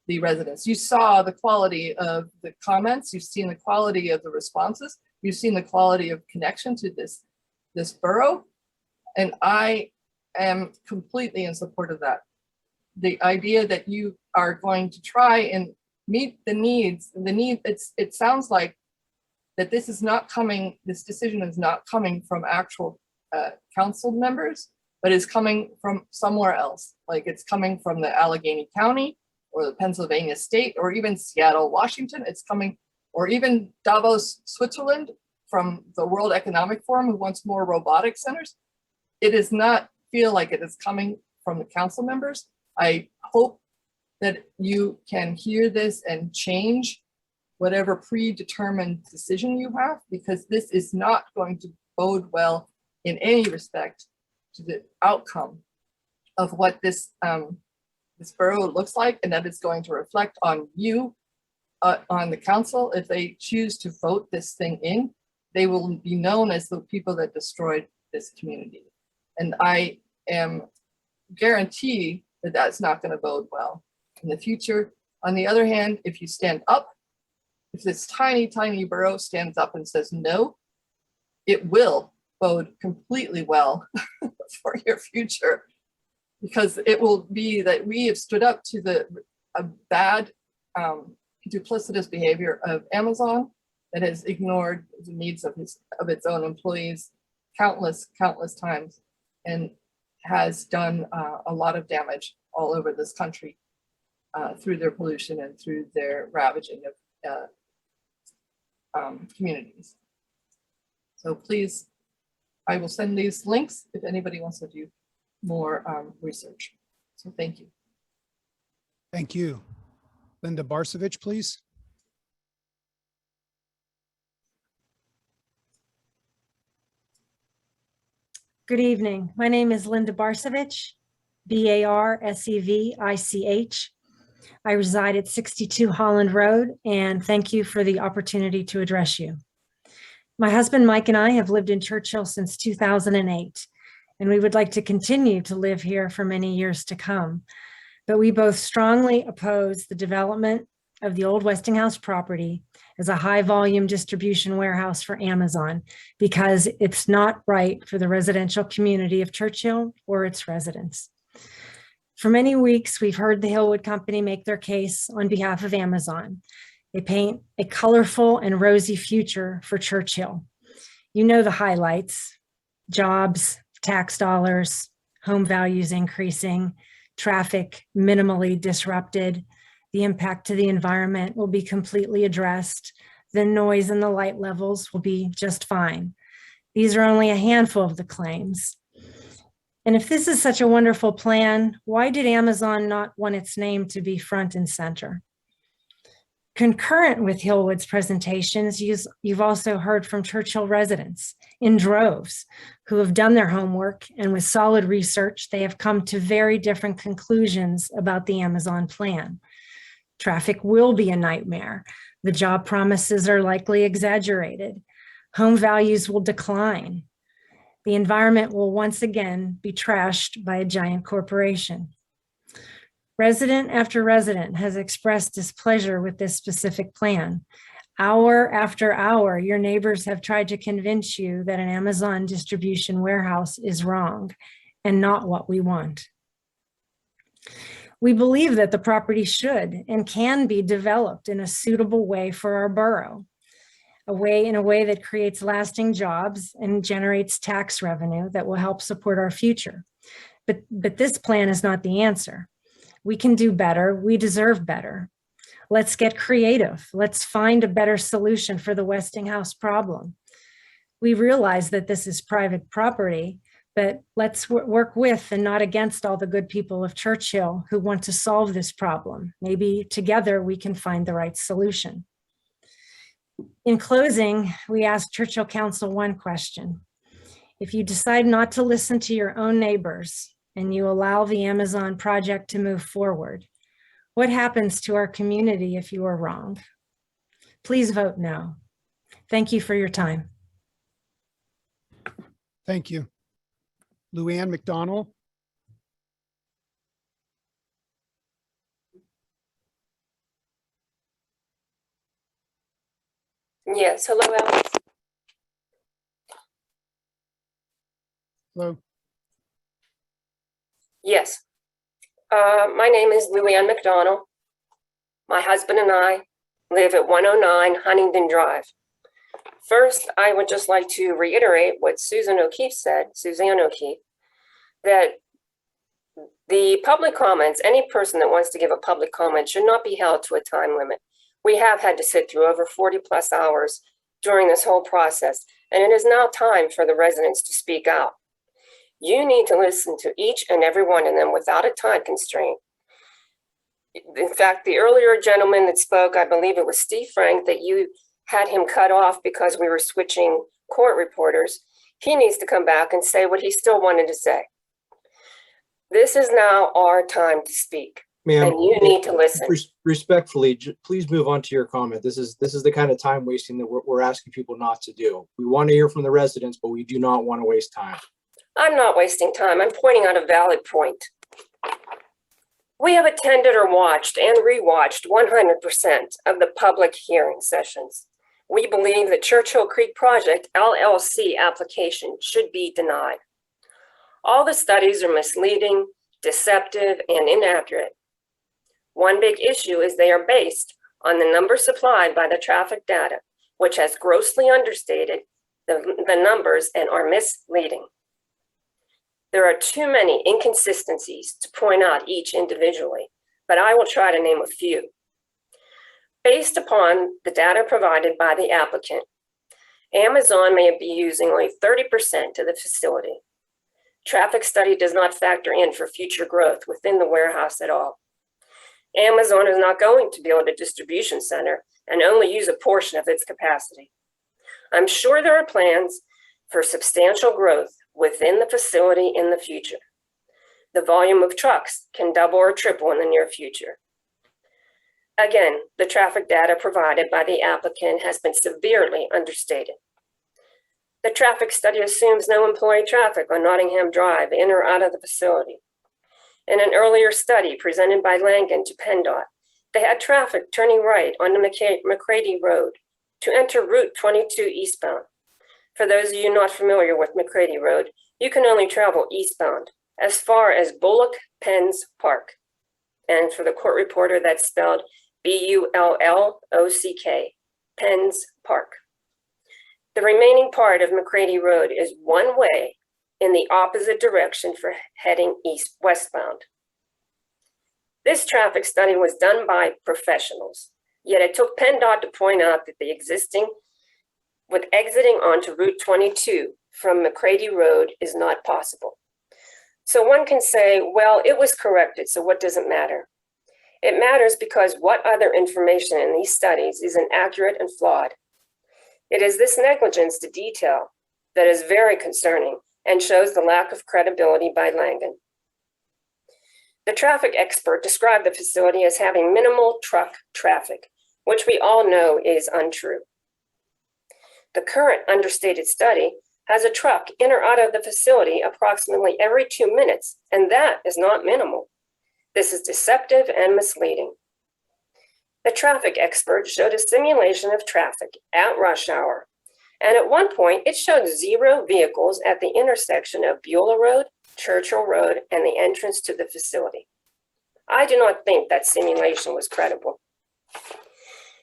the residents. You saw the quality of the comments, you've seen the quality of the responses, you've seen the quality of connection to this borough, and I am completely in support of that. The idea that you are going to try and meet the needs, it sounds like that this decision is not coming from actual council members, but is coming from somewhere else. Like it's coming from the Allegheny County or the Pennsylvania state, or even Seattle, Washington. It's coming, or even Davos, Switzerland, from the World Economic Forum, who wants more robotic centers. It does not feel like it is coming from the council members. I hope that you can hear this and change whatever predetermined decision you have, because this is not going to bode well in any respect to the outcome of what this borough looks like, and that is going to reflect on you, on the council. If they choose to vote this thing in, they will be known as the people that destroyed this community. And I am guarantee that that's not going to bode well in the future. On the other hand, if you stand up, if this tiny, tiny borough stands up and says no, it will bode completely well for your future. Because it will be that we have stood up to the bad, duplicitous behavior of Amazon that has ignored the needs of its own employees countless times, and has done a lot of damage all over this country through their pollution and through their ravaging of communities. So please, I will send these links if anybody wants to do more research. So thank you. Thank you. Linda Barsevich, please. Good evening. My name is Linda Barsevich, Barsevich. I reside at 62 Holland Road, and thank you for the opportunity to address you. My husband, Mike, and I have lived in Churchill since 2008. And we would like to continue to live here for many years to come. But we both strongly oppose the development of the old Westinghouse property as a high volume distribution warehouse for Amazon, because it's not right for the residential community of Churchill or its residents. For many weeks, we've heard the Hillwood Company make their case on behalf of Amazon. They paint a colorful and rosy future for Churchill. You know the highlights: jobs, tax dollars, home values increasing, traffic minimally disrupted, the impact to the environment will be completely addressed, the noise and the light levels will be just fine. These are only a handful of the claims. And if this is such a wonderful plan, why did Amazon not want its name to be front and center? Concurrent with Hillwood's presentations, you've also heard from Churchill residents in droves who have done their homework, and with solid research, they have come to very different conclusions about the Amazon plan. Traffic will be a nightmare. The job promises are likely exaggerated. Home values will decline. The environment will once again be trashed by a giant corporation. Resident after resident has expressed displeasure with this specific plan. Hour after hour, your neighbors have tried to convince you that an Amazon distribution warehouse is wrong and not what we want. We believe that the property should and can be developed in a suitable way for our borough, in a way that creates lasting jobs and generates tax revenue that will help support our future. But this plan is not the answer. We can do better. We deserve better. Let's get creative. Let's find a better solution for the Westinghouse problem. We realize that this is private property, but let's work with and not against all the good people of Churchill who want to solve this problem. Maybe together we can find the right solution. In closing, we ask Churchill Council one question. If you decide not to listen to your own neighbors and you allow the Amazon project to move forward, what happens to our community if you are wrong? Please vote no. Thank you for your time. Thank you. Ann McDonel. Yes, hello, Alex. Hello. Yes. My name is Ann McDonel. My husband and I live at 109 Huntingdon Drive. First, I would just like to reiterate what Suzanne O'Keefe said, that the public comments, any person that wants to give a public comment should not be held to a time limit. We have had to sit through over 40 plus hours during this whole process, and it is now time for the residents to speak out. You need to listen to each and every one of them without a time constraint. In fact, the earlier gentleman that spoke, I believe it was Steve Frank, that you had him cut off because we were switching court reporters. He needs to come back and say what he still wanted to say. This is now our time to speak. Ma'am, and you need to listen. Respectfully, please move on to your comment. This is the kind of time wasting that we're asking people not to do. We want to hear from the residents, but we do not want to waste time. I'm not wasting time. I'm pointing out a valid point. We have attended or watched and rewatched 100% of the public hearing sessions. We believe the Churchill Creek Project LLC application should be denied. All the studies are misleading, deceptive, and inaccurate. One big issue is they are based on the numbers supplied by the traffic data, which has grossly understated the numbers and are misleading. There are too many inconsistencies to point out each individually, but I will try to name a few. Based upon the data provided by the applicant, Amazon may be using only 30% of the facility. Traffic study does not factor in for future growth within the warehouse at all. Amazon is not going to build a distribution center and only use a portion of its capacity. I'm sure there are plans for substantial growth within the facility in the future. The volume of trucks can double or triple in the near future. Again, the traffic data provided by the applicant has been severely understated. The traffic study assumes no employee traffic on Nottingham Drive in or out of the facility. In an earlier study presented by Langen to PennDOT, they had traffic turning right onto McCready Road to enter Route 22 eastbound. For those of you not familiar with McCready Road, you can only travel eastbound as far as Bullock Penn's Park. And for the court reporter, that's spelled B-U-L-L-O-C-K, Penn's Park. The remaining part of McCready Road is one way in the opposite direction for heading westbound. This traffic study was done by professionals, yet it took PennDOT to point out that the exiting onto Route 22 from McCready Road is not possible. So one can say, well, it was corrected, so what does it matter? It matters because what other information in these studies is inaccurate and flawed? It is this negligence to detail that is very concerning and shows the lack of credibility by Langen. The traffic expert described the facility as having minimal truck traffic, which we all know is untrue. The current understated study has a truck in or out of the facility approximately every 2 minutes, and that is not minimal. This is deceptive and misleading. The traffic expert showed a simulation of traffic at rush hour, and at one point it showed 0 vehicles at the intersection of Beulah Road, Churchill Road, and the entrance to the facility. I do not think that simulation was credible.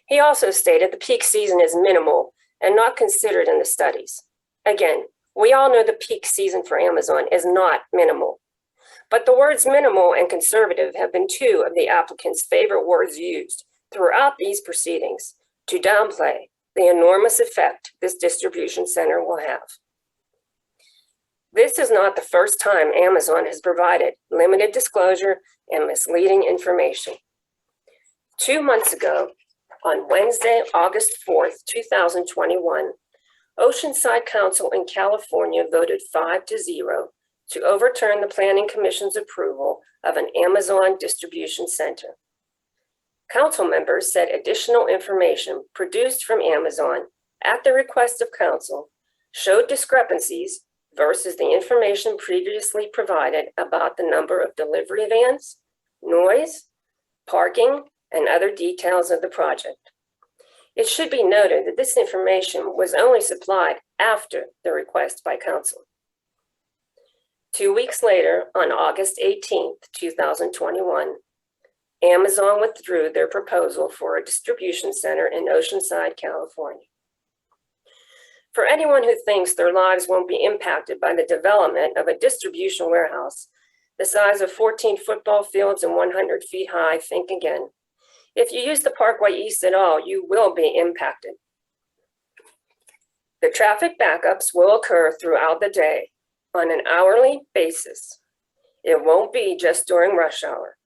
He also stated the peak season is minimal and not considered in the studies. Again, we all know the peak season for Amazon is not minimal, but the words minimal and conservative have been 2 of the applicant's favorite words used throughout these proceedings to downplay the enormous effect this distribution center will have. This is not the first time Amazon has provided limited disclosure and misleading information. 2 months ago, on Wednesday, August 4th, 2021, Oceanside Council in California voted 5-0 to overturn the Planning Commission's approval of an Amazon distribution center. Council members said additional information produced from Amazon at the request of council showed discrepancies versus the information previously provided about the number of delivery vans, noise, parking, and other details of the project. It should be noted that this information was only supplied after the request by council. 2 weeks later, on August 18th, 2021, Amazon withdrew their proposal for a distribution center in Oceanside, California. For anyone who thinks their lives won't be impacted by the development of a distribution warehouse the size of 14 football fields and 100 feet high, think again. If you use the Parkway East at all, you will be impacted. The traffic backups will occur throughout the day on an hourly basis. It won't be just during rush hour.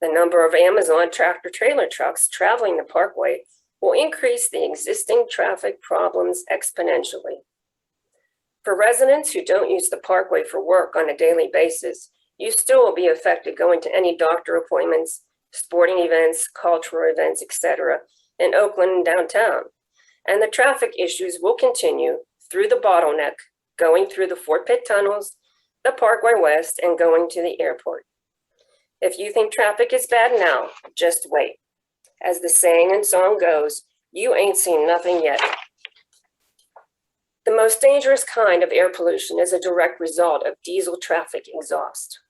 The number of Amazon tractor-trailer trucks traveling the Parkway will increase the existing traffic problems exponentially. For residents who don't use the Parkway for work on a daily basis, you still will be affected going to any doctor appointments, sporting events, cultural events, etc. in Oakland and downtown. And the traffic issues will continue through the bottleneck, going through the Fort Pitt tunnels, the Parkway West, and going to the airport. If you think traffic is bad now, just wait. As the saying and song goes, you ain't seen nothing yet. The most dangerous kind of air pollution is a direct result of diesel traffic exhaust.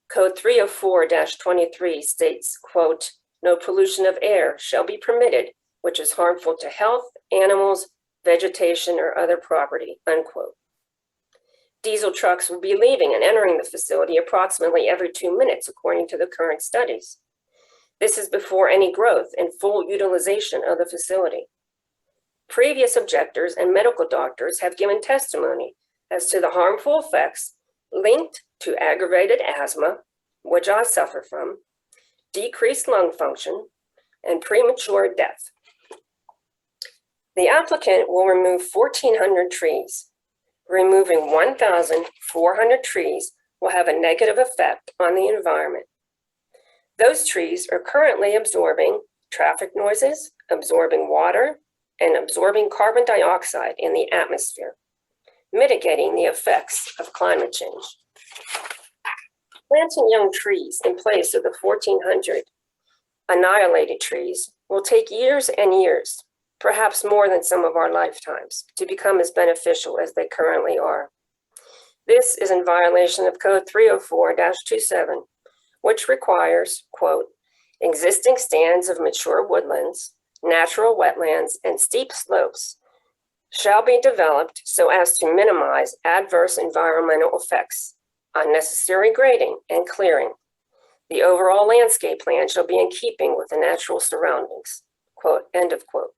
Code 304-23 states, quote, "No pollution of air shall be permitted, which is harmful to health, animals, vegetation, or other property," unquote. Diesel trucks will be leaving and entering the facility approximately every 2 minutes, according to the current studies. This is before any growth and full utilization of the facility. Previous objectors and medical doctors have given testimony as to the harmful effects linked to aggravated asthma, which I suffer from, decreased lung function, and premature death. The applicant will remove 1,400 trees. Removing 1,400 trees will have a negative effect on the environment. Those trees are currently absorbing traffic noises, absorbing water, and absorbing carbon dioxide in the atmosphere, mitigating the effects of climate change. Planting young trees in place of the 1,400 annihilated trees will take years and years, perhaps more than some of our lifetimes, to become as beneficial as they currently are. This is in violation of Code 304-27, which requires, quote, "Existing stands of mature woodlands, natural wetlands, and steep slopes shall be developed so as to minimize adverse environmental effects, unnecessary grading and clearing. The overall landscape plan shall be in keeping with the natural surroundings," quote, end of quote.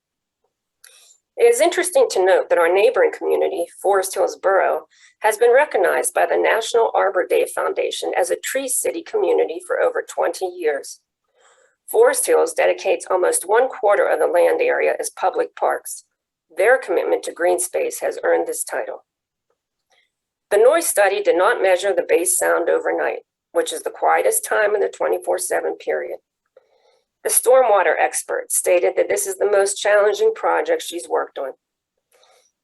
It is interesting to note that our neighboring community, Forest Hills Borough, has been recognized by the National Arbor Day Foundation as a Tree City community for over 20 years. Forest Hills dedicates almost 1/4 of the land area as public parks. Their commitment to green space has earned this title. The noise study did not measure the base sound overnight, which is the quietest time in the 24/7 period. The stormwater expert stated that this is the most challenging project she's worked on.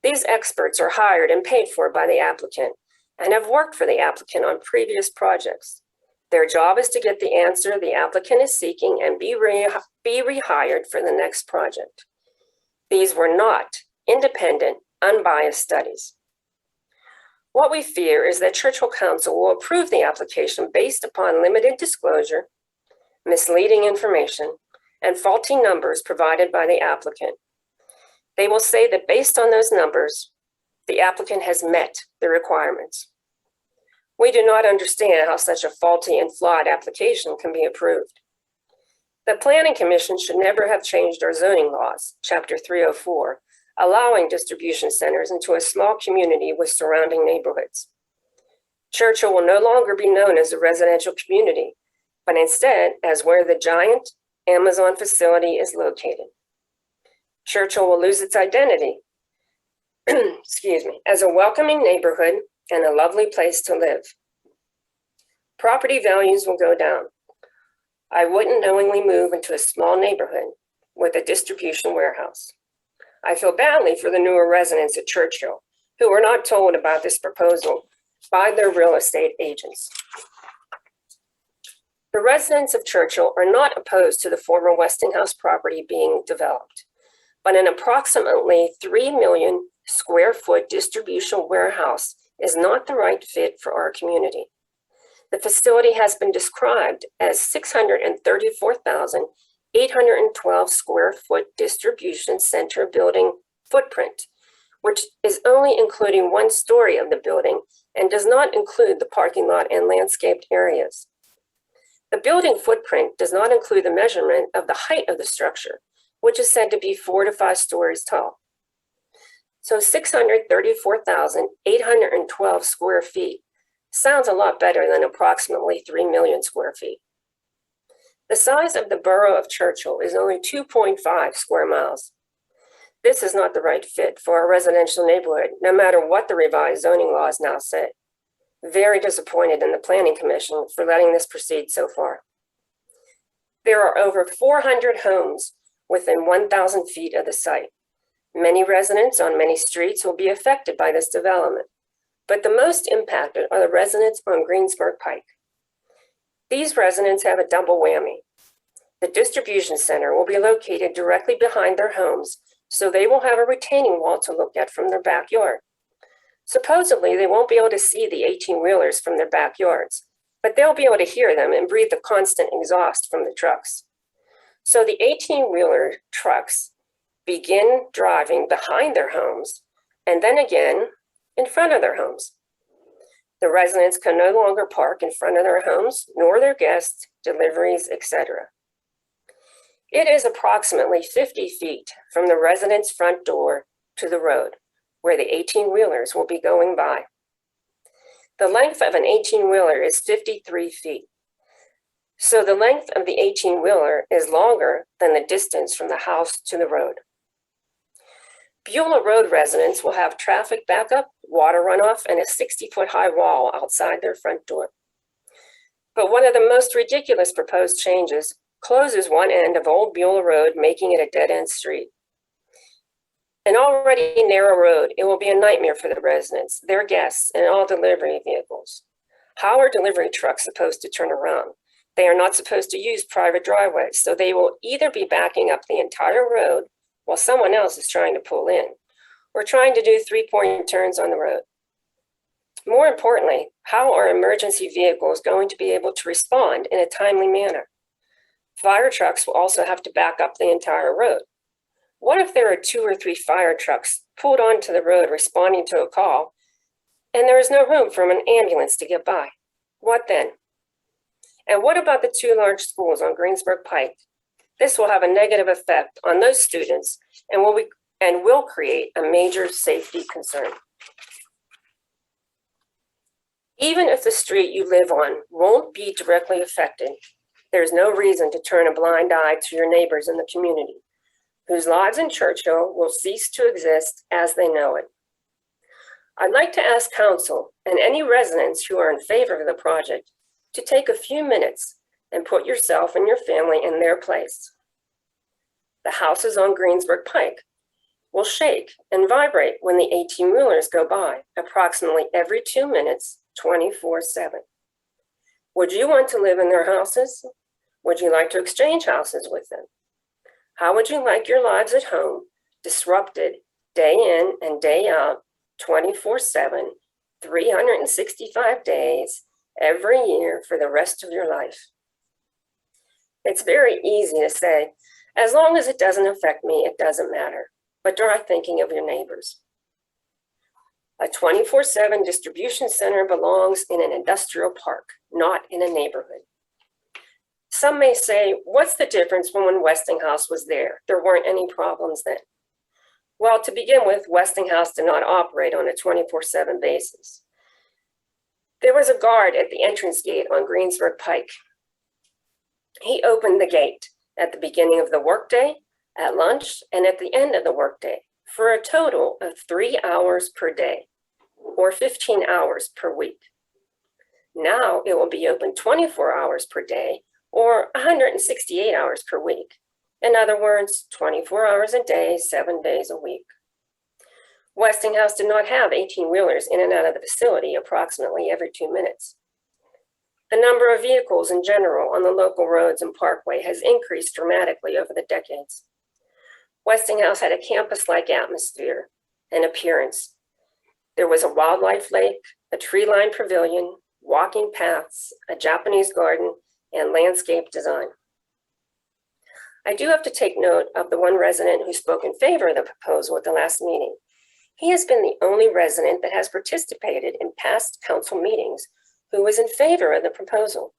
These experts are hired and paid for by the applicant and have worked for the applicant on previous projects. Their job is to get the answer the applicant is seeking and be rehired for the next project. These were not independent, unbiased studies. What we fear is that Churchill Council will approve the application based upon limited disclosure, misleading information, and faulty numbers provided by the applicant. They will say that based on those numbers, the applicant has met the requirements. We do not understand how such a faulty and flawed application can be approved. The Planning Commission should never have changed our zoning laws, Chapter 304, allowing distribution centers into a small community with surrounding neighborhoods. Churchill will no longer be known as a residential community, but instead as where the giant Amazon facility is located. Churchill will lose its identity, excuse me, as a welcoming neighborhood and a lovely place to live. Property values will go down. I wouldn't knowingly move into a small neighborhood with a distribution warehouse. I feel badly for the newer residents at Churchill who were not told about this proposal by their real estate agents. The residents of Churchill are not opposed to the former Westinghouse property being developed, but an approximately 3 million square foot distribution warehouse is not the right fit for our community. The facility has been described as 634,812 square foot distribution center building footprint, which is only including 1 story of the building and does not include the parking lot and landscaped areas. The building footprint does not include the measurement of the height of the structure, which is said to be 4 to 5 stories tall. So 634,812 square feet sounds a lot better than approximately 3 million square feet. The size of the borough of Churchill is only 2.5 square miles. This is not the right fit for a residential neighborhood, no matter what the revised zoning laws now say. Very disappointed in the Planning Commission for letting this proceed so far. There are over 400 homes within 1,000 feet of the site. Many residents on many streets will be affected by this development, but the most impacted are the residents on Greensburg Pike. These residents have a double whammy. The distribution center will be located directly behind their homes, so they will have a retaining wall to look at from their backyard. Supposedly, they won't be able to see the 18-wheelers from their backyards, but they'll be able to hear them and breathe the constant exhaust from the trucks. So the 18-wheeler trucks begin driving behind their homes and then again in front of their homes. The residents can no longer park in front of their homes, nor their guests, deliveries, etc. It is approximately 50 feet from the resident's front door to the road, where the 18-wheelers will be going by. The length of an 18-wheeler is 53 feet. So the length of the 18-wheeler is longer than the distance from the house to the road. Beulah Road residents will have traffic backup, water runoff, and a 60-foot high wall outside their front door. But one of the most ridiculous proposed changes closes one end of Old Beulah Road, making it a dead-end street. An already narrow road, it will be a nightmare for the residents, their guests, and all delivery vehicles. How are delivery trucks supposed to turn around? They are not supposed to use private driveways, so they will either be backing up the entire road while someone else is trying to pull in, or trying to do 3-point turns on the road. More importantly, how are emergency vehicles going to be able to respond in a timely manner? Fire trucks will also have to back up the entire road. What if there are 2 or 3 fire trucks pulled onto the road responding to a call, and there is no room for an ambulance to get by? What then? And what about the 2 large schools on Greensburg Pike? This will have a negative effect on those students and will create a major safety concern. Even if the street you live on won't be directly affected, there's no reason to turn a blind eye to your neighbors in the community, whose lives in Churchill will cease to exist as they know it. I'd like to ask council and any residents who are in favor of the project to take a few minutes and put yourself and your family in their place. The houses on Greensburg Pike will shake and vibrate when the 18-wheelers go by approximately every 2 minutes, 24/7. Would you want to live in their houses? Would you like to exchange houses with them? How would you like your lives at home disrupted day in and day out, 24/7, 365 days, every year for the rest of your life? It's very easy to say, as long as it doesn't affect me, it doesn't matter. But try thinking of your neighbors. A 24/7 distribution center belongs in an industrial park, not in a neighborhood. Some may say, what's the difference from when Westinghouse was there? There weren't any problems then. Well, to begin with, Westinghouse did not operate on a 24/7 basis. There was a guard at the entrance gate on Greensburg Pike. He opened the gate at the beginning of the workday, at lunch, and at the end of the workday for a total of 3 hours per day, or 15 hours per week. Now it will be open 24 hours per day, or 168 hours per week. In other words, 24 hours a day, 7 days a week. Westinghouse did not have 18-wheelers in and out of the facility approximately every 2 minutes. The number of vehicles in general on the local roads and parkway has increased dramatically over the decades. Westinghouse had a campus-like atmosphere and appearance. There was a wildlife lake, a tree-lined pavilion, walking paths, a Japanese garden, and landscape design. I do have to take note of the one resident who spoke in favor of the proposal at the last meeting. He has been the only resident that has participated in past council meetings who was in favor of the proposal.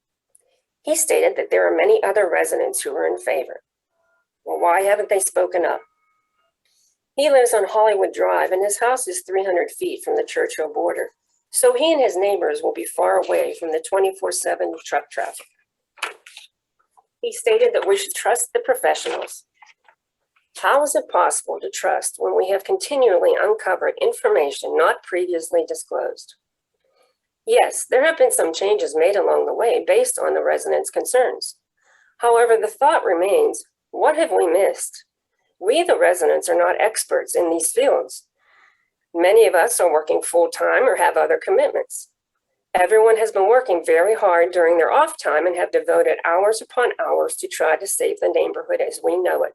He stated that there are many other residents who are in favor. Well, why haven't they spoken up? He lives on Hollywood Drive and his house is 300 feet from the Churchill border, so he and his neighbors will be far away from the 24/7 truck traffic. He stated that we should trust the professionals. How is it possible to trust when we have continually uncovered information not previously disclosed? Yes, there have been some changes made along the way based on the residents' concerns. However, the thought remains, what have we missed? We, the residents, are not experts in these fields. Many of us are working full-time or have other commitments. Everyone has been working very hard during their off time and have devoted hours upon hours to try to save the neighborhood as we know it.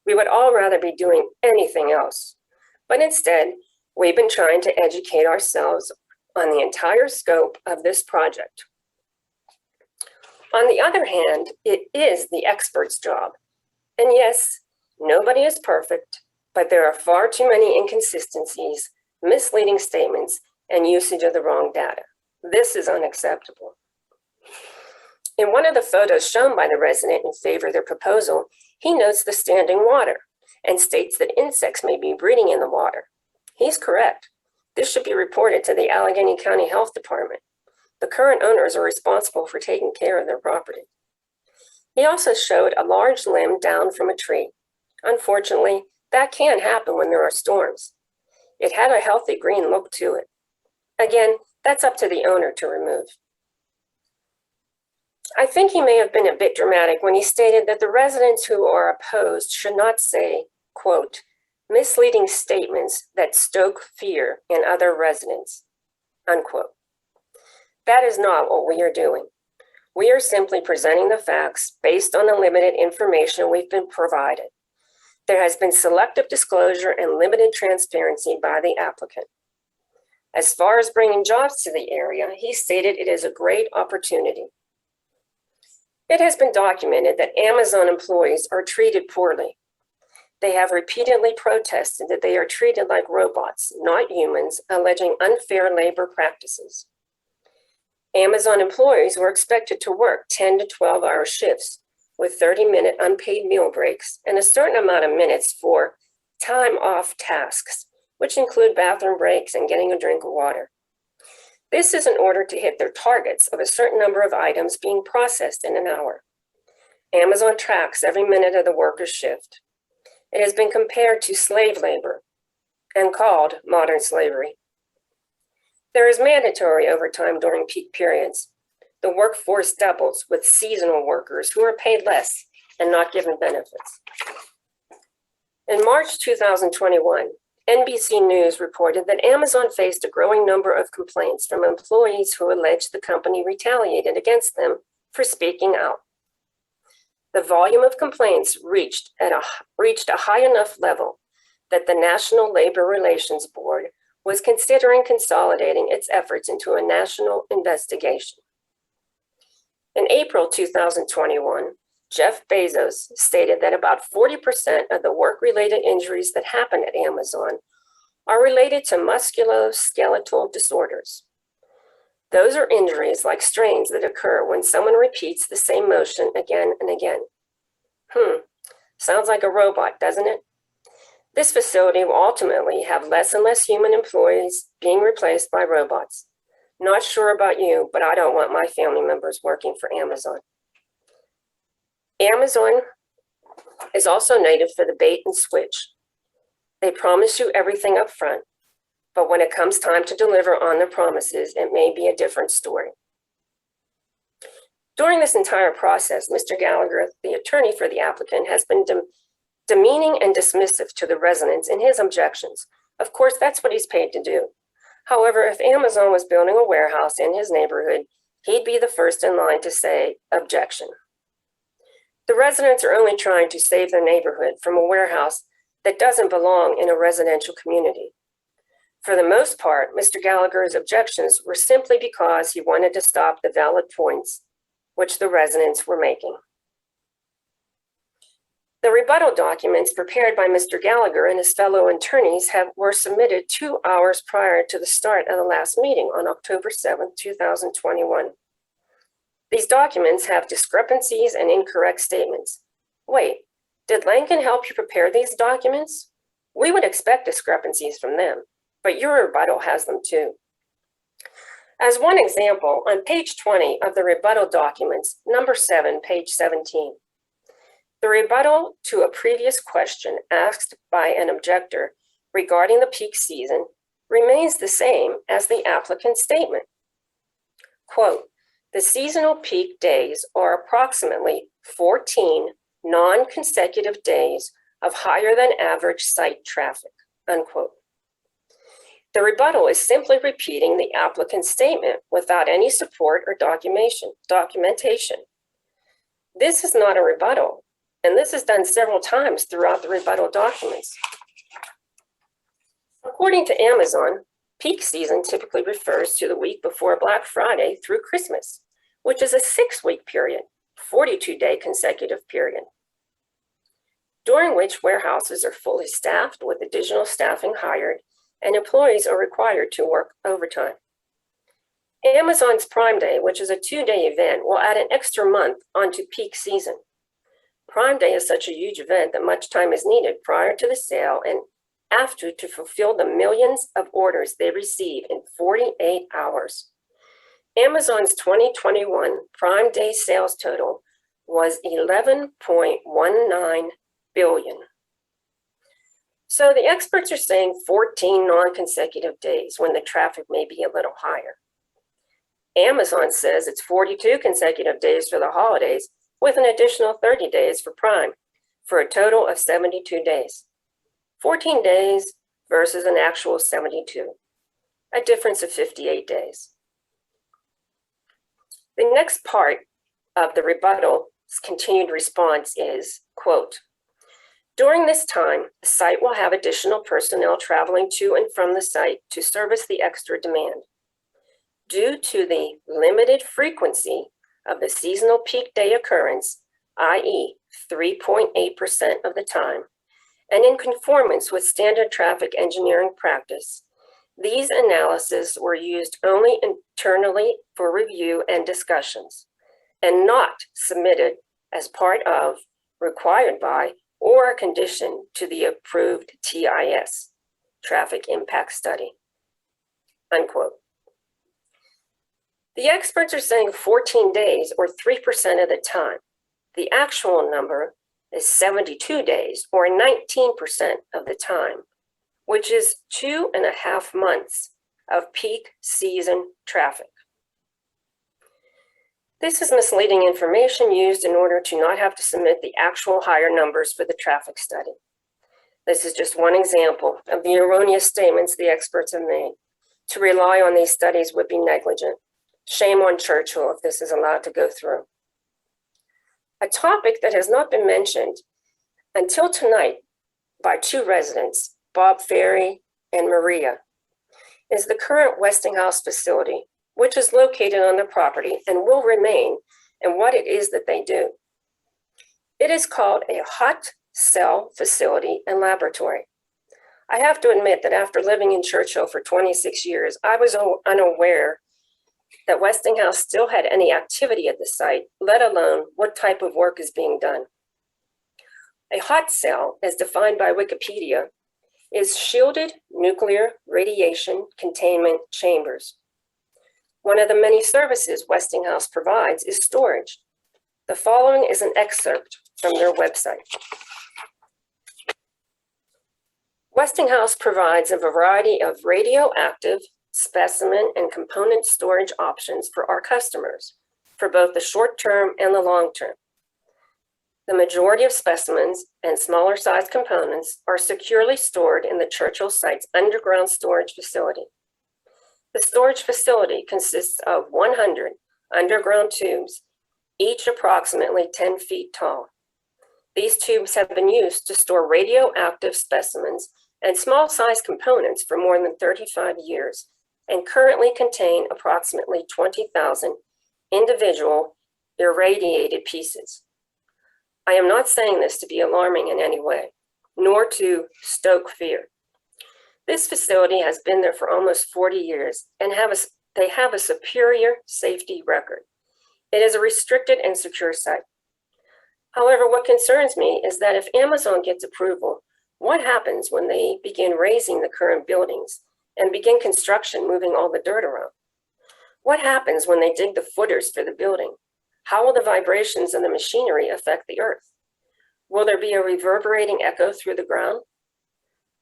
We would all rather be doing anything else, but instead, we've been trying to educate ourselves on the entire scope of this project. On the other hand, it is the expert's job. And yes, nobody is perfect, but there are far too many inconsistencies, misleading statements, and usage of the wrong data. This is unacceptable. In one of the photos shown by the resident in favor of their proposal, he notes the standing water and states that insects may be breeding in the water. He's correct. This should be reported to the Allegheny County Health Department. The current owners are responsible for taking care of their property. He also showed a large limb down from a tree. Unfortunately, that can happen when there are storms. It had a healthy green look to it. Again, that's up to the owner to remove. I think he may have been a bit dramatic when he stated that the residents who are opposed should not say, quote, misleading statements that stoke fear in other residents, unquote. That is not what we are doing. We are simply presenting the facts based on the limited information we've been provided. There has been selective disclosure and limited transparency by the applicant. As far as bringing jobs to the area, he stated it is a great opportunity. It has been documented that Amazon employees are treated poorly. They have repeatedly protested that they are treated like robots, not humans, alleging unfair labor practices. Amazon employees were expected to work 10 to 12-hour shifts with 30-minute unpaid meal breaks and a certain amount of minutes for time-off tasks, which include bathroom breaks and getting a drink of water. This is in order to hit their targets of a certain number of items being processed in an hour. Amazon tracks every minute of the worker's shift. It has been compared to slave labor and called modern slavery. There is mandatory overtime during peak periods. The workforce doubles with seasonal workers who are paid less and not given benefits. In March 2021, NBC News reported that Amazon faced a growing number of complaints from employees who alleged the company retaliated against them for speaking out. The volume of complaints reached a high enough level that the National Labor Relations Board was considering consolidating its efforts into a national investigation. In April 2021, Jeff Bezos stated that about 40% of the work-related injuries that happen at Amazon are related to musculoskeletal disorders. Those are injuries like strains that occur when someone repeats the same motion again and again. Sounds like a robot, doesn't it? This facility will ultimately have less and less human employees being replaced by robots. Not sure about you, but I don't want my family members working for Amazon. Amazon is also noted for the bait and switch. They promise you everything up front, but when it comes time to deliver on their promises, it may be a different story. During this entire process, Mr. Gallagher, the attorney for the applicant, has been demeaning and dismissive to the residents in his objections. Of course, that's what he's paid to do. However, if Amazon was building a warehouse in his neighborhood, he'd be the first in line to say, objection. The residents are only trying to save their neighborhood from a warehouse that doesn't belong in a residential community. For the most part, Mr. Gallagher's objections were simply because he wanted to stop the valid points which the residents were making. The rebuttal documents prepared by Mr. Gallagher and his fellow attorneys were submitted 2 hours prior to the start of the last meeting on October 7, 2021. These documents have discrepancies and incorrect statements. Wait, did Lankin help you prepare these documents? We would expect discrepancies from them, but your rebuttal has them too. As one example, on page 20 of the rebuttal documents, number 7, page 17, the rebuttal to a previous question asked by an objector regarding the peak season remains the same as the applicant's statement. Quote, the seasonal peak days are approximately 14 non-consecutive days of higher than average site traffic, unquote. The rebuttal is simply repeating the applicant's statement without any support or documentation. This is not a rebuttal, and this is done several times throughout the rebuttal documents. According to Amazon, peak season typically refers to the week before Black Friday through Christmas, which is a 6-week period, 42-day consecutive period, during which warehouses are fully staffed with additional staffing hired and employees are required to work overtime. Amazon's Prime Day, which is a 2-day event, will add an extra month onto peak season. Prime Day is such a huge event that much time is needed prior to the sale and after to fulfill the millions of orders they receive in 48 hours. Amazon's 2021 Prime Day sales total was $11.19 billion. So the experts are saying 14 non-consecutive days when the traffic may be a little higher. Amazon says it's 42 consecutive days for the holidays with an additional 30 days for Prime, for a total of 72 days. 14 days versus an actual 72, a difference of 58 days. The next part of the rebuttal's continued response is, quote, during this time, the site will have additional personnel traveling to and from the site to service the extra demand. Due to the limited frequency of the seasonal peak day occurrence, i.e. 3.8% of the time, and in conformance with standard traffic engineering practice, these analyses were used only internally for review and discussions, and not submitted as part of, required by, or a condition to the approved TIS, Traffic Impact Study, unquote. The experts are saying 14 days or 3% of the time. The actual number is 72 days or 19% of the time, which is 2.5 months of peak season traffic. This is misleading information used in order to not have to submit the actual higher numbers for the traffic study. This is just one example of the erroneous statements the experts have made. To rely on these studies would be negligent. Shame on Churchill if this is allowed to go through. A topic that has not been mentioned until tonight by 2 residents, Bob Ferry and Maria, is the current Westinghouse facility, which is located on the property and will remain, and what it is that they do. It is called a hot cell facility and laboratory. I have to admit that after living in Churchill for 26 years, I was unaware that Westinghouse still had any activity at the site, let alone what type of work is being done. A hot cell, as defined by Wikipedia, is shielded nuclear radiation containment chambers. One of the many services Westinghouse provides is storage. The following is an excerpt from their website. Westinghouse provides a variety of radioactive specimen and component storage options for our customers, for both the short term and the long term. The majority of specimens and smaller sized components are securely stored in the Churchill site's underground storage facility. The storage facility consists of 100 underground tubes, each approximately 10 feet tall. These tubes have been used to store radioactive specimens and small sized components for more than 35 years and currently contain approximately 20,000 individual irradiated pieces. I am not saying this to be alarming in any way, nor to stoke fear. This facility has been there for almost 40 years and they have a superior safety record. It is a restricted and secure site. However, what concerns me is that if Amazon gets approval, what happens when they begin raising the current buildings and begin construction, moving all the dirt around? What happens when they dig the footers for the building? How will the vibrations of the machinery affect the earth? Will there be a reverberating echo through the ground?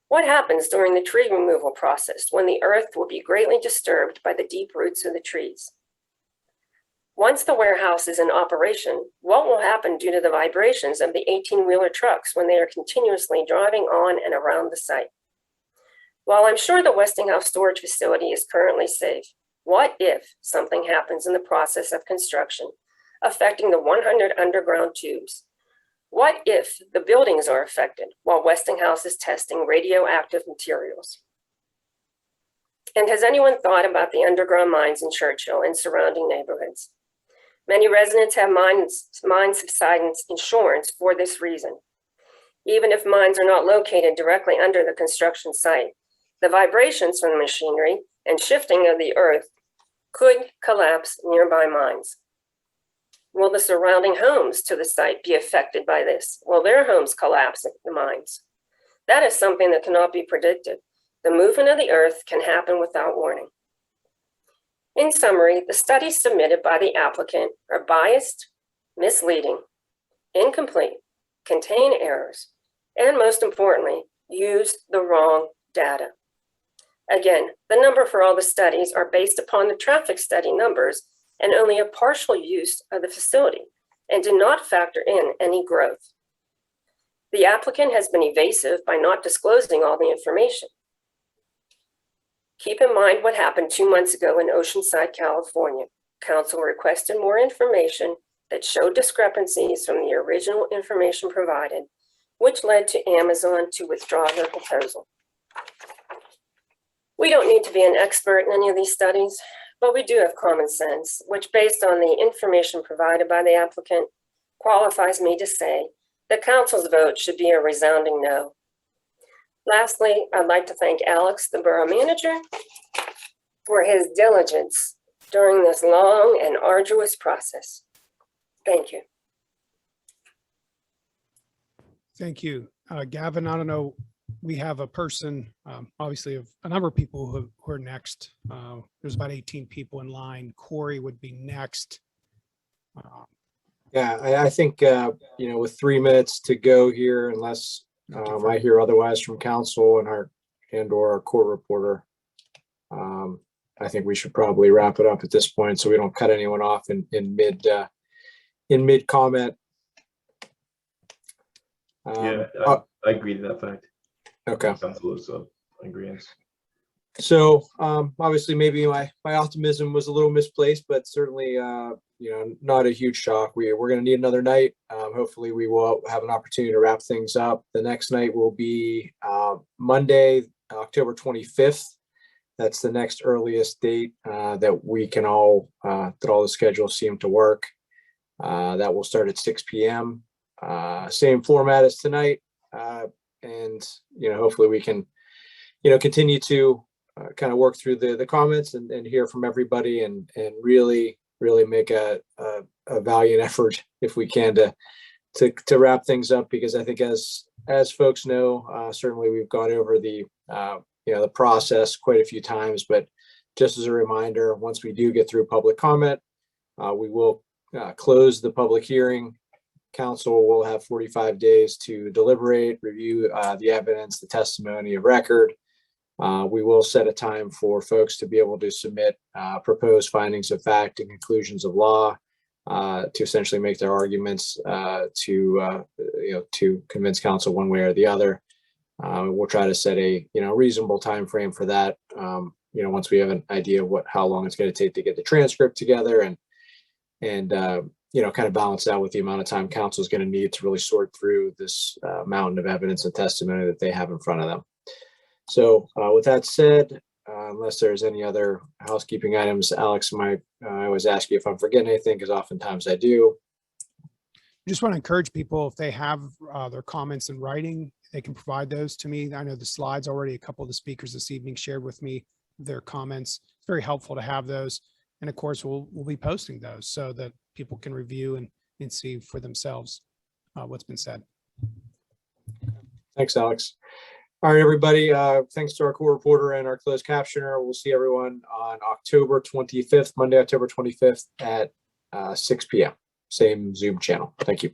What happens during the tree removal process when the earth will be greatly disturbed by the deep roots of the trees? Once the warehouse is in operation, what will happen due to the vibrations of the 18-wheeler trucks when they are continuously driving on and around the site? While I'm sure the Westinghouse storage facility is currently safe, what if something happens in the process of construction, affecting the 100 underground tubes? What if the buildings are affected while Westinghouse is testing radioactive materials? And has anyone thought about the underground mines in Churchill and surrounding neighborhoods? Many residents have mine subsidence insurance for this reason. Even if mines are not located directly under the construction site, the vibrations from the machinery and shifting of the earth could collapse nearby mines. Will the surrounding homes to the site be affected by this? Will their homes collapse at the mines? That is something that cannot be predicted. The movement of the earth can happen without warning. In summary, the studies submitted by the applicant are biased, misleading, incomplete, contain errors, and most importantly, use the wrong data. Again, the number for all the studies are based upon the traffic study numbers and only a partial use of the facility and do not factor in any growth. The applicant has been evasive by not disclosing all the information. Keep in mind what happened 2 months ago in Oceanside, California. Council requested more information that showed discrepancies from the original information provided, which led to Amazon to withdraw their proposal. We don't need to be an expert in any of these studies, but we do have common sense, which based on the information provided by the applicant, qualifies me to say the council's vote should be a resounding no. Lastly, I'd like to thank Alex, the borough manager, for his diligence during this long and arduous process. Thank you. Thank you. Gavin, I don't know, we have a person, obviously a number of people who are next. There's about 18 people in line. Corey would be next. Yeah, I think, with 3 minutes to go here, unless I hear otherwise from council and or our court reporter, I think we should probably wrap it up at this point so we don't cut anyone off in mid comment. I agree to that fact. Okay. Council is agreeing. So obviously maybe my optimism was a little misplaced, but certainly not a huge shock. We're going to need another night. Hopefully we will have an opportunity to wrap things up. The next night will be Monday, October 25th. That's the next earliest date that we can all, that all the schedules seem to work. That will start at 6 p.m. Same format as tonight. And, hopefully we can, continue to kind of work through the comments and hear from everybody and really make a valiant effort if we can to wrap things up, because I think as as folks know, certainly we've gone over the the process quite a few times, but just as a reminder, once we do get through public comment, we will close the public hearing. Council will have 45 days to deliberate, review the evidence, the testimony of record. We will set a time for folks to be able to submit proposed findings of fact and conclusions of law to essentially make their arguments to convince council one way or the other. We'll try to set a reasonable time frame for that. Once we have an idea of how long it's going to take to get the transcript together and kind of balance out with the amount of time council is going to need to really sort through this mountain of evidence and testimony that they have in front of them. So with that said, unless there's any other housekeeping items, Alex, I always ask you if I'm forgetting anything, because oftentimes I do. I just want to encourage people, if they have their comments in writing, they can provide those to me. I know the slides already, a couple of the speakers this evening shared with me their comments. It's very helpful to have those. And of course, we'll be posting those so that people can review and see for themselves what's been said. Thanks, Alex. All right, everybody. Thanks to our co-reporter and our closed captioner. We'll see everyone on October 25th, Monday, October 25th at 6 p.m. Same Zoom channel. Thank you.